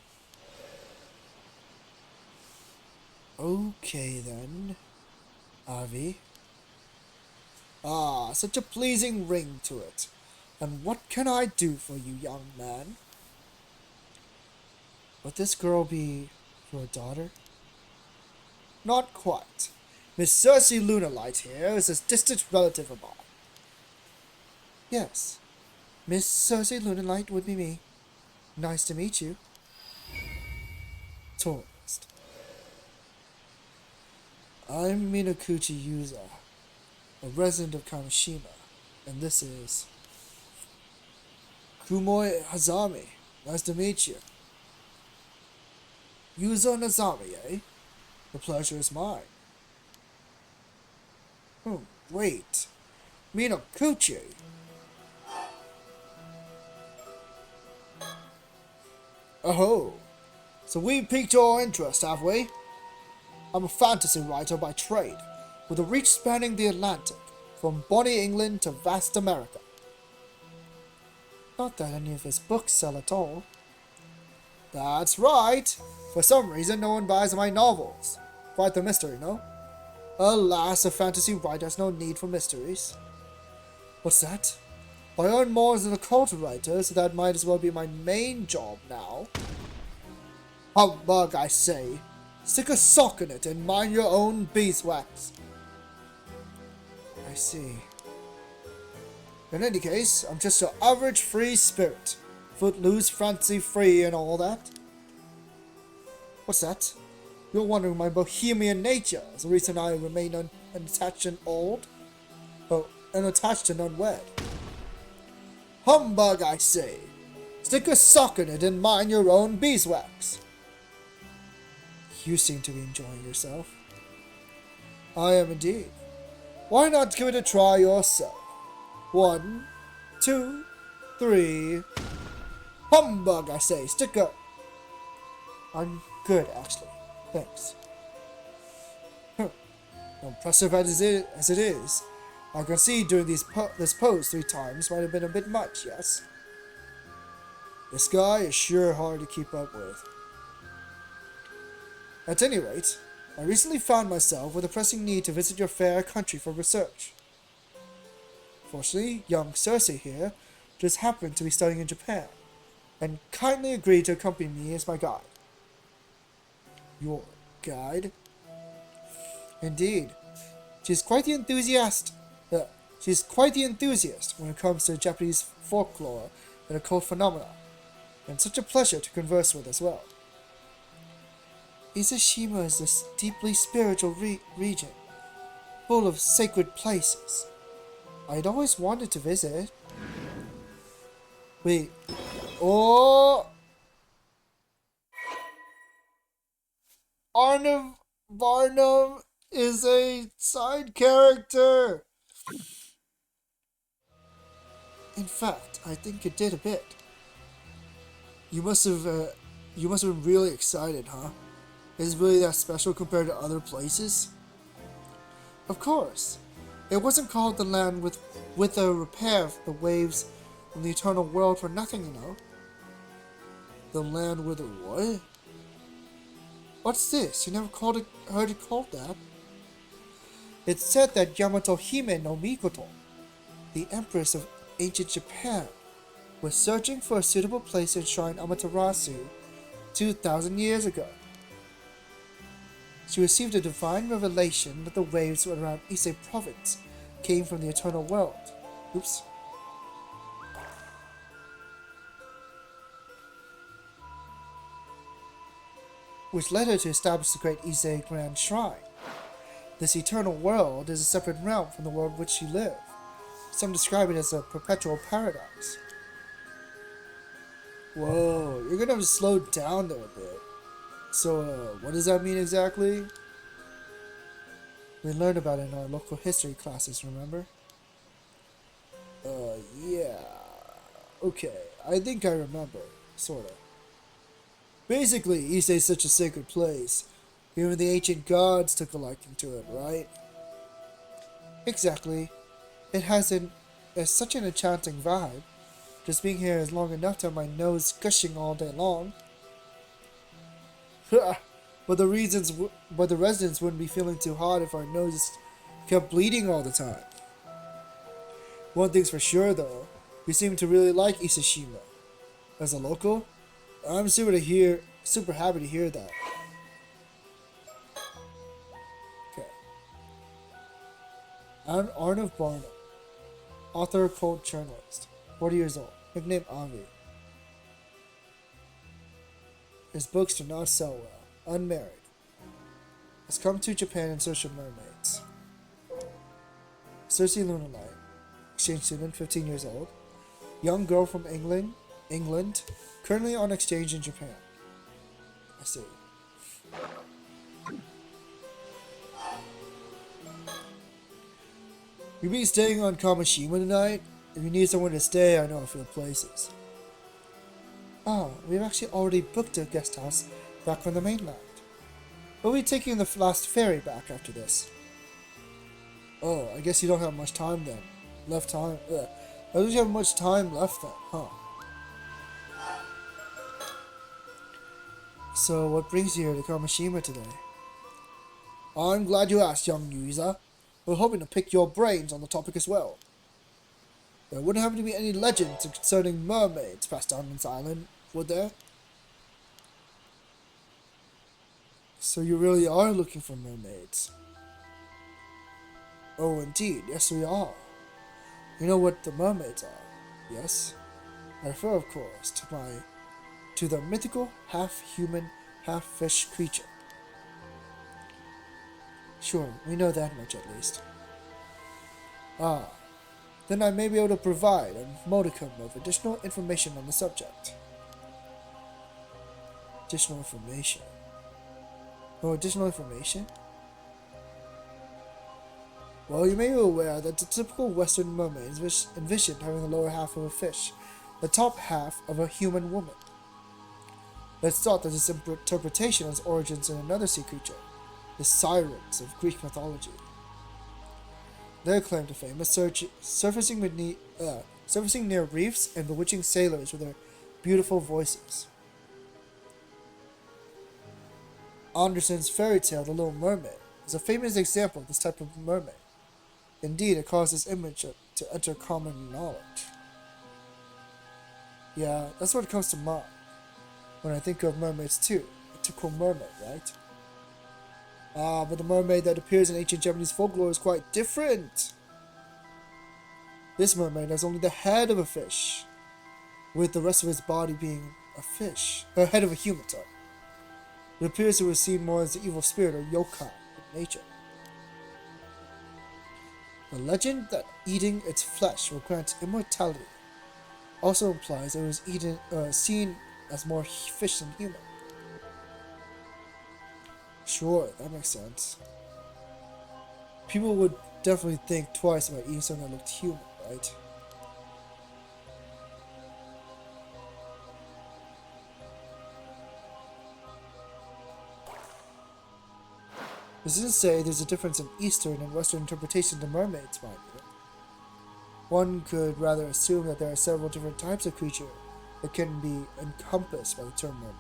Okay then, Avi. Such a pleasing ring to it. And what can I do for you, young man? Would this girl be your daughter? Not quite. Miss Cersei Lunalight here is a distant relative of mine. Yes, Miss Cersei Lunalight would be me. Nice to meet you. Tourist. I'm Minakuchi Yuza, a resident of Kamishima, and this is Kumoi Hazami. Nice to meet you. Yuza Nazami, eh? The pleasure is mine. Wait. Minakuchi? Oh, so we piqued your interest, have we? I'm a fantasy writer by trade, with a reach spanning the Atlantic, from bonny England to vast America. Not that any of his books sell at all. That's right. For some reason, no one buys my novels. Quite the mystery, no? Alas, a fantasy writer has no need for mysteries. What's that? I earn more as an occult writer, so that might as well be my main job now. Humbug, I say. Stick a sock in it and mind your own beeswax. I see. In any case, I'm just your average free spirit. Footloose, fancy-free, and all that. What's that? You're wondering my bohemian nature is the reason I remain unattached and old? Oh, unattached and unwed. Humbug, I say! Stick a sock in it and mind your own beeswax. You seem to be enjoying yourself. I am indeed. Why not give it a try yourself? 1, 2, 3. Humbug, I say. Stick a... I'm good, actually. Thanks. Impressive as it is, I can see doing this pose 3 times might have been a bit much, yes? This guy is sure hard to keep up with. At any rate, I recently found myself with a pressing need to visit your fair country for research. Fortunately, young Cersei here just happened to be studying in Japan, and kindly agreed to accompany me as my guide. Your guide? Indeed. She's quite the enthusiast when it comes to Japanese folklore and occult phenomena, and such a pleasure to converse with as well. Izushima is this deeply spiritual region, full of sacred places. I'd always wanted to visit. Wait. Oh! Arnav Barnum is a side character. In fact, I think it did a bit. You must have been really excited, huh? Is it really that special compared to other places? Of course. It wasn't called the land with a repair for the waves from the eternal world for nothing, you know. The land with a what? What's this? You never heard it called that? It's said that Yamato Hime no Mikoto, the empress of ancient Japan, was searching for a suitable place to enshrine Amaterasu 2,000 years ago. She received a divine revelation that the waves around Ise province came from the eternal world. Oops. Which led her to establish the great Ise Grand Shrine. This eternal world is a separate realm from the world in which she lived. Some describe it as a perpetual paradise. Whoa, you're gonna have to slow down there a bit. So, what does that mean exactly? We learned about it in our local history classes, remember? Yeah. Okay, I think I remember. Sorta. Basically, Ise is such a sacred place. Even the ancient gods took a liking to it, right? Exactly. It has such an enchanting vibe. Just being here is long enough to have my nose gushing all day long. but the residents wouldn't be feeling too hot if our noses kept bleeding all the time. One thing's for sure though, you seem to really like Isushima. As a local, I'm super happy to hear that. Okay. I'm Arnav Barnum, author, cult journalist, 40 years old, nickname Avi. His books do not sell well. Unmarried. Has come to Japan in search of mermaids. Cersei Lunalight. Exchange student, 15 years old. Young girl from England. Currently on exchange in Japan. I see. You'll be staying on Kamishima tonight? If you need somewhere to stay, I know a few places. Oh, we've actually already booked a guest house back on the mainland. We'll be taking the last ferry back after this. Oh, I guess you don't have much time then. I don't have much time left then, huh? So, what brings you here to Kamishima today? I'm glad you asked, young user. We're hoping to pick your brains on the topic as well. There wouldn't happen to be any legends concerning mermaids passed down this island, would there? So you really are looking for mermaids? Oh, indeed, yes we are. You know what the mermaids are, yes? I refer, of course, to the mythical, half-human, half-fish creature. Sure, we know that much at least. Ah, then I may be able to provide a modicum of additional information on the subject. Additional information? No additional information? Well, you may be aware that the typical Western mermaid is envisioned having the lower half of a fish, the top half of a human woman. It's thought that this interpretation has origins in another sea creature, the sirens of Greek mythology. Their claim to fame is surfacing near reefs and bewitching sailors with their beautiful voices. Andersen's fairy tale, The Little Mermaid, is a famous example of this type of mermaid. Indeed, it caused this image to enter common knowledge. Yeah, that's what comes to mind when I think of mermaids too. A typical mermaid, right? But the mermaid that appears in ancient Japanese folklore is quite different. This mermaid has only the head of a fish, with the rest of its body being a fish. Head of a human, sorry. It appears to have seen more as the evil spirit or yokai in nature. The legend that eating its flesh will grant immortality also implies it was seen as more fish than human. Sure, that makes sense. People would definitely think twice about eating something that looked human, right? This doesn't say there's a difference in Eastern and Western interpretations of mermaids, mind you. One could rather assume that there are several different types of creature that can be encompassed by the term mermaid.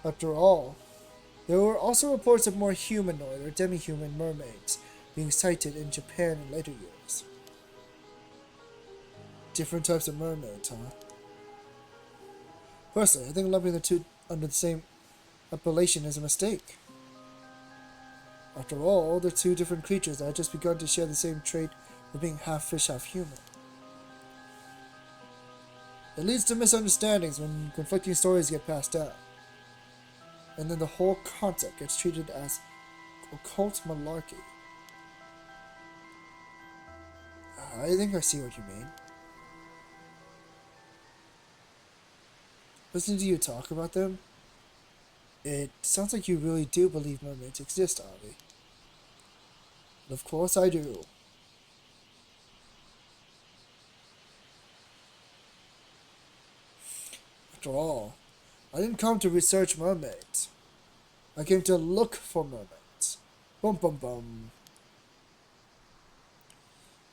After all, there were also reports of more humanoid or demi-human mermaids being sighted in Japan in later years. Different types of mermaids, huh? Personally, I think lumping the two under the same appellation is a mistake. After all, they're two different creatures that had just begun to share the same trait of being half fish, half human. It leads to misunderstandings when conflicting stories get passed down, and then the whole concept gets treated as occult malarkey. I think I see what you mean. Listening to you talk about them, it sounds like you really do believe mermaids exist, Avi. And of course I do. After all, I didn't come to research mermaids. I came to look for mermaids. Bum bum bum.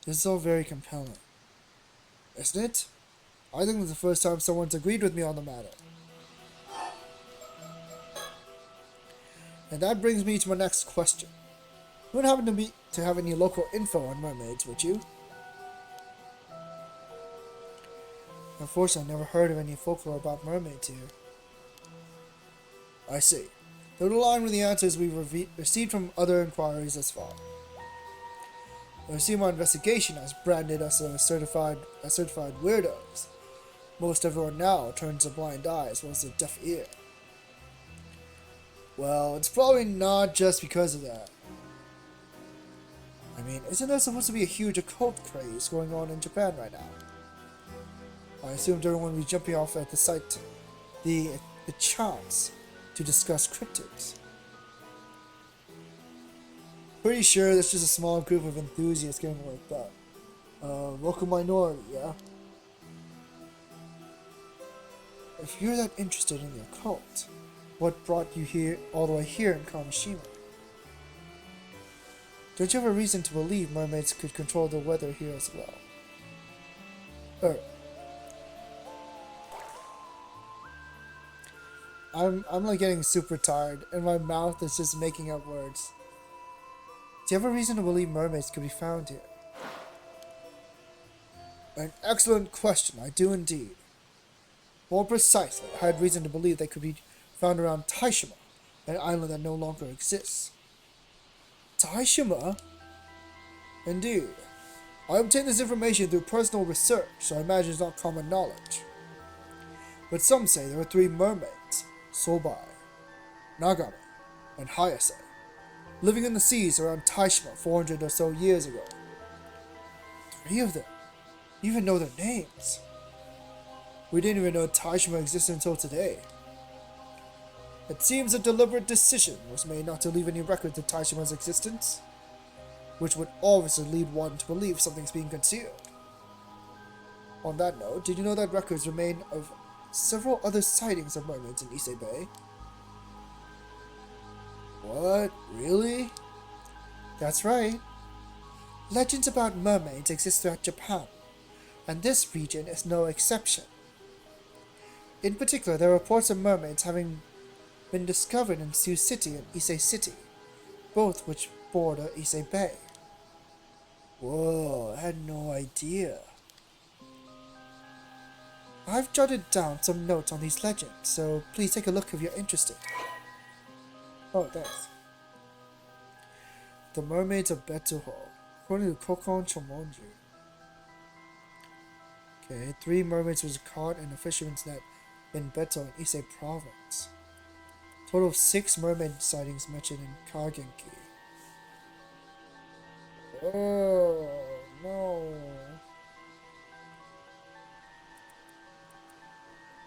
This is all very compelling, isn't it? I think it's the first time someone's agreed with me on the matter. And that brings me to my next question. You wouldn't happen to have any local info on mermaids, would you? Unfortunately, I never heard of any folklore about mermaids here. I see. They would align with the answers we've received from other inquiries thus far. I see my investigation has branded us as certified weirdos. Most everyone now turns a blind eye as well as a deaf ear. Well, it's probably not just because of that. I mean, isn't there supposed to be a huge occult craze going on in Japan right now? I assumed everyone would be jumping off at the sight, the chance to discuss cryptids. Pretty sure that's just a small group of enthusiasts getting worked up. Local minority, yeah? If you're that interested in the occult, what brought you here, all the way here in Kamishima? Don't you have a reason to believe mermaids could control the weather here as well? I'm like getting super tired, and my mouth is just making up words. Do you have a reason to believe mermaids could be found here? An excellent question, I do indeed. More precisely, I had reason to believe they could be found around Taishima, an island that no longer exists. Taishima? Indeed. I obtained this information through personal research, so I imagine it's not common knowledge. But some say there are 3 mermaids, Sobai, Nagami, and Hayase, living in the seas around Taishima 400 or so years ago. 3 of them. You even know their names. We didn't even know Taishima existed until today. It seems a deliberate decision was made not to leave any records of Taishima's existence, which would obviously lead one to believe something's being concealed. On that note, did you know that records remain of several other sightings of mermaids in Ise Bay? What? Really? That's right. Legends about mermaids exist throughout Japan, and this region is no exception. In particular, there are reports of mermaids having been discovered in Sioux City and Ise City, both which border Ise Bay. Whoa, I had no idea. I've jotted down some notes on these legends, so please take a look if you're interested. Oh, thanks. The Mermaids of Betsuho, according to Kokon Chomonju. Okay, 3 mermaids was caught in a fisherman's net in Beto in Ise province. Total of 6 mermaid sightings mentioned in Kagenki. Oh, no.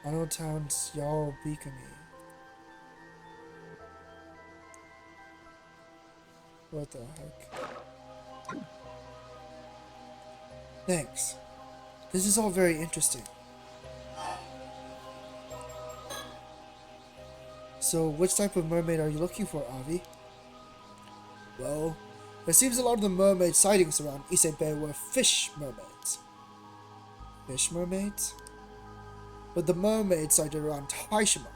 Ano Town's Yao Bikini. What the heck? Thanks. This is all very interesting. So, which type of mermaid are you looking for, Avi? Well, it seems a lot of the mermaid sightings around Ise Bay were fish mermaids. Fish mermaids? But the mermaids sighted around Taishima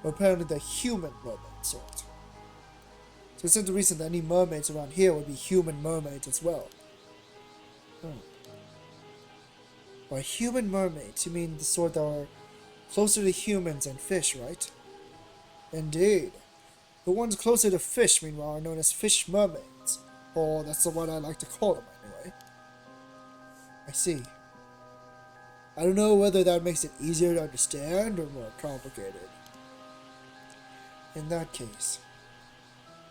were apparently the human mermaid sort. So it stands to reason that any mermaids around here would be human mermaids as well. By human mermaids, you mean the sort that are closer to humans than fish, right? Indeed. The ones closer to fish, meanwhile, are known as fish mermaids. Or that's the one I like to call them, anyway. I see. I don't know whether that makes it easier to understand or more complicated. In that case,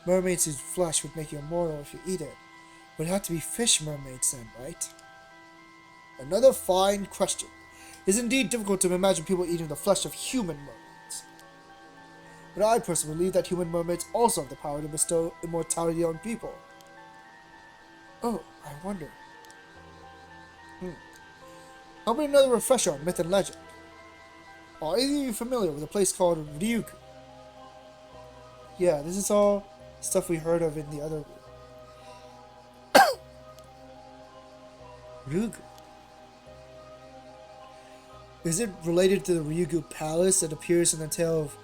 mermaids whose flesh would make you immortal if you eat it would have to be fish mermaids then, right? Another fine question. It is indeed difficult to imagine people eating the flesh of human mermaids. But I personally believe that human mermaids also have the power to bestow immortality on people. Oh, I wonder. How about another refresher on myth and legend? Are either of you familiar with a place called Ryugu? Yeah, this is all stuff we heard of in the other Ryugu. Is it related to the Ryugu Palace that appears in the tale of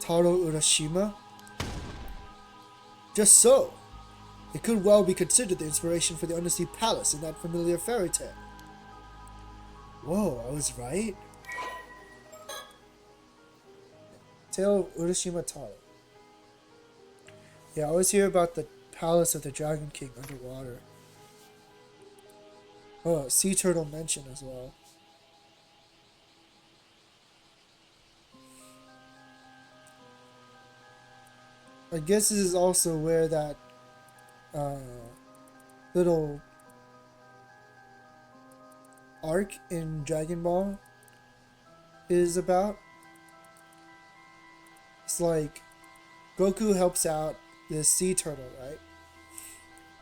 Taro Urashima? Just so. It could well be considered the inspiration for the undersea palace in that familiar fairy tale. Whoa, I was right. Tale of Urashima Taro. Yeah, I always hear about the palace of the Dragon King underwater. Oh, sea turtle mention as well. I guess this is also where that little arc in Dragon Ball is about. It's like Goku helps out this sea turtle, right?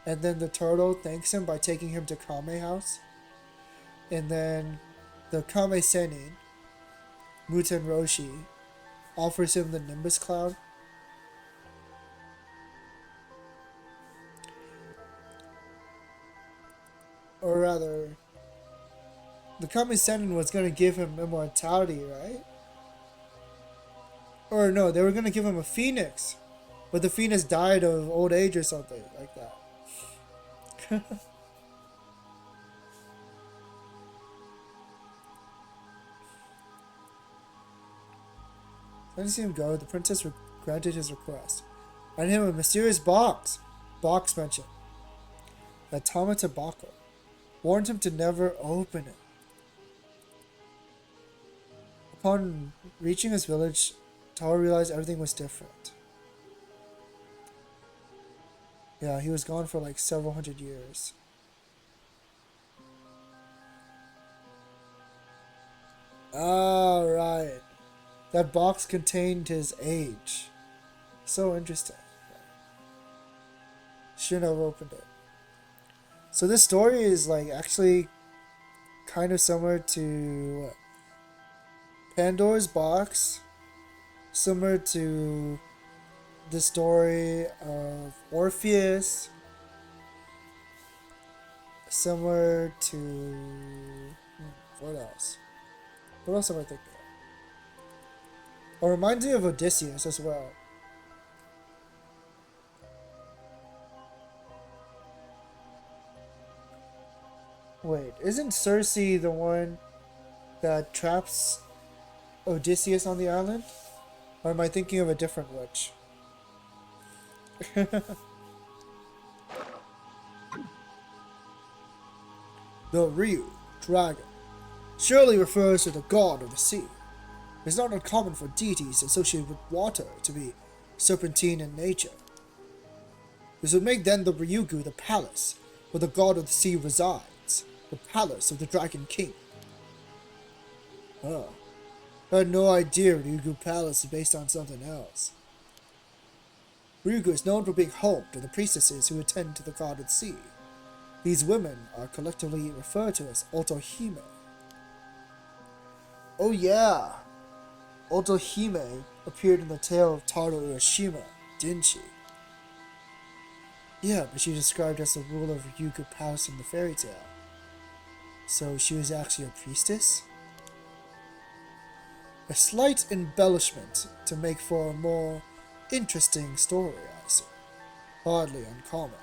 And then the turtle thanks him by taking him to Kame House. And then the Kame Sennin, Muten Roshi, offers him the Nimbus Cloud. Or rather, the Kame Sennin was going to give him immortality, right? Or no, they were going to give him a phoenix. But the phoenix died of old age or something like that. Letting see him go, the princess granted his request. And him a mysterious box. Box mentioned. A Tamata Bako. Warned him to never open it. Upon reaching his village, Taro realized everything was different. Yeah, he was gone for like several hundred years. Alright. That box contained his age. So interesting. Shouldn't have opened it. So this story is like actually kind of similar to what? Pandora's Box. Similar to the story of Orpheus. Similar to... what else? What else am I thinking of? It reminds me of Odysseus as well. Wait, isn't Circe the one that traps Odysseus on the island? Or am I thinking of a different witch? The Ryu, dragon, surely refers to the god of the sea. It is not uncommon for deities associated with water to be serpentine in nature. This would make then the Ryugu the palace where the god of the sea resides, the palace of the Dragon King. Oh, I had no idea Ryugu Palace is based on something else. Ryugu is known for being home to the priestesses who attend to the god of the sea. These women are collectively referred to as Otohime. Oh yeah! Otohime appeared in the tale of Taro Urashima, didn't she? Yeah, but she described as the ruler of Ryugu Palace in the fairy tale. So she was actually a priestess? A slight embellishment to make for a more interesting story, I see. Hardly uncommon.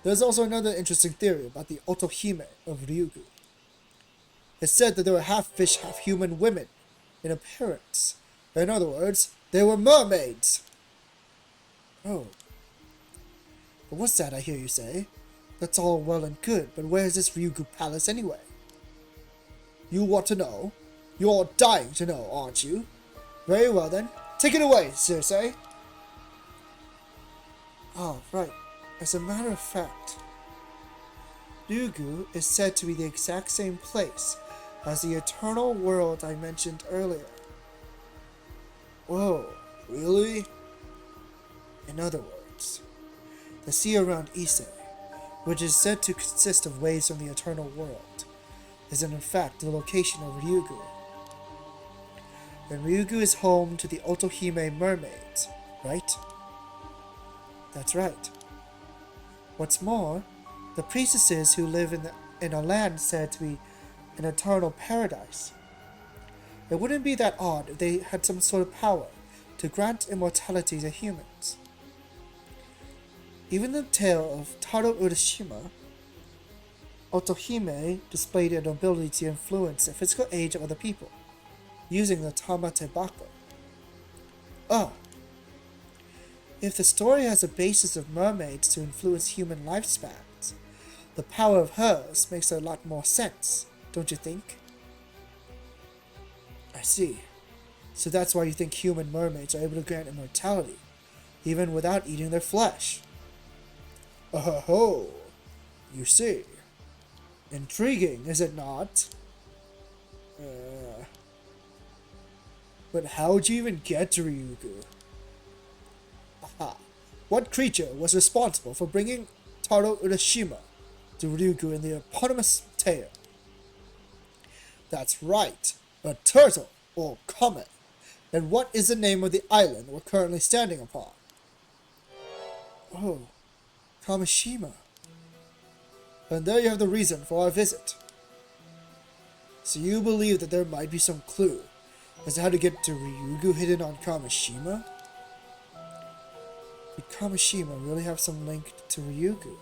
There's also another interesting theory about the Otohime of Ryugu. It's said that they were half fish, half human women in appearance. In other words, they were mermaids. Oh. But what's that I hear you say? That's all well and good, but where is this Ryugu Palace anyway? You want to know? You're dying to know, aren't you? Very well then, take it away, Circe. Oh, right. As a matter of fact, Ryugu is said to be the exact same place as the eternal world I mentioned earlier. Whoa, really? In other words, the sea around Ise, which is said to consist of waves from the eternal world, is in fact the location of Ryugu. And Ryugu is home to the Otohime mermaids, right? That's right. What's more, the priestesses who live in a land said to be an eternal paradise. It wouldn't be that odd if they had some sort of power to grant immortality to humans. Even in the tale of Taro Urashima, Otohime displayed an ability to influence the physical age of other people, using the Tamatebako. Ah! If the story has a basis of mermaids to influence human lifespans, the power of hers makes a lot more sense, don't you think? I see. So that's why you think human mermaids are able to grant immortality, even without eating their flesh. Oh, you see. Intriguing, is it not? But how'd you even get to Ryugu? Aha. What creature was responsible for bringing Taro Urashima to Ryugu in the eponymous tale? That's right, a turtle, or comet. And what is the name of the island we're currently standing upon? Oh, Kamishima. And there you have the reason for our visit. So you believe that there might be some clue as to how to get to Ryugu hidden on Kamishima? Did Kamishima really have some link to Ryugu?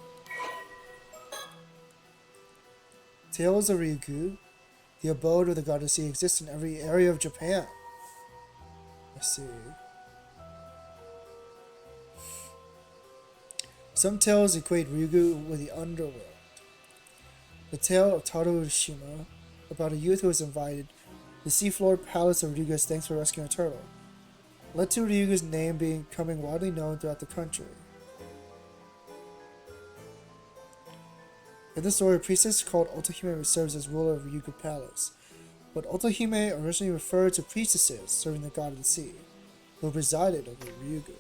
Tales of Ryugu, the abode of the god of the sea, exists in every area of Japan. I see. Some tales equate Ryugu with the underworld. The tale of Taro Urashima, about a youth who was invited to the seafloor palace of Ryugu as thanks for rescuing a turtle, led to Ryugu's name becoming widely known throughout the country. In the story, a priestess called Otohime serves as ruler of Ryugu Palace. but Otohime originally referred to priestesses serving the god of the sea, who presided over Ryugu.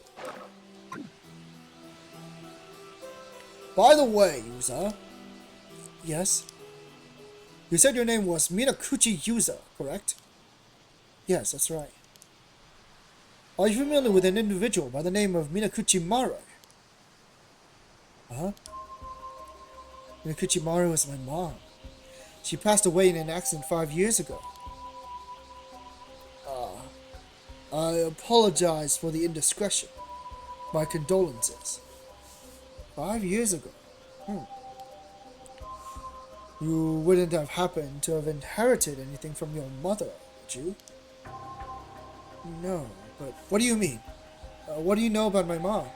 By the way, Yuza. Yes? You said your name was Minakuchi Yuza, correct? Yes, that's right. Are you familiar with an individual by the name of Minakuchi Maru? Huh? Minakuchi Maru is my mom. She passed away in an accident 5 years ago. I apologize for the indiscretion. My condolences. 5 years ago? You wouldn't have happened to have inherited anything from your mother, would you? No, but what do you mean? What do you know about my mom?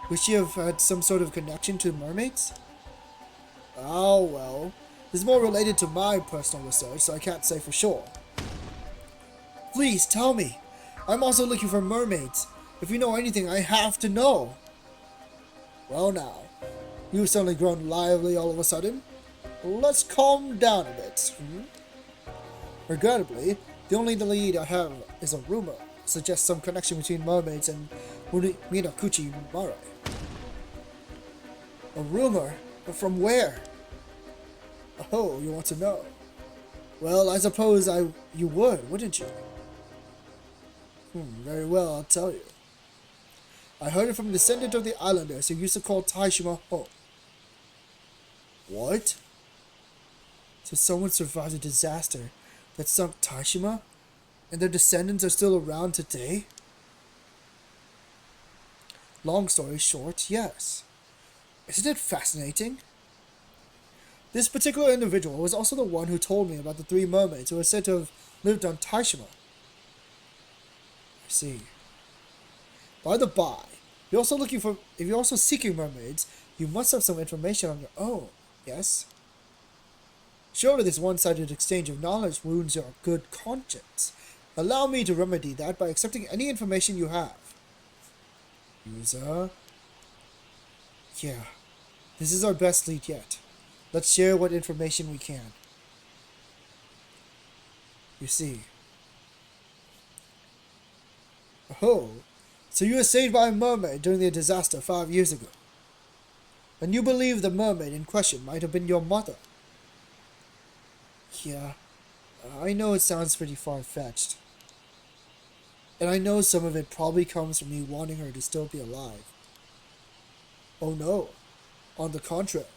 Would she have had some sort of connection to mermaids? Oh, well, this is more related to my personal research, so I can't say for sure. Please, tell me. I'm also looking for mermaids. If you know anything, I have to know. Well now, you've suddenly grown lively all of a sudden. Let's calm down a bit. Regrettably, the only lead I have is a rumor. Suggests some connection between mermaids and Minakuchi Maru. A rumor? From where? Oh, you want to know? Well, I suppose you would, wouldn't you? Very well, I'll tell you. I heard it from a descendant of the islanders who used to call Taishima home. What? So someone survived a disaster that sunk Taishima, and their descendants are still around today? Long story short, yes. Isn't it fascinating? This particular individual was also the one who told me about the 3 mermaids who are said to have lived on Taishima. I see. By the by, if you're also seeking mermaids, you must have some information on your own, yes? Surely this one-sided exchange of knowledge wounds your good conscience. Allow me to remedy that by accepting any information you have. User? Yeah, this is our best lead yet. Let's share what information we can. You see. Oh, so you were saved by a mermaid during the disaster 5 years ago. And you believe the mermaid in question might have been your mother. Yeah, I know it sounds pretty far-fetched. And I know some of it probably comes from me wanting her to still be alive. Oh no, on the contrary,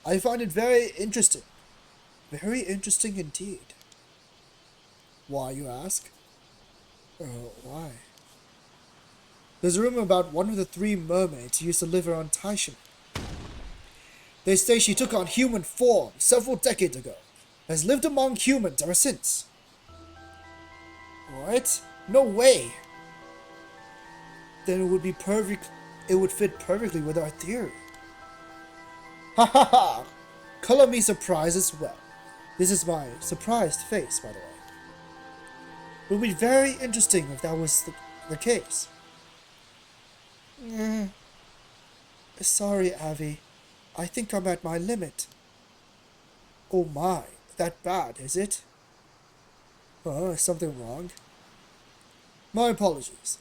I find it very interesting. Very interesting indeed. Why, you ask? Why? There's a rumor about one of the 3 mermaids who used to live around Taishima. They say she took on human form several decades ago, and has lived among humans ever since. What? No way! Then it would fit perfectly with our theory. Ha ha ha! Color me surprised as well. This is my surprised face, by the way. It would be very interesting if that was the case. Sorry, Avi. I think I'm at my limit. Oh my, that bad, is it? Is something wrong? My apologies.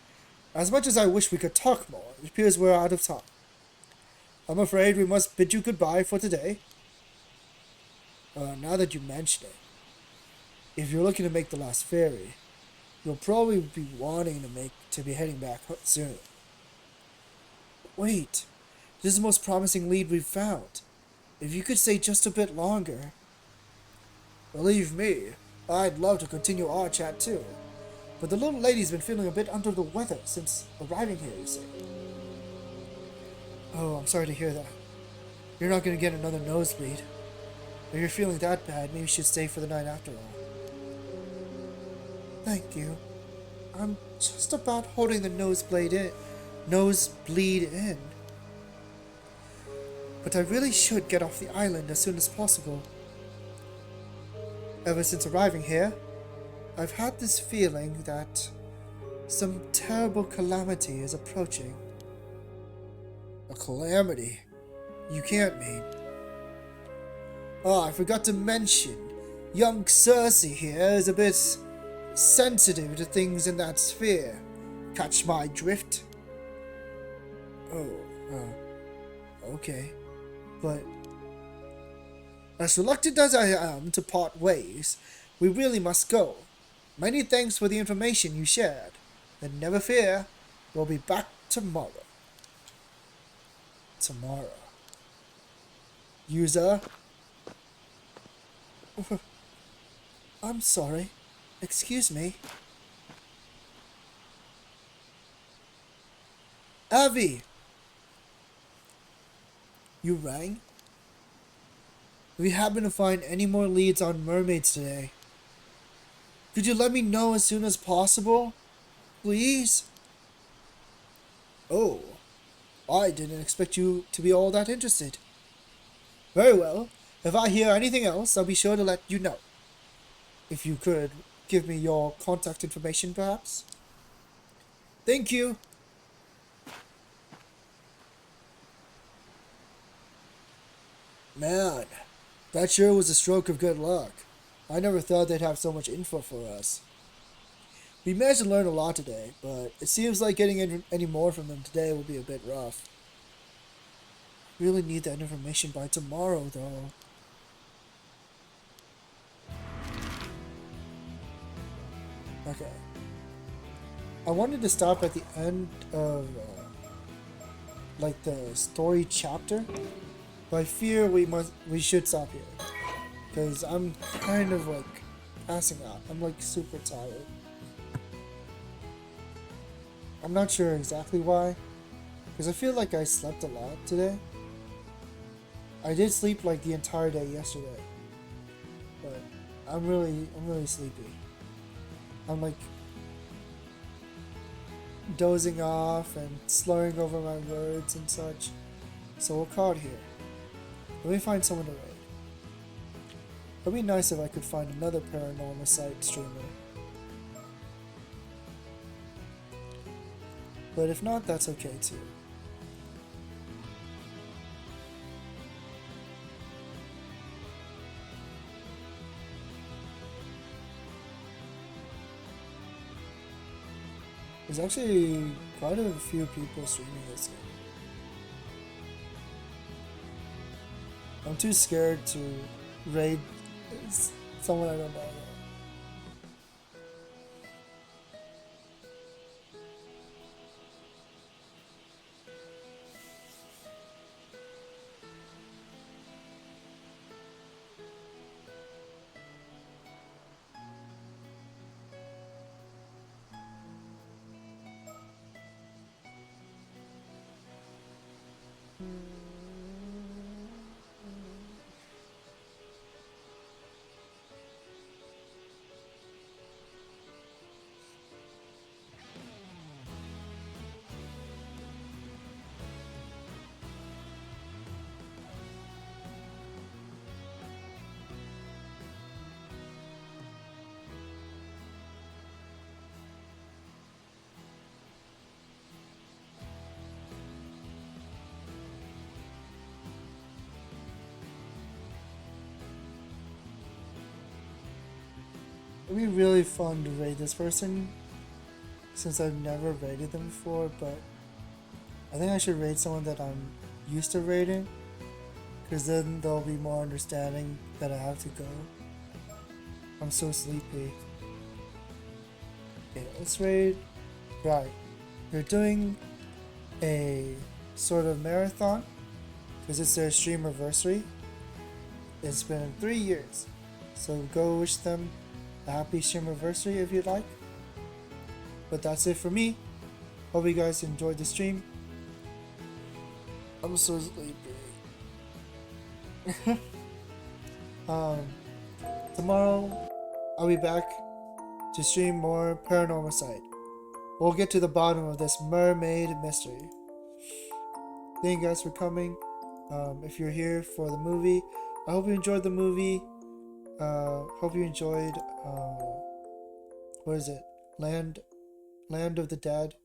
As much as I wish we could talk more, it appears we're out of time. I'm afraid we must bid you goodbye for today. Now that you mention it, if you're looking to make the last ferry, you'll probably be wanting to be heading back soon. Wait, this is the most promising lead we've found. If you could stay just a bit longer. Believe me, I'd love to continue our chat too. But the little lady's been feeling a bit under the weather since arriving here, you see. Oh, I'm sorry to hear that. You're not going to get another nosebleed. If you're feeling that bad, maybe you should stay for the night after all. Thank you. I'm just about holding the nosebleed in. But I really should get off the island as soon as possible. Ever since arriving here, I've had this feeling that some terrible calamity is approaching. A calamity? You can't mean. Oh, I forgot to mention, Young Cersei here is a bit sensitive to things in that sphere. Catch my drift? Oh, okay. But as reluctant as I am to part ways, we really must go. Many thanks for the information you shared. And never fear, we'll be back tomorrow. Tomorrow. User. I'm sorry. Excuse me. Avi! You rang? We happen to find any more leads on mermaids today. Could you let me know as soon as possible? Please? Oh, I didn't expect you to be all that interested. Very well. If I hear anything else, I'll be sure to let you know. If you could give me your contact information, perhaps? Thank you. Man, that sure was a stroke of good luck. I never thought they'd have so much info for us. We managed to learn a lot today, but it seems like getting any more from them today will be a bit rough. Really need that information by tomorrow, though. Okay. I wanted to stop at the end of, like, the story chapter, but I fear we should stop here. Because I'm kind of, like, passing out. I'm, like, super tired. I'm not sure exactly why, because I feel like I slept a lot today. I did sleep, like, the entire day yesterday, but I'm really sleepy. I'm, like, dozing off and slurring over my words and such, so we'll call it here. Let me find someone to raid. It'd be nice if I could find another Paranormasight streamer. But if not, that's okay too. There's actually quite a few people streaming this game. I'm too scared to raid someone I don't know. It'd be really fun to raid this person, since I've never raided them before, but I think I should raid someone that I'm used to raiding, because then they'll be more understanding that I have to go. I'm so sleepy. Okay, let's raid. Right. They're doing a sort of marathon, because it's their stream anniversary. It's been 3 years, so go wish them a happy stream anniversary if you'd like. But that's it for me. Hope you guys enjoyed the stream. I'm so sleepy. Tomorrow I'll be back to stream more Paranormasight. We'll get to the bottom of this mermaid mystery. Thank you guys for coming. If you're here for the movie, I hope you enjoyed the movie. Hope you enjoyed, what is it? Land of the Dead.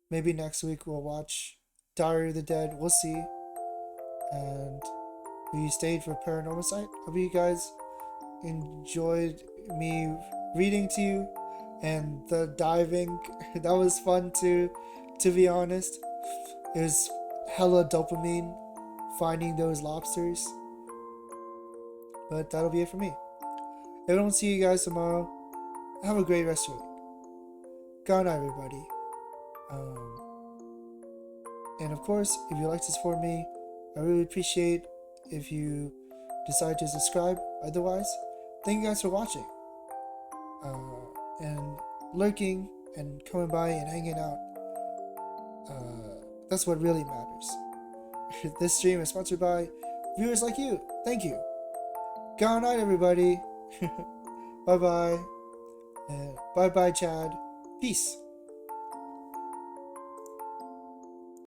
Maybe next week we'll watch Diary of the Dead. We'll see. And if you stayed for Paranormasight, hope you guys enjoyed me reading to you, and the diving that was fun too. To be honest, it was hella dopamine finding those lobsters. But that'll be it for me. If I don't see you guys tomorrow, have a great rest of your week. Good night, everybody. And of course, if you'd like to support me, I really appreciate if you decide to subscribe. Otherwise, thank you guys for watching and lurking and coming by and hanging out. That's what really matters. This stream is sponsored by viewers like you. Thank you. Good night, everybody. Bye bye. Bye bye, Chad. Peace.